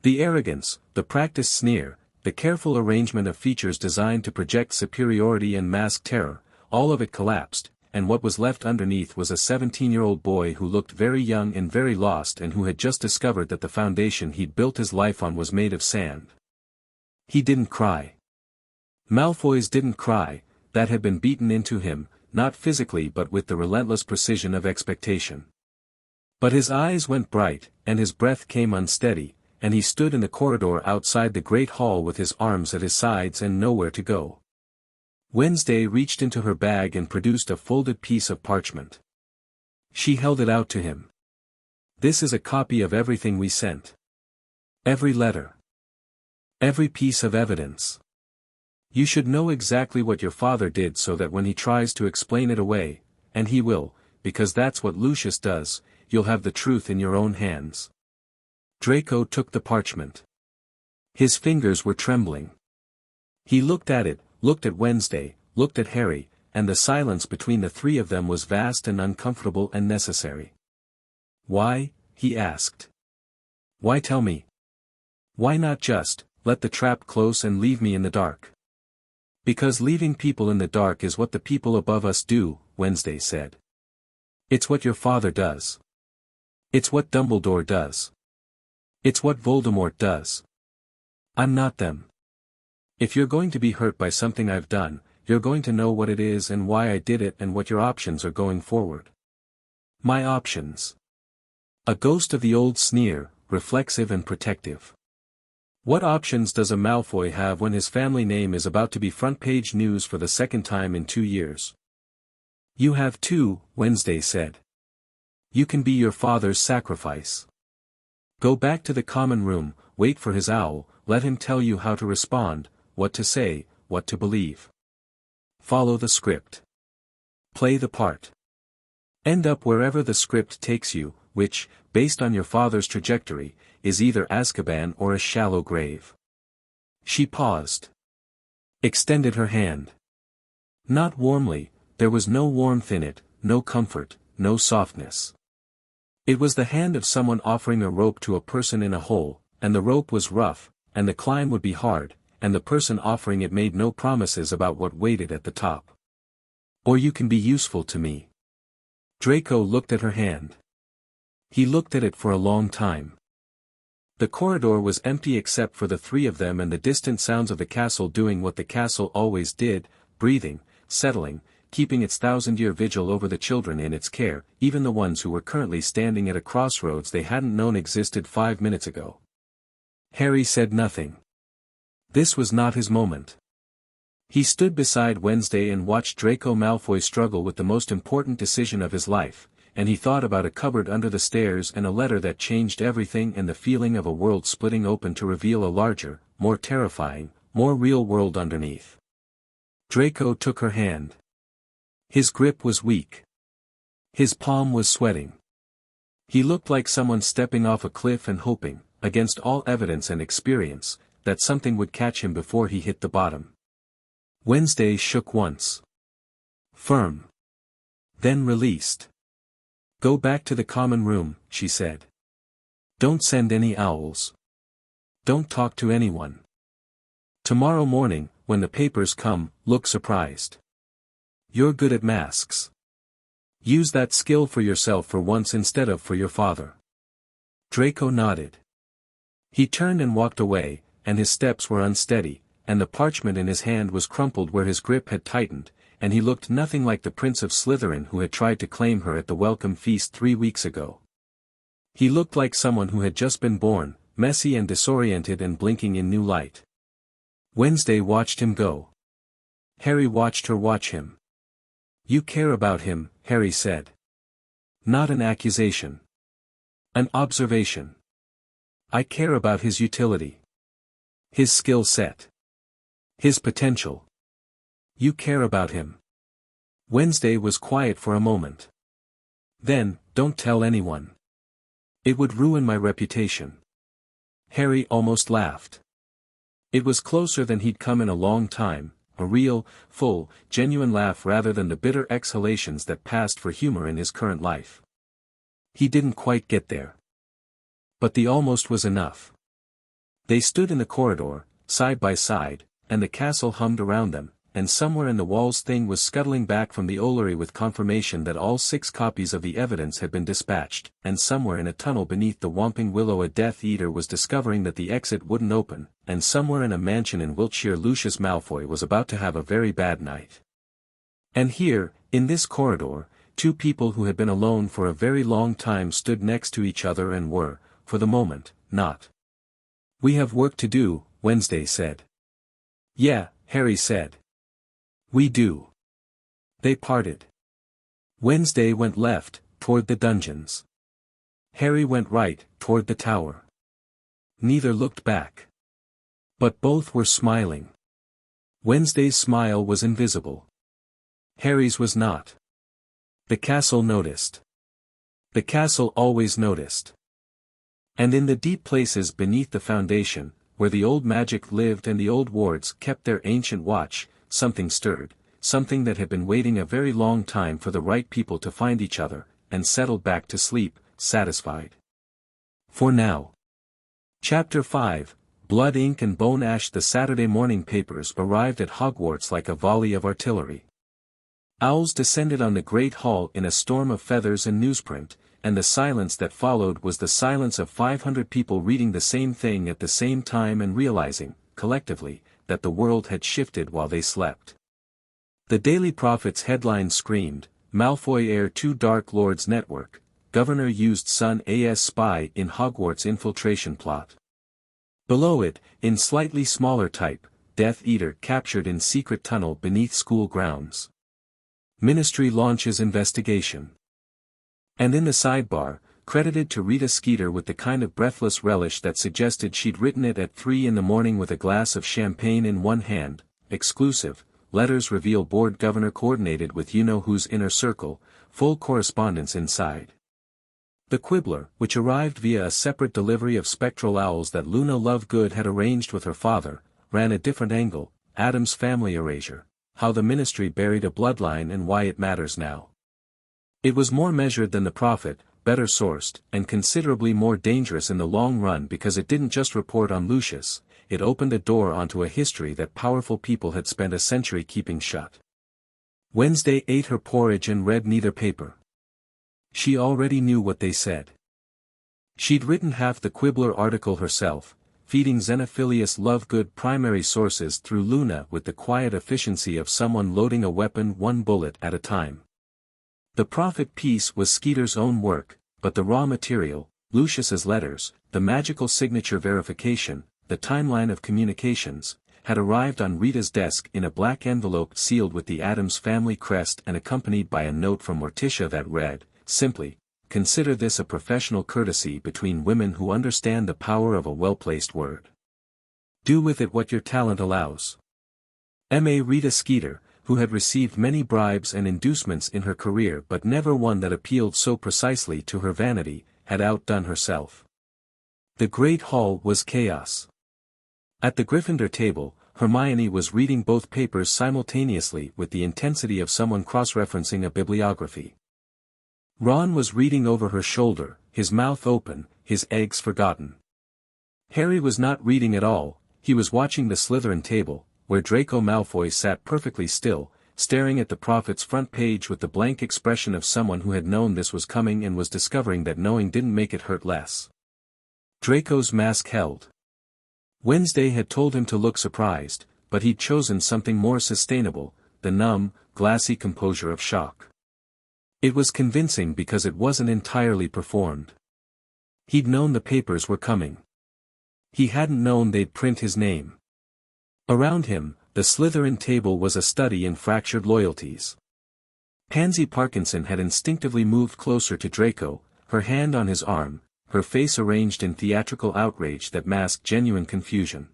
The arrogance, the practiced sneer, the careful arrangement of features designed to project superiority and mask terror, all of it collapsed, and what was left underneath was a 17-year-old boy who looked very young and very lost and who had just discovered that the foundation he'd built his life on was made of sand. He didn't cry. Malfoy's didn't cry, that had been beaten into him, not physically but with the relentless precision of expectation. But his eyes went bright, and his breath came unsteady, and he stood in the corridor outside the great hall with his arms at his sides and nowhere to go. Wednesday reached into her bag and produced a folded piece of parchment. She held it out to him. This is a copy of everything we sent. Every letter. Every piece of evidence. You should know exactly what your father did so that when he tries to explain it away, and he will, because that's what Lucius does, you'll have the truth in your own hands. Draco took the parchment. His fingers were trembling. He looked at it, looked at Wednesday, looked at Harry, and the silence between the three of them was vast and uncomfortable and necessary. Why? He asked. Why tell me? Why not just, let the trap close and leave me in the dark? Because leaving people in the dark is what the people above us do, Wednesday said. It's what your father does. It's what Dumbledore does. It's what Voldemort does. I'm not them. If you're going to be hurt by something I've done, you're going to know what it is and why I did it and what your options are going forward. My options. A ghost of the old sneer, reflexive and protective. What options does a Malfoy have when his family name is about to be front-page news for the second time in 2 years? You have two, Wednesday said. You can be your father's sacrifice. Go back to the common room, wait for his owl, let him tell you how to respond, what to say, what to believe. Follow the script. Play the part. End up wherever the script takes you, which, based on your father's trajectory, is either Azkaban or a shallow grave. She paused. Extended her hand. Not warmly, there was no warmth in it, no comfort, no softness. It was the hand of someone offering a rope to a person in a hole, and the rope was rough, and the climb would be hard, and the person offering it made no promises about what waited at the top. Or you can be useful to me. Draco looked at her hand. He looked at it for a long time. The corridor was empty except for the three of them and the distant sounds of the castle doing what the castle always did, breathing, settling, keeping its 1,000-year vigil over the children in its care, even the ones who were currently standing at a crossroads they hadn't known existed 5 minutes ago. Harry said nothing. This was not his moment. He stood beside Wednesday and watched Draco Malfoy struggle with the most important decision of his life, and he thought about a cupboard under the stairs and a letter that changed everything and the feeling of a world splitting open to reveal a larger, more terrifying, more real world underneath. Draco took her hand. His grip was weak. His palm was sweating. He looked like someone stepping off a cliff and hoping, against all evidence and experience, that something would catch him before he hit the bottom. Wednesday shook once. Firm. Then released. Go back to the common room, she said. Don't send any owls. Don't talk to anyone. Tomorrow morning, when the papers come, look surprised. You're good at masks. Use that skill for yourself for once instead of for your father. Draco nodded. He turned and walked away, and his steps were unsteady, and the parchment in his hand was crumpled where his grip had tightened, and he looked nothing like the Prince of Slytherin who had tried to claim her at the welcome feast 3 weeks ago. He looked like someone who had just been born, messy and disoriented and blinking in new light. Wednesday watched him go. Harry watched her watch him. You care about him, Harry said. Not an accusation. An observation. I care about his utility. His skill set. His potential. You care about him. Wednesday was quiet for a moment. Then, don't tell anyone. It would ruin my reputation. Harry almost laughed. It was closer than he'd come in a long time, a real, full, genuine laugh rather than the bitter exhalations that passed for humor in his current life. He didn't quite get there. But the almost was enough. They stood in the corridor, side by side, and the castle hummed around them, and somewhere in the walls Thing was scuttling back from the Ollery with confirmation that all 6 copies of the evidence had been dispatched, and somewhere in a tunnel beneath the Whomping Willow a Death Eater was discovering that the exit wouldn't open, and somewhere in a mansion in Wiltshire Lucius Malfoy was about to have a very bad night. And here, in this corridor, 2 people who had been alone for a very long time stood next to each other and were, for the moment, not. "We have work to do," Wednesday said. "Yeah," Harry said. "We do." They parted. Wednesday went left, toward the dungeons. Harry went right, toward the tower. Neither looked back. But both were smiling. Wednesday's smile was invisible. Harry's was not. The castle noticed. The castle always noticed. And in the deep places beneath the foundation, where the old magic lived and the old wards kept their ancient watch, something stirred, something that had been waiting a very long time for the right people to find each other, and settled back to sleep, satisfied. For now. Chapter 5, Blood, Ink and Bone Ash. The Saturday morning papers arrived at Hogwarts like a volley of artillery. Owls descended on the great hall in a storm of feathers and newsprint, and the silence that followed was the silence of 500 people reading the same thing at the same time and realizing, collectively, that the world had shifted while they slept. The Daily Prophet's headline screamed, "Malfoy Heir to Dark Lord's Network, Governor used son as spy in Hogwarts infiltration plot." Below it, in slightly smaller type, Death Eater captured in secret tunnel beneath school grounds. Ministry launches investigation. And in the sidebar, credited to Rita Skeeter with the kind of breathless relish that suggested she'd written it at 3 in the morning with a glass of champagne in one hand, exclusive, letters reveal board governor coordinated with you-know-who's inner circle, full correspondence inside. The Quibbler, which arrived via a separate delivery of spectral owls that Luna Lovegood had arranged with her father, ran a different angle, Addams' family erasure, how the ministry buried a bloodline and why it matters now. It was more measured than the Prophet, better sourced, and considerably more dangerous in the long run because it didn't just report on Lucius, it opened a door onto a history that powerful people had spent a century keeping shut. Wednesday ate her porridge and read neither paper. She already knew what they said. She'd written half the Quibbler article herself, feeding Xenophilius Lovegood primary sources through Luna with the quiet efficiency of someone loading a weapon 1 bullet at a time. The Prophet piece was Skeeter's own work, but the raw material, Lucius's letters, the magical signature verification, the timeline of communications, had arrived on Rita's desk in a black envelope sealed with the Addams family crest and accompanied by a note from Morticia that read, simply, "Consider this a professional courtesy between women who understand the power of a well-placed word. Do with it what your talent allows." M.A. Rita Skeeter, who had received many bribes and inducements in her career but never one that appealed so precisely to her vanity, had outdone herself. The great hall was chaos. At the Gryffindor table, Hermione was reading both papers simultaneously with the intensity of someone cross-referencing a bibliography. Ron was reading over her shoulder, his mouth open, his eggs forgotten. Harry was not reading at all, he was watching the Slytherin table, where Draco Malfoy sat perfectly still, staring at the Prophet's front page with the blank expression of someone who had known this was coming and was discovering that knowing didn't make it hurt less. Draco's mask held. Wednesday had told him to look surprised, but he'd chosen something more sustainable, the numb, glassy composure of shock. It was convincing because it wasn't entirely performed. He'd known the papers were coming. He hadn't known they'd print his name. Around him, the Slytherin table was a study in fractured loyalties. Pansy Parkinson had instinctively moved closer to Draco, her hand on his arm, her face arranged in theatrical outrage that masked genuine confusion.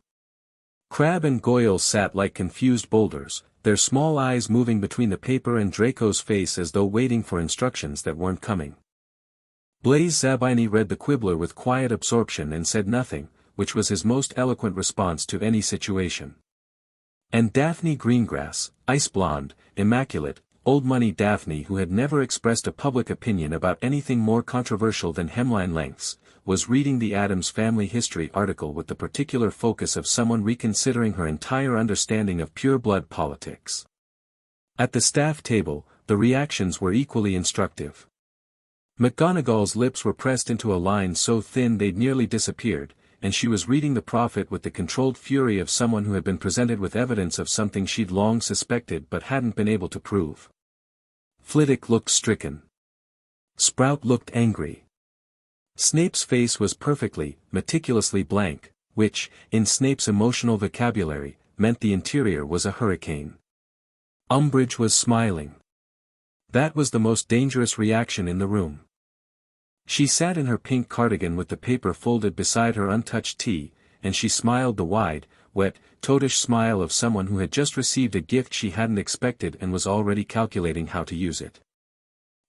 Crabbe and Goyle sat like confused boulders, their small eyes moving between the paper and Draco's face as though waiting for instructions that weren't coming. Blaise Zabini read the Quibbler with quiet absorption and said nothing, which was his most eloquent response to any situation. And Daphne Greengrass, ice blonde, immaculate, old money Daphne, who had never expressed a public opinion about anything more controversial than hemline lengths, was reading the Addams family history article with the particular focus of someone reconsidering her entire understanding of pure-blood politics. At the staff table, the reactions were equally instructive. McGonagall's lips were pressed into a line so thin they'd nearly disappeared, and she was reading the prophet with the controlled fury of someone who had been presented with evidence of something she'd long suspected but hadn't been able to prove. Flitwick looked stricken. Sprout looked angry. Snape's face was perfectly, meticulously blank, which, in Snape's emotional vocabulary, meant the interior was a hurricane. Umbridge was smiling. That was the most dangerous reaction in the room. She sat in her pink cardigan with the paper folded beside her untouched tea, and she smiled the wide, wet, toadish smile of someone who had just received a gift she hadn't expected and was already calculating how to use it.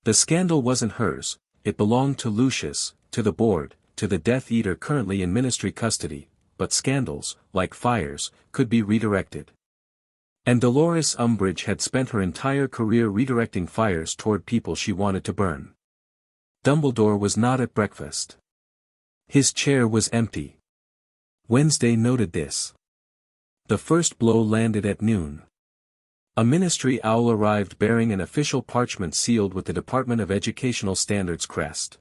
The scandal wasn't hers, it belonged to Lucius, to the board, to the Death Eater currently in ministry custody, but scandals, like fires, could be redirected. And Dolores Umbridge had spent her entire career redirecting fires toward people she wanted to burn. Dumbledore was not at breakfast. His chair was empty. Wednesday noted this. The first blow landed at noon. A ministry owl arrived bearing an official parchment sealed with the Department of Educational Standards crest.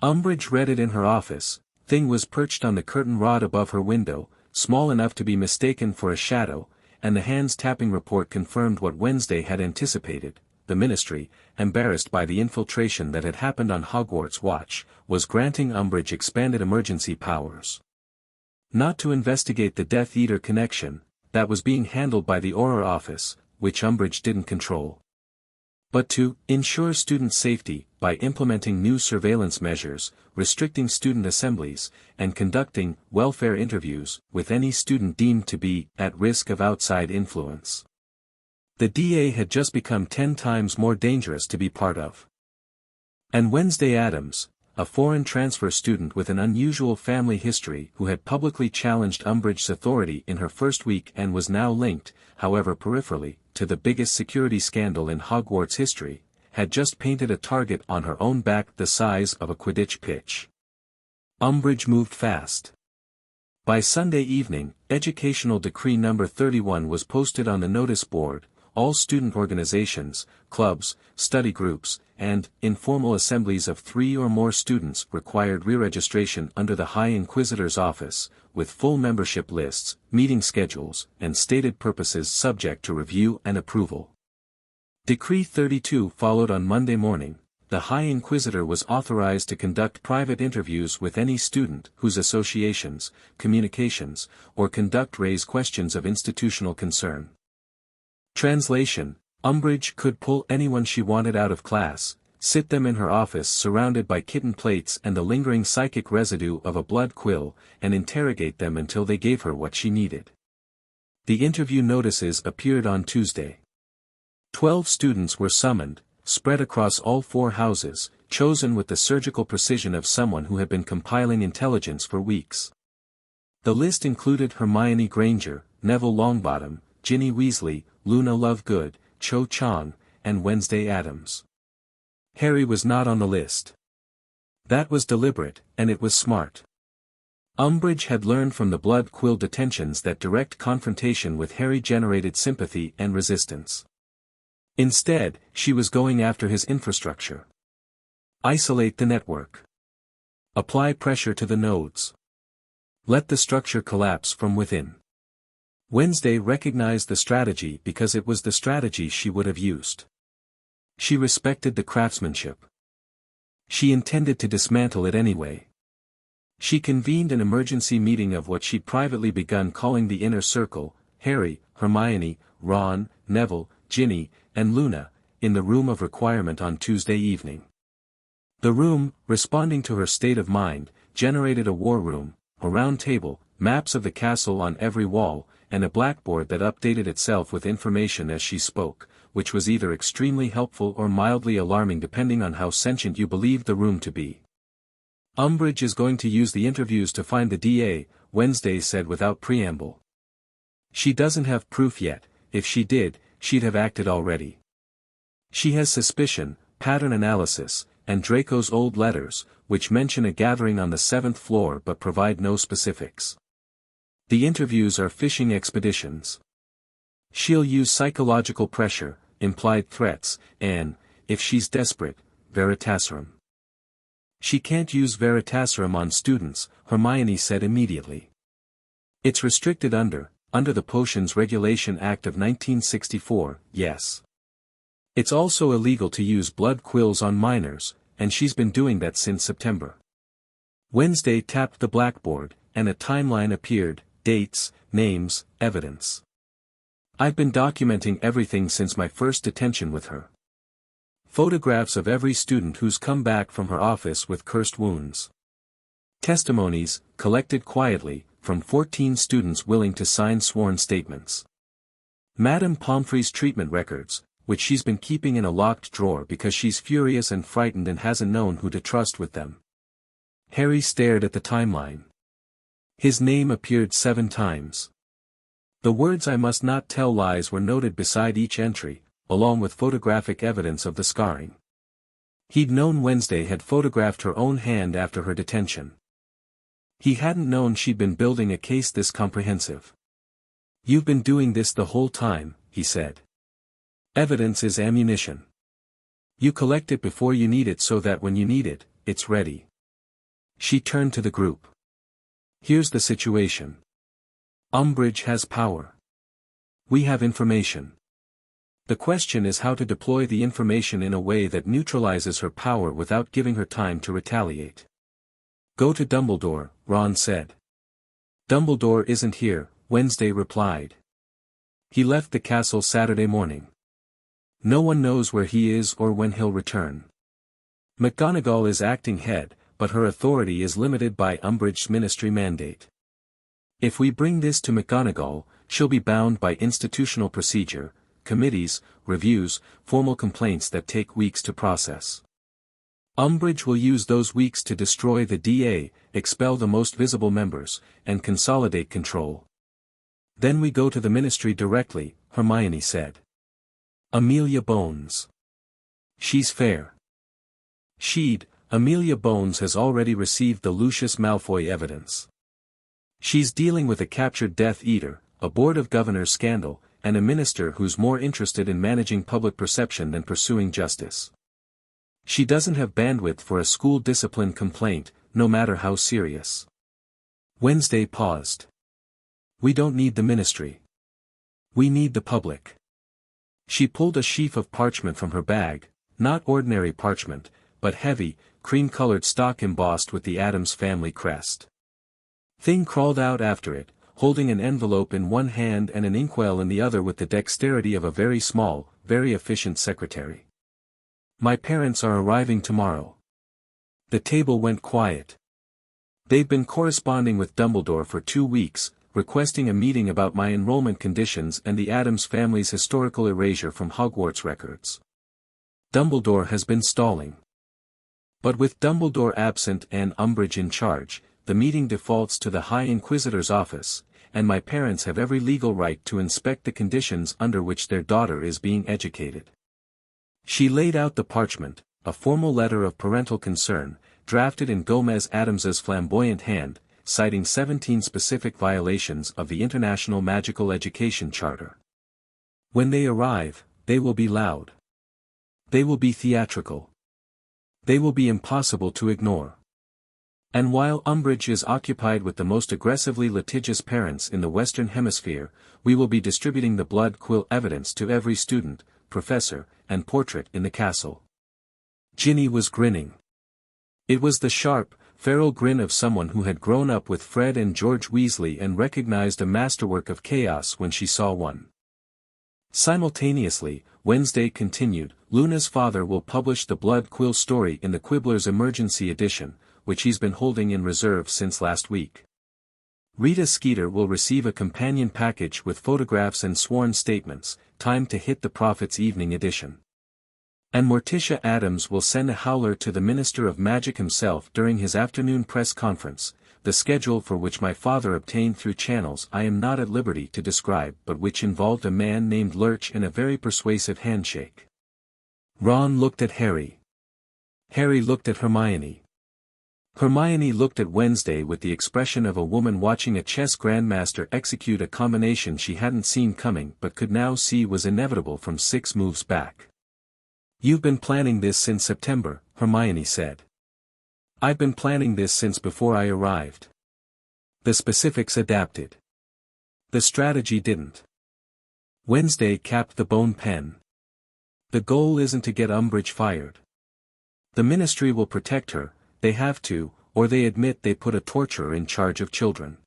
Umbridge read it in her office. Thing was perched on the curtain rod above her window, small enough to be mistaken for a shadow, and the hands-tapping report confirmed what Wednesday had anticipated. The ministry, embarrassed by the infiltration that had happened on Hogwarts watch, was granting Umbridge expanded emergency powers. Not to investigate the Death Eater connection, that was being handled by the Auror office, which Umbridge didn't control. But to ensure student safety, by implementing new surveillance measures, restricting student assemblies, and conducting welfare interviews with any student deemed to be at risk of outside influence. The DA had just become 10 times more dangerous to be part of. And Wednesday Addams, a foreign transfer student with an unusual family history who had publicly challenged Umbridge's authority in her first week and was now linked, however peripherally, to the biggest security scandal in Hogwarts history, had just painted a target on her own back the size of a Quidditch pitch. Umbridge moved fast. By Sunday evening, Educational Decree No. 31 was posted on the notice board. All student organizations, clubs, study groups, and informal assemblies of 3 or more students required re-registration under the High Inquisitor's office, with full membership lists, meeting schedules, and stated purposes subject to review and approval. Decree 32 followed on Monday morning. The High Inquisitor was authorized to conduct private interviews with any student whose associations, communications, or conduct raise questions of institutional concern. Translation: Umbridge could pull anyone she wanted out of class, sit them in her office surrounded by kitten plates and the lingering psychic residue of a blood quill, and interrogate them until they gave her what she needed. The interview notices appeared on Tuesday. 12 students were summoned, spread across all 4 houses, chosen with the surgical precision of someone who had been compiling intelligence for weeks. The list included Hermione Granger, Neville Longbottom, Ginny Weasley, Luna Lovegood, Cho Chang, and Wednesday Addams. Harry was not on the list. That was deliberate, and it was smart. Umbridge had learned from the blood quill detentions that direct confrontation with Harry generated sympathy and resistance. Instead, she was going after his infrastructure. Isolate the network. Apply pressure to the nodes. Let the structure collapse from within. Wednesday recognized the strategy because it was the strategy she would have used. She respected the craftsmanship. She intended to dismantle it anyway. She convened an emergency meeting of what she'd privately begun calling the Inner Circle, Harry, Hermione, Ron, Neville, Ginny, and Luna, in the room of requirement on Tuesday evening. The room, responding to her state of mind, generated a war room, a round table, maps of the castle on every wall, and a blackboard that updated itself with information as she spoke, which was either extremely helpful or mildly alarming depending on how sentient you believed the room to be. Umbridge is going to use the interviews to find the DA, Wednesday said without preamble. She doesn't have proof yet. If she did, she'd have acted already. She has suspicion, pattern analysis, and Draco's old letters, which mention a gathering on the 7th floor but provide no specifics. The interviews are fishing expeditions. She'll use psychological pressure, implied threats, and, if she's desperate, Veritaserum. She can't use Veritaserum on students, Hermione said immediately. It's restricted under the Potions Regulation Act of 1964, yes. It's also illegal to use blood quills on minors, and she's been doing that since September. Wednesday tapped the blackboard, and a timeline appeared, dates, names, evidence. I've been documenting everything since my first detention with her. Photographs of every student who's come back from her office with cursed wounds. Testimonies, collected quietly, from 14 students willing to sign sworn statements. Madame Pomfrey's treatment records, which she's been keeping in a locked drawer because she's furious and frightened and hasn't known who to trust with them. Harry stared at the timeline. His name appeared 7 times. The words "I must not tell lies" were noted beside each entry, along with photographic evidence of the scarring. He'd known Wednesday had photographed her own hand after her detention. He hadn't known she'd been building a case this comprehensive. "You've been doing this the whole time," he said. "Evidence is ammunition. You collect it before you need it so that when you need it, it's ready." She turned to the group. "Here's the situation. Umbridge has power. We have information. The question is how to deploy the information in a way that neutralizes her power without giving her time to retaliate." "Go to Dumbledore," Ron said. "Dumbledore isn't here," Wednesday replied. "He left the castle Saturday morning. No one knows where he is or when he'll return. McGonagall is acting head, but her authority is limited by Umbridge's ministry mandate. If we bring this to McGonagall, she'll be bound by institutional procedure, committees, reviews, formal complaints that take weeks to process. Umbridge will use those weeks to destroy the DA, expel the most visible members, and consolidate control. Then we go to the ministry directly," Hermione said. "Amelia Bones. She's fair. Amelia Bones has already received the Lucius Malfoy evidence. She's dealing with a captured Death Eater, a Board of Governors scandal, and a minister who's more interested in managing public perception than pursuing justice. She doesn't have bandwidth for a school discipline complaint, no matter how serious." Wednesday paused. "We don't need the ministry. We need the public." She pulled a sheaf of parchment from her bag, not ordinary parchment, but heavy, cream-colored stock embossed with the Addams family crest. Thing crawled out after it, holding an envelope in one hand and an inkwell in the other with the dexterity of a very small, very efficient secretary. "My parents are arriving tomorrow." The table went quiet. "They've been corresponding with Dumbledore for 2 weeks, requesting a meeting about my enrollment conditions and the Addams family's historical erasure from Hogwarts records. Dumbledore has been stalling. But with Dumbledore absent and Umbridge in charge, the meeting defaults to the High Inquisitor's office, and my parents have every legal right to inspect the conditions under which their daughter is being educated." She laid out the parchment, a formal letter of parental concern, drafted in Gomez Addams's flamboyant hand, citing 17 specific violations of the International Magical Education Charter. "When they arrive, they will be loud. They will be theatrical. They will be impossible to ignore. And while Umbridge is occupied with the most aggressively litigious parents in the Western Hemisphere, we will be distributing the blood quill evidence to every student, professor, and portrait in the castle." Ginny was grinning. It was the sharp, feral grin of someone who had grown up with Fred and George Weasley and recognized a masterwork of chaos when she saw one. Simultaneously, Wednesday continued, Luna's father will publish the Blood Quill story in the Quibbler's Emergency Edition, which he's been holding in reserve since last week. Rita Skeeter will receive a companion package with photographs and sworn statements, timed to hit the Prophet's Evening Edition. And Morticia Addams will send a howler to the Minister of Magic himself during his afternoon press conference, the schedule for which my father obtained through channels I am not at liberty to describe but which involved a man named Lurch and a very persuasive handshake. Ron looked at Harry. Harry looked at Hermione. Hermione looked at Wednesday with the expression of a woman watching a chess grandmaster execute a combination she hadn't seen coming but could now see was inevitable from 6 moves back. "You've been planning this since September," Hermione said. "I've been planning this since before I arrived." The specifics adapted. The strategy didn't. Wednesday capped the bone pen. "The goal isn't to get Umbridge fired. The Ministry will protect her, they have to, or they admit they put a torturer in charge of children.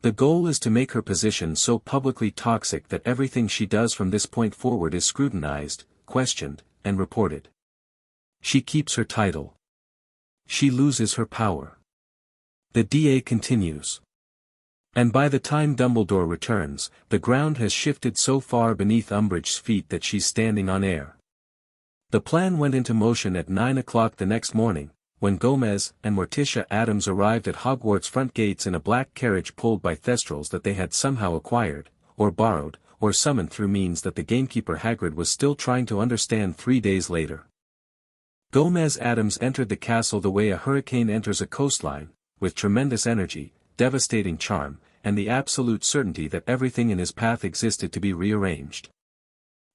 The goal is to make her position so publicly toxic that everything she does from this point forward is scrutinized, questioned, and reported. She keeps her title. She loses her power." The DA continues. "And by the time Dumbledore returns, the ground has shifted so far beneath Umbridge's feet that she's standing on air." The plan went into motion at 9 o'clock the next morning, when Gomez and Morticia Addams arrived at Hogwarts front gates in a black carriage pulled by Thestrals that they had somehow acquired, or borrowed, or summoned through means that the gamekeeper Hagrid was still trying to understand 3 days later. Gomez Addams entered the castle the way a hurricane enters a coastline, with tremendous energy, devastating charm, and the absolute certainty that everything in his path existed to be rearranged.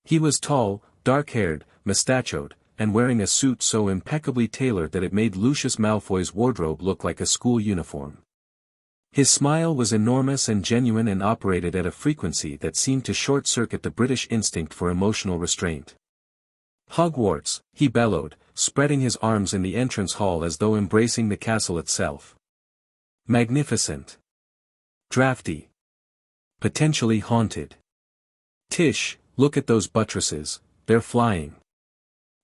He was tall, dark-haired, mustachioed, and wearing a suit so impeccably tailored that it made Lucius Malfoy's wardrobe look like a school uniform. His smile was enormous and genuine and operated at a frequency that seemed to short-circuit the British instinct for emotional restraint. "Hogwarts," he bellowed, spreading his arms in the entrance hall as though embracing the castle itself. "Magnificent. Drafty. Potentially haunted. Tish, look at those buttresses, they're flying."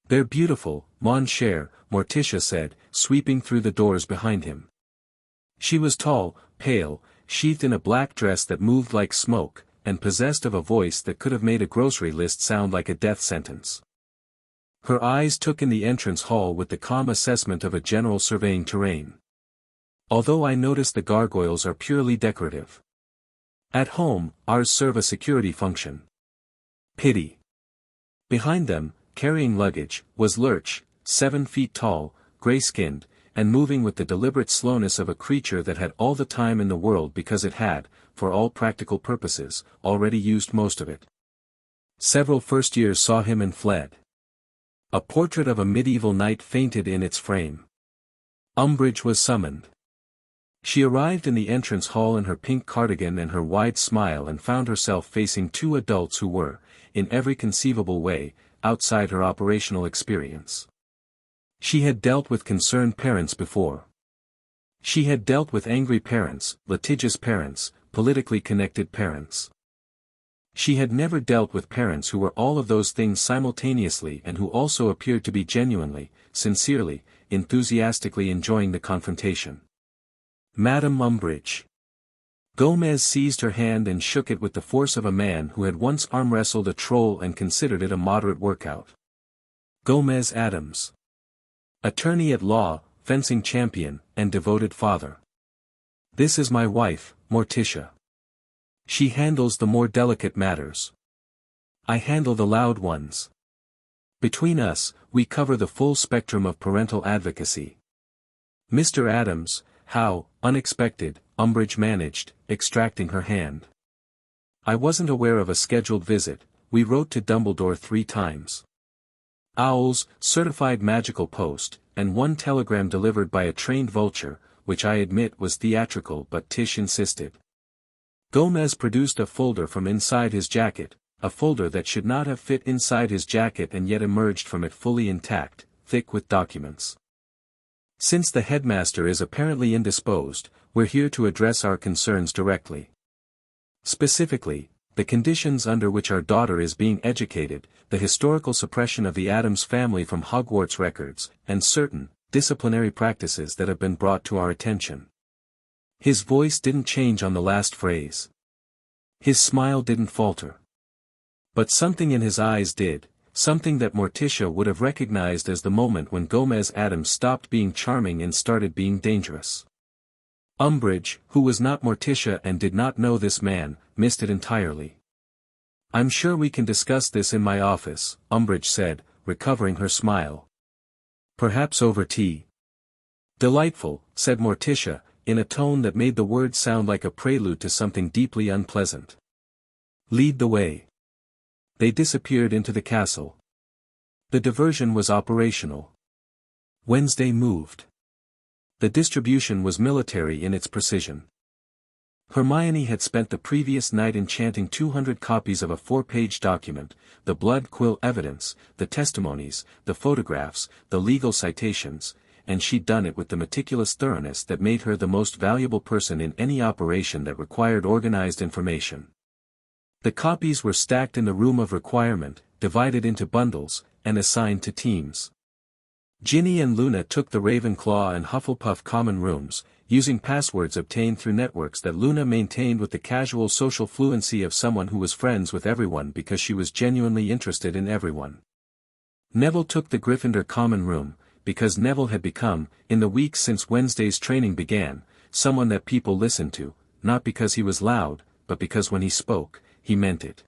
"They're beautiful, mon cher," Morticia said, sweeping through the doors behind him. She was tall, pale, sheathed in a black dress that moved like smoke, and possessed of a voice that could have made a grocery list sound like a death sentence. Her eyes took in the entrance hall with the calm assessment of a general surveying terrain. "Although I notice the gargoyles are purely decorative. At home, ours serve a security function. Pity." Behind them, carrying luggage, was Lurch, 7 feet tall, gray-skinned, and moving with the deliberate slowness of a creature that had all the time in the world because it had, for all practical purposes, already used most of it. Several first-years saw him and fled. A portrait of a medieval knight fainted in its frame. Umbridge was summoned. She arrived in the entrance hall in her pink cardigan and her wide smile and found herself facing 2 adults who were, in every conceivable way, outside her operational experience. She had dealt with concerned parents before. She had dealt with angry parents, litigious parents, politically connected parents. She had never dealt with parents who were all of those things simultaneously and who also appeared to be genuinely, sincerely, enthusiastically enjoying the confrontation. "Madame Umbridge." Gomez seized her hand and shook it with the force of a man who had once arm-wrestled a troll and considered it a moderate workout. Gomez Addams. Attorney at law, fencing champion, and devoted father. "This is my wife, Morticia. She handles the more delicate matters. I handle the loud ones. Between us, we cover the full spectrum of parental advocacy." "Mr. Addams, how, unexpected," Umbridge managed, extracting her hand. "I wasn't aware of a scheduled visit, we wrote to Dumbledore 3 times. Owls, certified magical post, and 1 telegram delivered by a trained vulture, which I admit was theatrical but Tish insisted." Gomez produced a folder from inside his jacket, a folder that should not have fit inside his jacket and yet emerged from it fully intact, thick with documents. "Since the headmaster is apparently indisposed, we're here to address our concerns directly. Specifically, the conditions under which our daughter is being educated, the historical suppression of the Addams family from Hogwarts records, and certain disciplinary practices that have been brought to our attention." His voice didn't change on the last phrase. His smile didn't falter. But something in his eyes did, something that Morticia would have recognized as the moment when Gomez Addams stopped being charming and started being dangerous. Umbridge, who was not Morticia and did not know this man, missed it entirely. "I'm sure we can discuss this in my office," Umbridge said, recovering her smile. "Perhaps over tea." "Delightful," said Morticia, in a tone that made the words sound like a prelude to something deeply unpleasant. "Lead the way." They disappeared into the castle. The diversion was operational. Wednesday moved. The distribution was military in its precision. Hermione had spent the previous night enchanting 200 copies of a 4-page document, the blood quill evidence, the testimonies, the photographs, the legal citations, and she'd done it with the meticulous thoroughness that made her the most valuable person in any operation that required organized information. The copies were stacked in the room of requirement, divided into bundles, and assigned to teams. Ginny and Luna took the Ravenclaw and Hufflepuff common rooms, using passwords obtained through networks that Luna maintained with the casual social fluency of someone who was friends with everyone because she was genuinely interested in everyone. Neville took the Gryffindor common room, because Neville had become, in the weeks since Wednesday's training began, someone that people listened to, not because he was loud, but because when he spoke, he meant it.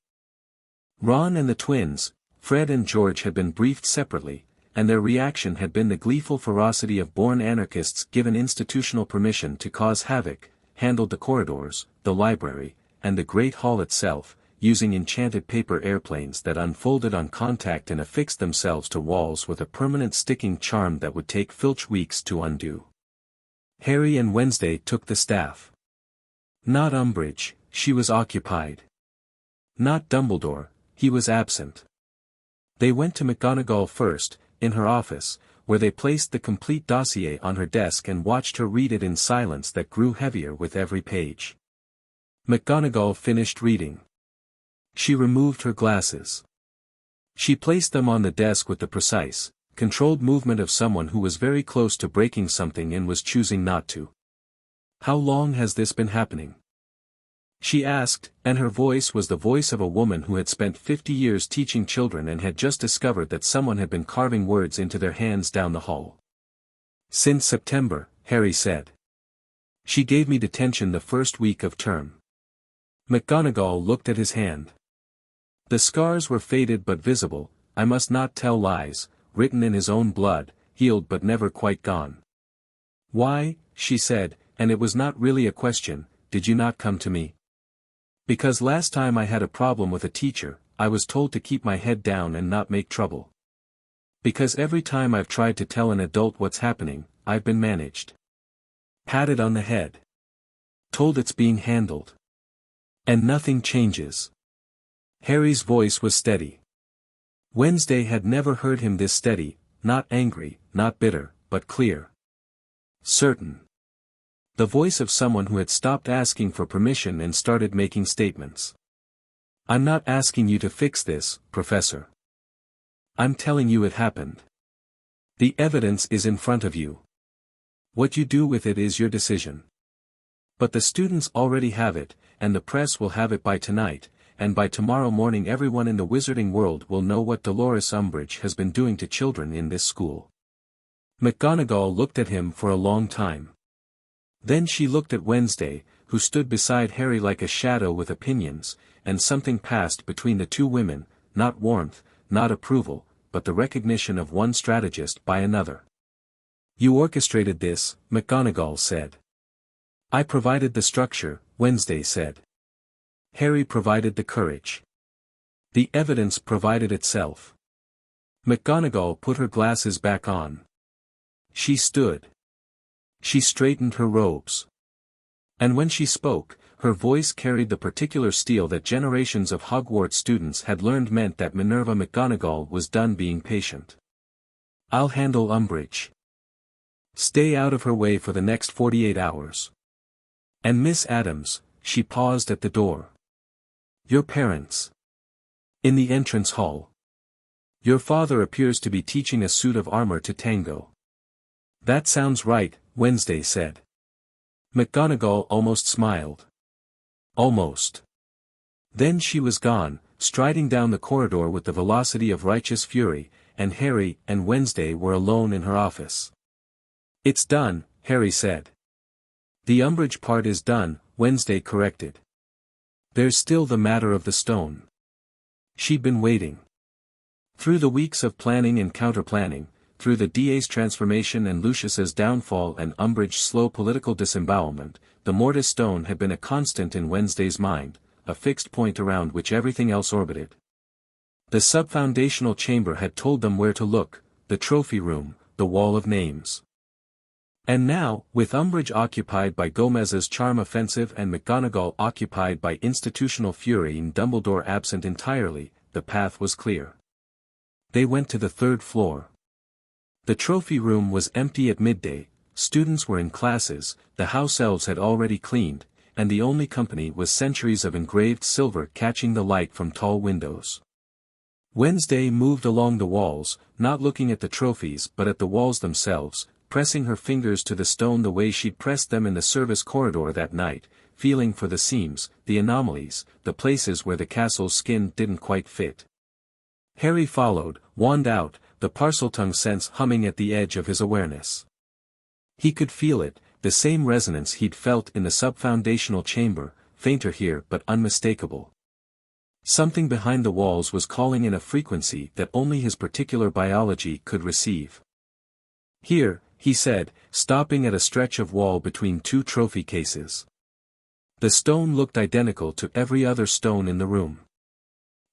Ron and the twins, Fred and George had been briefed separately, and their reaction had been the gleeful ferocity of born anarchists given institutional permission to cause havoc, handled the corridors, the library, and the Great Hall itself, using enchanted paper airplanes that unfolded on contact and affixed themselves to walls with a permanent sticking charm that would take Filch weeks to undo. Harry and Wednesday took the staff. Not Umbridge, she was occupied. Not Dumbledore, he was absent. They went to McGonagall first, in her office, where they placed the complete dossier on her desk and watched her read it in silence that grew heavier with every page. McGonagall finished reading. She removed her glasses. She placed them on the desk with the precise, controlled movement of someone who was very close to breaking something and was choosing not to. "How long has this been happening?" she asked, and her voice was the voice of a woman who had spent 50 years teaching children and had just discovered that someone had been carving words into their hands down the hall. "Since September," Harry said. "She gave me detention the first week of term." McGonagall looked at his hand. The scars were faded but visible, "I must not tell lies," written in his own blood, healed but never quite gone. "Why," she said, and it was not really a question, "did you not come to me?" "Because last time I had a problem with a teacher, I was told to keep my head down and not make trouble. Because every time I've tried to tell an adult what's happening, I've been managed. Patted on the head. Told it's being handled. And nothing changes." Harry's voice was steady. Wednesday had never heard him this steady, not angry, not bitter, but clear. Certain. The voice of someone who had stopped asking for permission and started making statements. "I'm not asking you to fix this, Professor. I'm telling you it happened. The evidence is in front of you. What you do with it is your decision. But the students already have it, and the press will have it by tonight, and by tomorrow morning everyone in the wizarding world will know what Dolores Umbridge has been doing to children in this school." McGonagall looked at him for a long time. Then she looked at Wednesday, who stood beside Harry like a shadow with opinions, and something passed between the two women, not warmth, not approval, but the recognition of one strategist by another. "You orchestrated this," McGonagall said. "I provided the structure," Wednesday said. "Harry provided the courage. The evidence provided itself." McGonagall put her glasses back on. She stood. She straightened her robes. And when she spoke, her voice carried the particular steel that generations of Hogwarts students had learned meant that Minerva McGonagall was done being patient. "I'll handle Umbridge. Stay out of her way for the next 48 hours. And Miss Addams," she paused at the door. Your parents. In the entrance hall. Your father appears to be teaching a suit of armor to Tango. That sounds right, Wednesday said. McGonagall almost smiled. Almost. Then she was gone, striding down the corridor with the velocity of righteous fury, and Harry and Wednesday were alone in her office. It's done, Harry said. The Umbridge part is done, Wednesday corrected. There's still the matter of the stone. She'd been waiting. Through the weeks of planning and counter-planning, through the DA's transformation and Lucius's downfall and Umbridge's slow political disembowelment, the Mortis Stone had been a constant in Wednesday's mind, a fixed point around which everything else orbited. The sub-foundational chamber had told them where to look, the trophy room, the wall of names. And now, with Umbridge occupied by Gomez's charm offensive and McGonagall occupied by institutional fury and Dumbledore absent entirely, the path was clear. They went to the third floor. The trophy room was empty at midday, students were in classes, the house elves had already cleaned, and the only company was centuries of engraved silver catching the light from tall windows. Wednesday moved along the walls, not looking at the trophies but at the walls themselves, pressing her fingers to the stone the way she'd pressed them in the service corridor that night, feeling for the seams, the anomalies, the places where the castle's skin didn't quite fit. Harry followed, wand out, the Parseltongue sense humming at the edge of his awareness. He could feel it, the same resonance he'd felt in the sub-foundational chamber, fainter here but unmistakable. Something behind the walls was calling in a frequency that only his particular biology could receive. Here, he said, stopping at a stretch of wall between two trophy cases. The stone looked identical to every other stone in the room.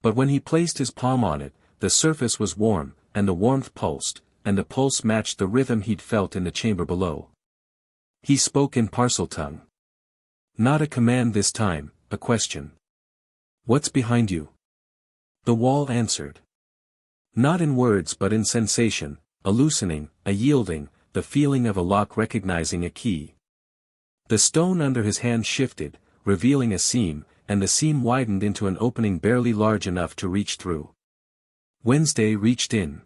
But when he placed his palm on it, the surface was warm, and the warmth pulsed, and the pulse matched the rhythm he'd felt in the chamber below. He spoke in Parseltongue. Not a command this time, a question. What's behind you? The wall answered. Not in words but in sensation, a loosening, a yielding, the feeling of a lock recognizing a key. The stone under his hand shifted, revealing a seam, and the seam widened into an opening barely large enough to reach through. Wednesday reached in.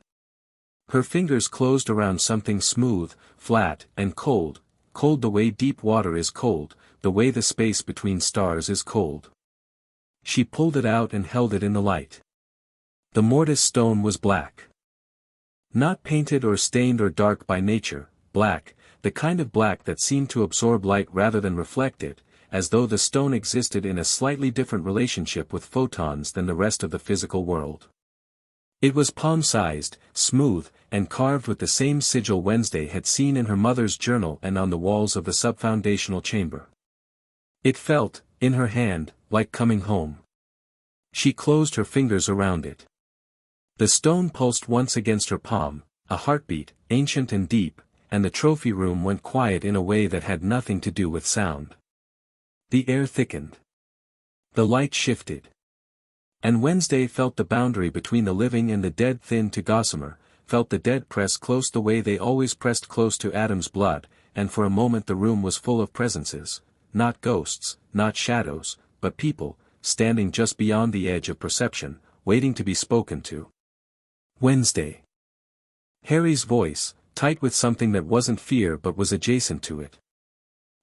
Her fingers closed around something smooth, flat, and cold, cold the way deep water is cold, the way the space between stars is cold. She pulled it out and held it in the light. The Mortis Stone was black. Not painted or stained or dark by nature, black, the kind of black that seemed to absorb light rather than reflect it, as though the stone existed in a slightly different relationship with photons than the rest of the physical world. It was palm-sized, smooth, and carved with the same sigil Wednesday had seen in her mother's journal and on the walls of the sub-foundational chamber. It felt, in her hand, like coming home. She closed her fingers around it. The stone pulsed once against her palm, a heartbeat, ancient and deep, and the trophy room went quiet in a way that had nothing to do with sound. The air thickened. The light shifted. And Wednesday felt the boundary between the living and the dead thin to gossamer, felt the dead press close the way they always pressed close to Addams' blood, and for a moment the room was full of presences, not ghosts, not shadows, but people, standing just beyond the edge of perception, waiting to be spoken to. Wednesday. Harry's voice, tight with something that wasn't fear but was adjacent to it.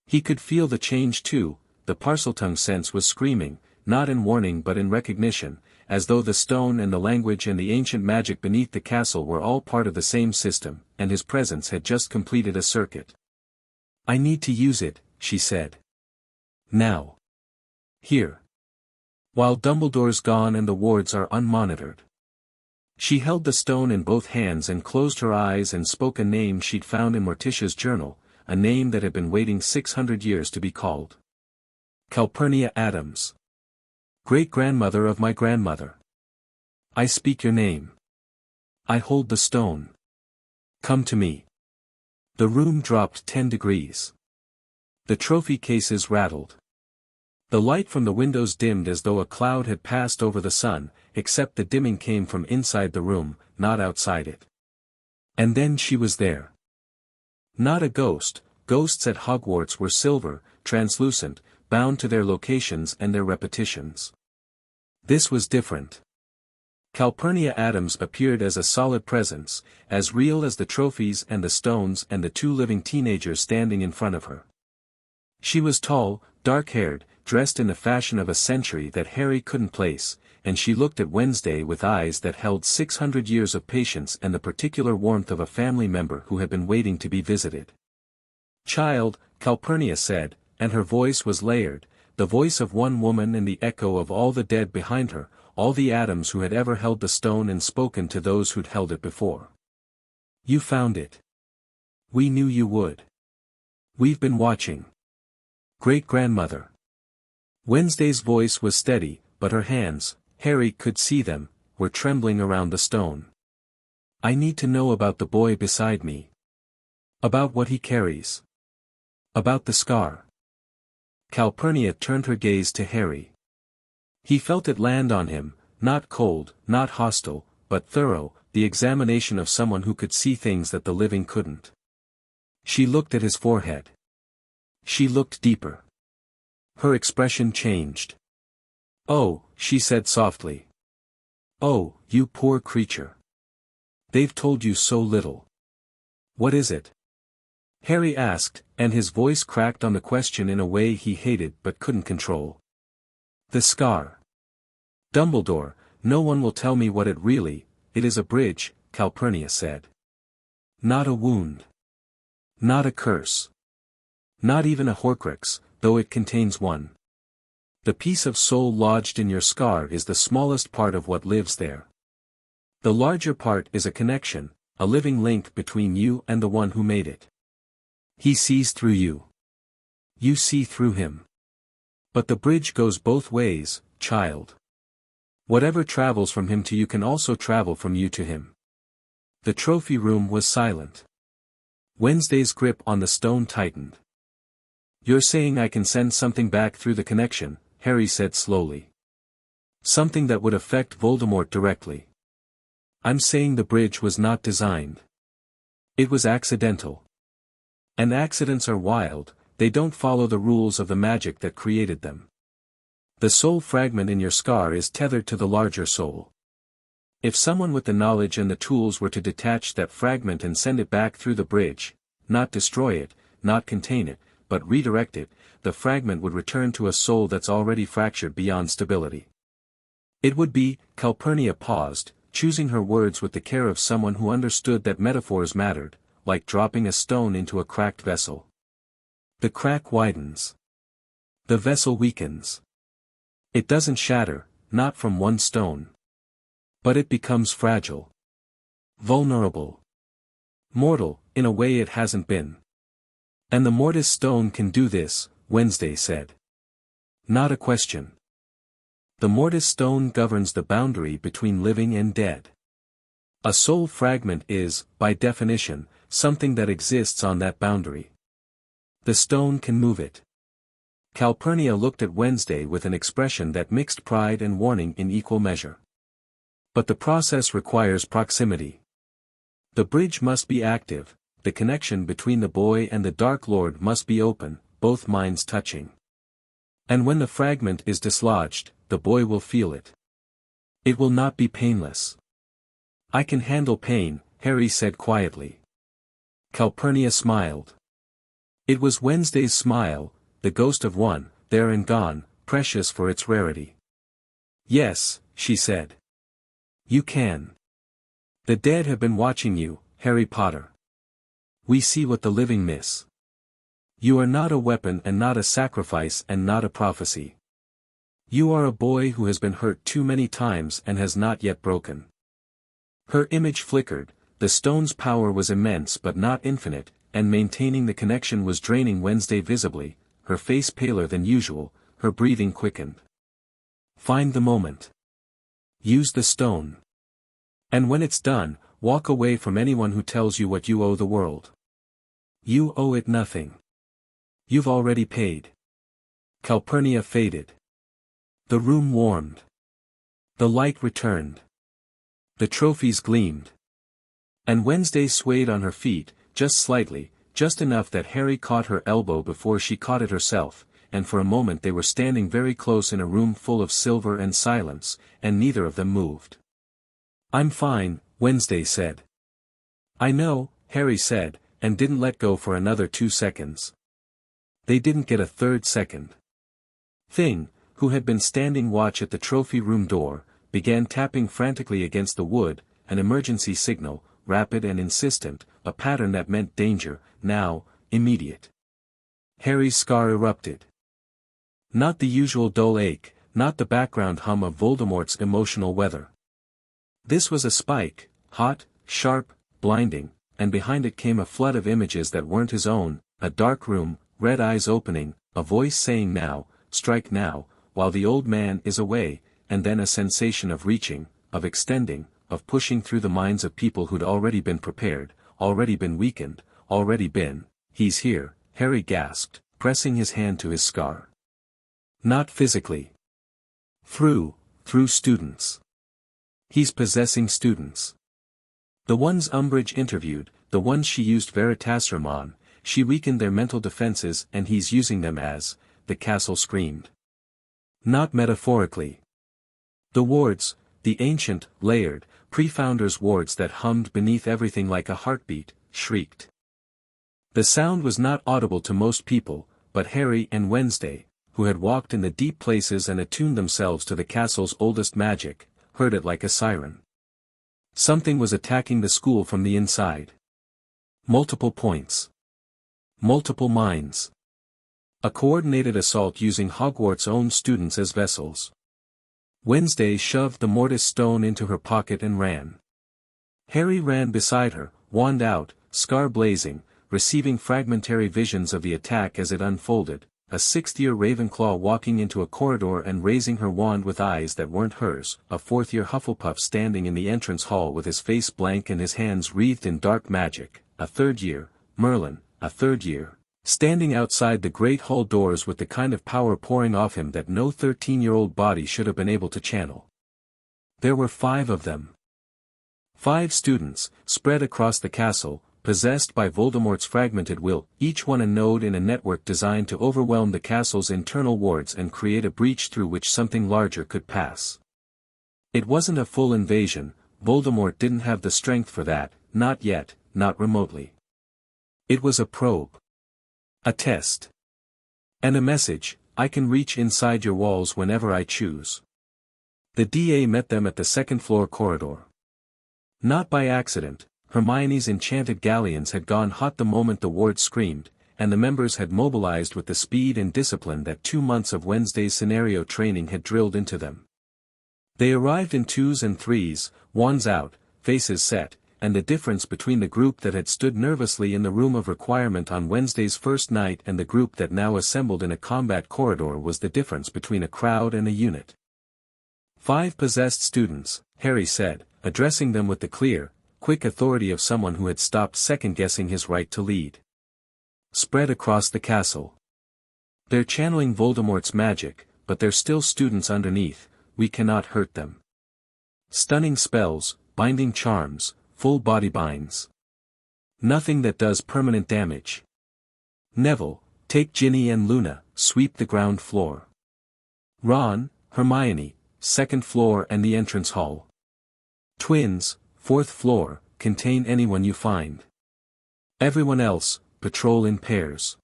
He could feel the change too, the Parseltongue sense was screaming, not in warning but in recognition, as though the stone and the language and the ancient magic beneath the castle were all part of the same system, and his presence had just completed a circuit. I need to use it, she said. Now. Here. While Dumbledore's gone and the wards are unmonitored. She held the stone in both hands and closed her eyes and spoke a name she'd found in Morticia's journal, a name that had been waiting 600 years to be called. Calpurnia Addams. Great-grandmother of my grandmother. I speak your name. I hold the stone. Come to me. The room dropped 10 degrees. The trophy cases rattled. The light from the windows dimmed as though a cloud had passed over the sun, except the dimming came from inside the room, not outside it. And then she was there. Not a ghost, ghosts at Hogwarts were silver, translucent, bound to their locations and their repetitions. This was different. Calpurnia Addams appeared as a solid presence, as real as the trophies and the stones and the two living teenagers standing in front of her. She was tall, dark-haired, dressed in the fashion of a century that Harry couldn't place, and she looked at Wednesday with eyes that held 600 years of patience and the particular warmth of a family member who had been waiting to be visited. "Child," Calpurnia said, and her voice was layered, the voice of one woman and the echo of all the dead behind her, all the Addams who had ever held the stone and spoken to those who'd held it before. "You found it. We knew you would. We've been watching. Great-grandmother." Wednesday's voice was steady, but her hands, Harry could see them, were trembling around the stone. "I need to know about the boy beside me. About what he carries. About the scar." Calpurnia turned her gaze to Harry. He felt it land on him, not cold, not hostile, but thorough, the examination of someone who could see things that the living couldn't. She looked at his forehead. She looked deeper. Her expression changed. "Oh," she said softly. "Oh, you poor creature. They've told you so little. What is it?" Harry asked, and his voice cracked on the question in a way he hated but couldn't control. "The scar. Dumbledore, no one will tell me what it is a bridge," Calpurnia said. "Not a wound. Not a curse. Not even a Horcrux, though it contains one. The piece of soul lodged in your scar is the smallest part of what lives there. The larger part is a connection, a living link between you and the one who made it. He sees through you. You see through him. But the bridge goes both ways, child. Whatever travels from him to you can also travel from you to him." The trophy room was silent. Wednesday's grip on the stone tightened. "You're saying I can send something back through the connection," Harry said slowly. "Something that would affect Voldemort directly. I'm saying the bridge was not designed. It was accidental. And accidents are wild, they don't follow the rules of the magic that created them. The soul fragment in your scar is tethered to the larger soul. If someone with the knowledge and the tools were to detach that fragment and send it back through the bridge, not destroy it, not contain it, but redirect it, the fragment would return to a soul that's already fractured beyond stability. It would be," Calpurnia paused, choosing her words with the care of someone who understood that metaphors mattered, "like dropping a stone into a cracked vessel. The crack widens. The vessel weakens. It doesn't shatter, not from one stone. But it becomes fragile. Vulnerable. Mortal, in a way it hasn't been. And the Mortis stone can do this," Wednesday said. "Not a question. The Mortis stone governs the boundary between living and dead. A soul fragment is, by definition, something that exists on that boundary. The stone can move it." Calpurnia looked at Wednesday with an expression that mixed pride and warning in equal measure. "But the process requires proximity. The bridge must be active, the connection between the boy and the Dark Lord must be open, both minds touching. And when the fragment is dislodged, the boy will feel it. It will not be painless." "I can handle pain," Harry said quietly. Calpurnia smiled. It was Wednesday's smile, the ghost of one, there and gone, precious for its rarity. "Yes," she said. "You can. The dead have been watching you, Harry Potter. We see what the living miss. You are not a weapon and not a sacrifice and not a prophecy. You are a boy who has been hurt too many times and has not yet broken." Her image flickered, the stone's power was immense but not infinite, and maintaining the connection was draining Wednesday visibly, her face paler than usual, her breathing quickened. "Find the moment. Use the stone. And when it's done, walk away from anyone who tells you what you owe the world. You owe it nothing. You've already paid." Calpurnia faded. The room warmed. The light returned. The trophies gleamed. And Wednesday swayed on her feet, just slightly, just enough that Harry caught her elbow before she caught it herself, and for a moment they were standing very close in a room full of silver and silence, and neither of them moved. "I'm fine," Wednesday said. "I know," Harry said, and didn't let go for another 2 seconds. They didn't get a third second. Thing, who had been standing watch at the trophy room door, began tapping frantically against the wood, an emergency signal, rapid and insistent, a pattern that meant danger, now, immediate. Harry's scar erupted. Not the usual dull ache, not the background hum of Voldemort's emotional weather. This was a spike, hot, sharp, blinding, and behind it came a flood of images that weren't his own, a dark room, red eyes opening, a voice saying now, strike now, while the old man is away, and then a sensation of reaching, of extending, of pushing through the minds of people who'd already been prepared, already been weakened, already been, "He's here," Harry gasped, pressing his hand to his scar. Not physically. Through students. He's possessing students. The ones Umbridge interviewed, the ones she used Veritasrum on, she weakened their mental defenses and he's using them as, the castle screamed. Not metaphorically. The wards, the ancient, layered, pre-founders' wards that hummed beneath everything like a heartbeat, shrieked. The sound was not audible to most people, but Harry and Wednesday, who had walked in the deep places and attuned themselves to the castle's oldest magic, heard it like a siren. Something was attacking the school from the inside. Multiple points. Multiple minds. A coordinated assault using Hogwarts' own students as vessels. Wednesday shoved the mortis stone into her pocket and ran. Harry ran beside her, wand out, scar blazing, receiving fragmentary visions of the attack as it unfolded, a sixth-year Ravenclaw walking into a corridor and raising her wand with eyes that weren't hers, a fourth-year Hufflepuff standing in the entrance hall with his face blank and his hands wreathed in dark magic, a third-year, Merlin, a third-year, standing outside the great hall doors with the kind of power pouring off him that no 13-year-old body should have been able to channel. There were 5 of them. 5 students, spread across the castle, possessed by Voldemort's fragmented will, each one a node in a network designed to overwhelm the castle's internal wards and create a breach through which something larger could pass. It wasn't a full invasion, Voldemort didn't have the strength for that, not yet, not remotely. It was a probe. A test. And a message, I can reach inside your walls whenever I choose. The DA met them at the second-floor corridor. Not by accident, Hermione's enchanted galleons had gone hot the moment the ward screamed, and the members had mobilized with the speed and discipline that 2 months of Wednesday's scenario training had drilled into them. They arrived in 2s and 3s, wands out, faces set, and the difference between the group that had stood nervously in the room of requirement on Wednesday's first night and the group that now assembled in a combat corridor was the difference between a crowd and a unit. 5 possessed students, Harry said, addressing them with the clear, quick authority of someone who had stopped second-guessing his right to lead. Spread across the castle. They're channeling Voldemort's magic, but they're still students underneath, we cannot hurt them. Stunning spells, binding charms, full body binds. Nothing that does permanent damage. Neville, take Ginny and Luna, sweep the ground floor. Ron, Hermione, second floor and the entrance hall. Twins, 4th floor, contain anyone you find. Everyone else, patrol in pairs.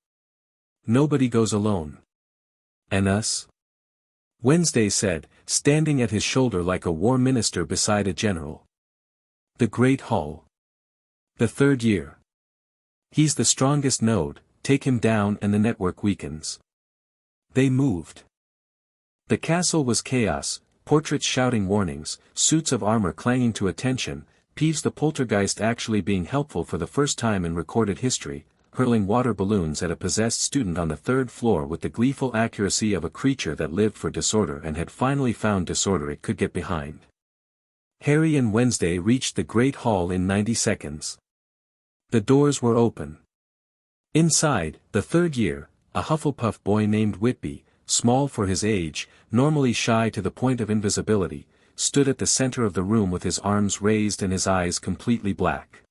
Nobody goes alone. And us? Wednesday said, standing at his shoulder like a war minister beside a general. The Great Hall. The 3rd year. He's the strongest node, take him down and the network weakens. They moved. The castle was chaos, portraits shouting warnings, suits of armor clanging to attention, Peeves the poltergeist actually being helpful for the first time in recorded history, hurling water balloons at a possessed student on the 3rd floor with the gleeful accuracy of a creature that lived for disorder and had finally found disorder it could get behind. Harry and Wednesday reached the Great Hall in 90 seconds. The doors were open. Inside, the 3rd year, a Hufflepuff boy named Whitby, small for his age, normally shy to the point of invisibility, stood at the center of the room with his arms raised and his eyes completely black.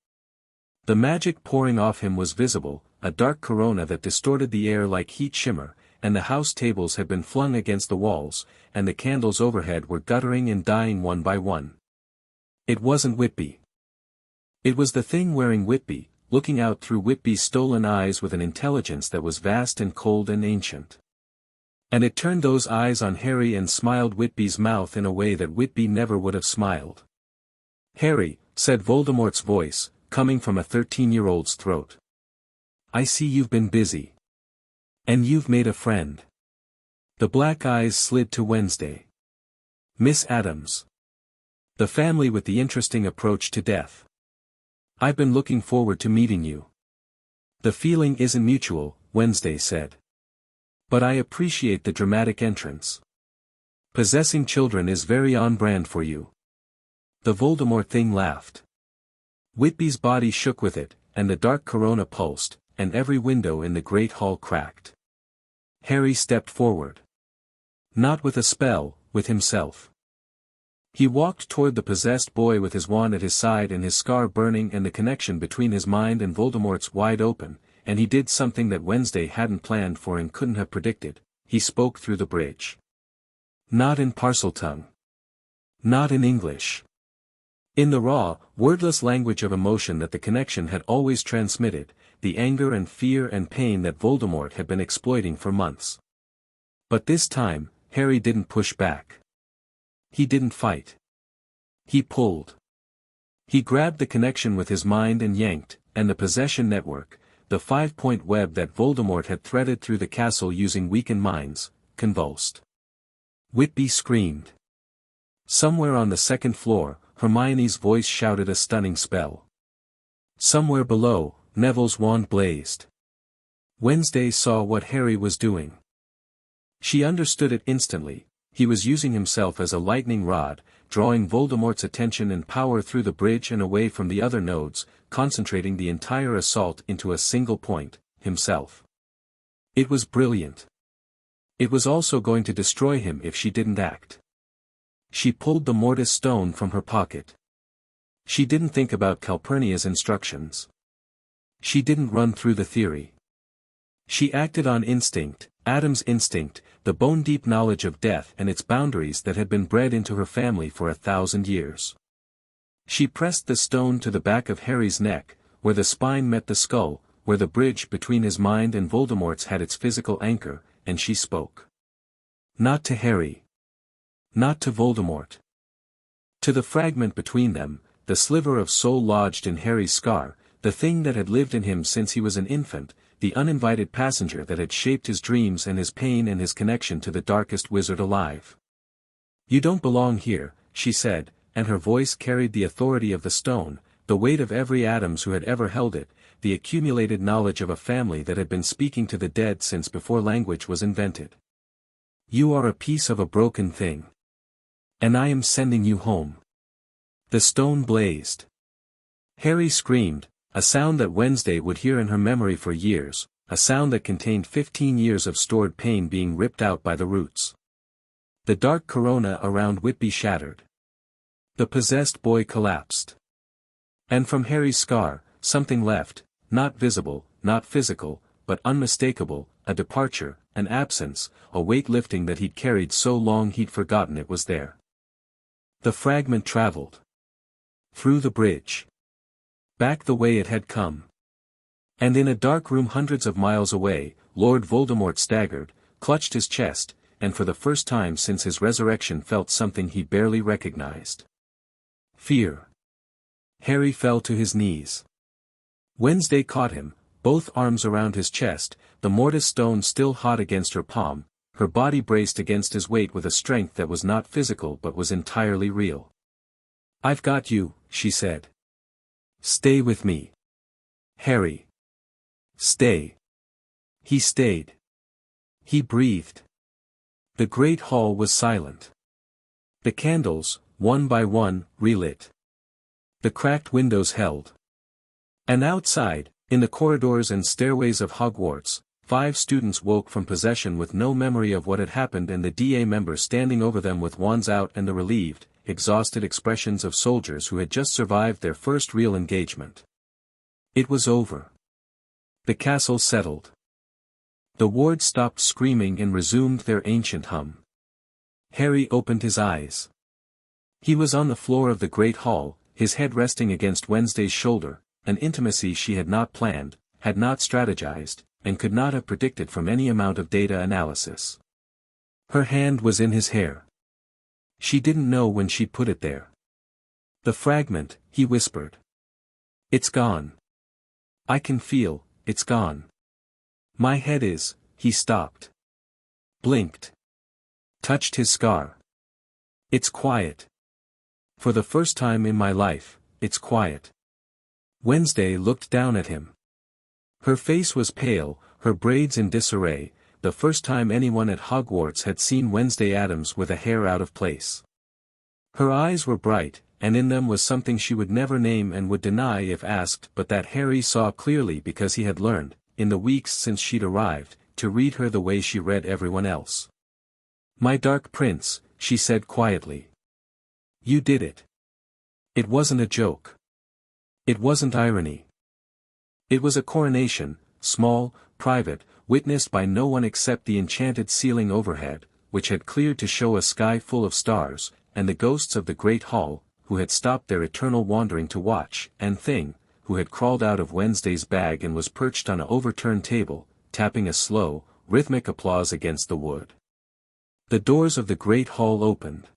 The magic pouring off him was visible, a dark corona that distorted the air like heat shimmer, and the house tables had been flung against the walls, and the candles overhead were guttering and dying one by one. It wasn't Whitby. It was the thing wearing Whitby, looking out through Whitby's stolen eyes with an intelligence that was vast and cold and ancient. And it turned those eyes on Harry and smiled Whitby's mouth in a way that Whitby never would have smiled. "Harry," said Voldemort's voice, coming from a 13-year-old's throat. "I see you've been busy. And you've made a friend." The black eyes slid to Wednesday. "Miss Addams. The family with the interesting approach to death. I've been looking forward to meeting you." "The feeling isn't mutual," Wednesday said. "But I appreciate the dramatic entrance. Possessing children is very on-brand for you." The Voldemort thing laughed. Whitby's body shook with it, and the dark corona pulsed, and every window in the great hall cracked. Harry stepped forward. Not with a spell, with himself. He walked toward the possessed boy with his wand at his side and his scar burning and the connection between his mind and Voldemort's wide open, and he did something that Wednesday hadn't planned for and couldn't have predicted. He spoke through the bridge. Not in Parseltongue. Not in English. In the raw, wordless language of emotion that the connection had always transmitted, the anger and fear and pain that Voldemort had been exploiting for months. But this time, Harry didn't push back. He didn't fight. He pulled. He grabbed the connection with his mind and yanked, and the possession network, the 5-point web that Voldemort had threaded through the castle using weakened minds, convulsed. Whitby screamed. Somewhere on the second floor, Hermione's voice shouted a stunning spell. Somewhere below, Neville's wand blazed. Wednesday saw what Harry was doing. She understood it instantly. He was using himself as a lightning rod, drawing Voldemort's attention and power through the bridge and away from the other nodes, concentrating the entire assault into a single point, himself. It was brilliant. It was also going to destroy him if she didn't act. She pulled the mortis stone from her pocket. She didn't think about Calpurnia's instructions. She didn't run through the theory. She acted on instinct, Addams' instinct, the bone-deep knowledge of death and its boundaries that had been bred into her family for 1,000 years. She pressed the stone to the back of Harry's neck, where the spine met the skull, where the bridge between his mind and Voldemort's had its physical anchor, and she spoke. Not to Harry. Not to Voldemort. To the fragment between them, the sliver of soul lodged in Harry's scar, the thing that had lived in him since he was an infant, the uninvited passenger that had shaped his dreams and his pain and his connection to the darkest wizard alive. "You don't belong here," she said, and her voice carried the authority of the stone, the weight of every Addams who had ever held it, the accumulated knowledge of a family that had been speaking to the dead since before language was invented. "You are a piece of a broken thing. And I am sending you home." The stone blazed. Harry screamed, a sound that Wednesday would hear in her memory for years, a sound that contained 15 years of stored pain being ripped out by the roots. The dark corona around Whitby shattered. The possessed boy collapsed. And from Harry's scar, something left, not visible, not physical, but unmistakable, a departure, an absence, a weight lifting that he'd carried so long he'd forgotten it was there. The fragment traveled. Through the bridge. Back the way it had come. And in a dark room hundreds of miles away, Lord Voldemort staggered, clutched his chest, and for the first time since his resurrection felt something he barely recognized. Fear. Harry fell to his knees. Wednesday caught him, both arms around his chest, the mortis stone still hot against her palm, her body braced against his weight with a strength that was not physical but was entirely real. "I've got you," she said. "Stay with me. Harry. Stay." He stayed. He breathed. The great hall was silent. The candles, one by one, relit. The cracked windows held. And outside, in the corridors and stairways of Hogwarts, 5 students woke from possession with no memory of what had happened and the DA member standing over them with wands out and the relieved, exhausted expressions of soldiers who had just survived their first real engagement. It was over. The castle settled. The ward stopped screaming and resumed their ancient hum. Harry opened his eyes. He was on the floor of the great hall, his head resting against Wednesday's shoulder, an intimacy she had not planned, had not strategized, and could not have predicted from any amount of data analysis. Her hand was in his hair. She didn't know when she put it there. The fragment, he whispered. It's gone. I can feel, it's gone. My head is, he stopped. Blinked. Touched his scar. It's quiet. For the first time in my life, it's quiet. Wednesday looked down at him. Her face was pale, her braids in disarray, the first time anyone at Hogwarts had seen Wednesday Addams with a hair out of place. Her eyes were bright, and in them was something she would never name and would deny if asked, but that Harry saw clearly because he had learned, in the weeks since she'd arrived, to read her the way she read everyone else. My dark prince, she said quietly. You did it. It wasn't a joke. It wasn't irony. It was a coronation, small, private, witnessed by no one except the enchanted ceiling overhead, which had cleared to show a sky full of stars, and the ghosts of the great hall, who had stopped their eternal wandering to watch, and Thing, who had crawled out of Wednesday's bag and was perched on an overturned table, tapping a slow, rhythmic applause against the wood. The doors of the great hall opened.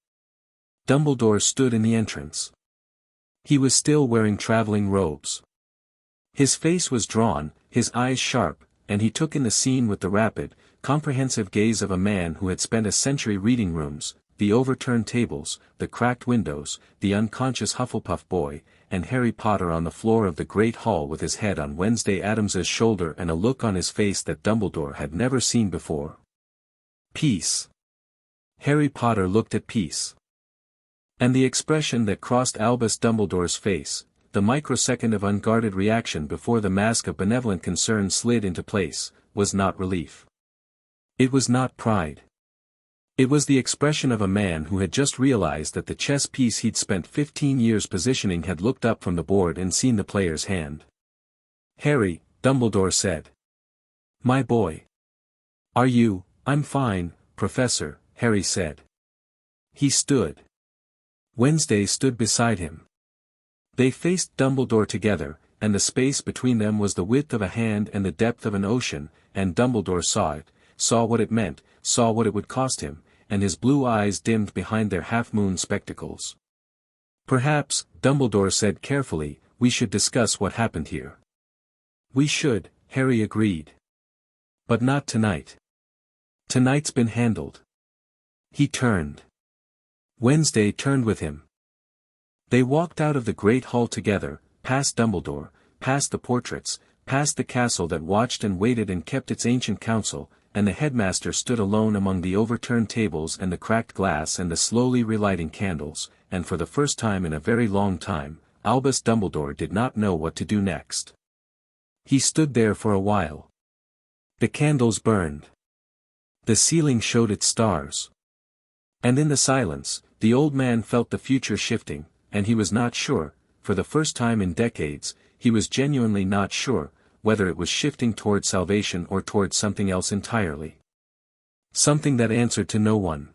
Dumbledore stood in the entrance. He was still wearing traveling robes. His face was drawn, his eyes sharp, and he took in the scene with the rapid, comprehensive gaze of a man who had spent a century reading rooms, the overturned tables, the cracked windows, the unconscious Hufflepuff boy, and Harry Potter on the floor of the great hall with his head on Wednesday Addams's shoulder and a look on his face that Dumbledore had never seen before. Peace. Harry Potter looked at peace. And the expression that crossed Albus Dumbledore's face, the microsecond of unguarded reaction before the mask of benevolent concern slid into place, was not relief. It was not pride. It was the expression of a man who had just realized that the chess piece he'd spent 15 years positioning had looked up from the board and seen the player's hand. Harry, Dumbledore said. My boy. Are you? I'm fine, Professor, Harry said. He stood. Wednesday stood beside him. They faced Dumbledore together, and the space between them was the width of a hand and the depth of an ocean, and Dumbledore saw it, saw what it meant, saw what it would cost him, and his blue eyes dimmed behind their half-moon spectacles. Perhaps, Dumbledore said carefully, we should discuss what happened here. We should, Harry agreed. But not tonight. Tonight's been handled. He turned. Wednesday turned with him. They walked out of the great hall together, past Dumbledore, past the portraits, past the castle that watched and waited and kept its ancient counsel, and the headmaster stood alone among the overturned tables and the cracked glass and the slowly relighting candles, and for the first time in a very long time, Albus Dumbledore did not know what to do next. He stood there for a while. The candles burned. The ceiling showed its stars. And in the silence, the old man felt the future shifting, and he was not sure, for the first time in decades, he was genuinely not sure, whether it was shifting toward salvation or toward something else entirely. Something that answered to no one.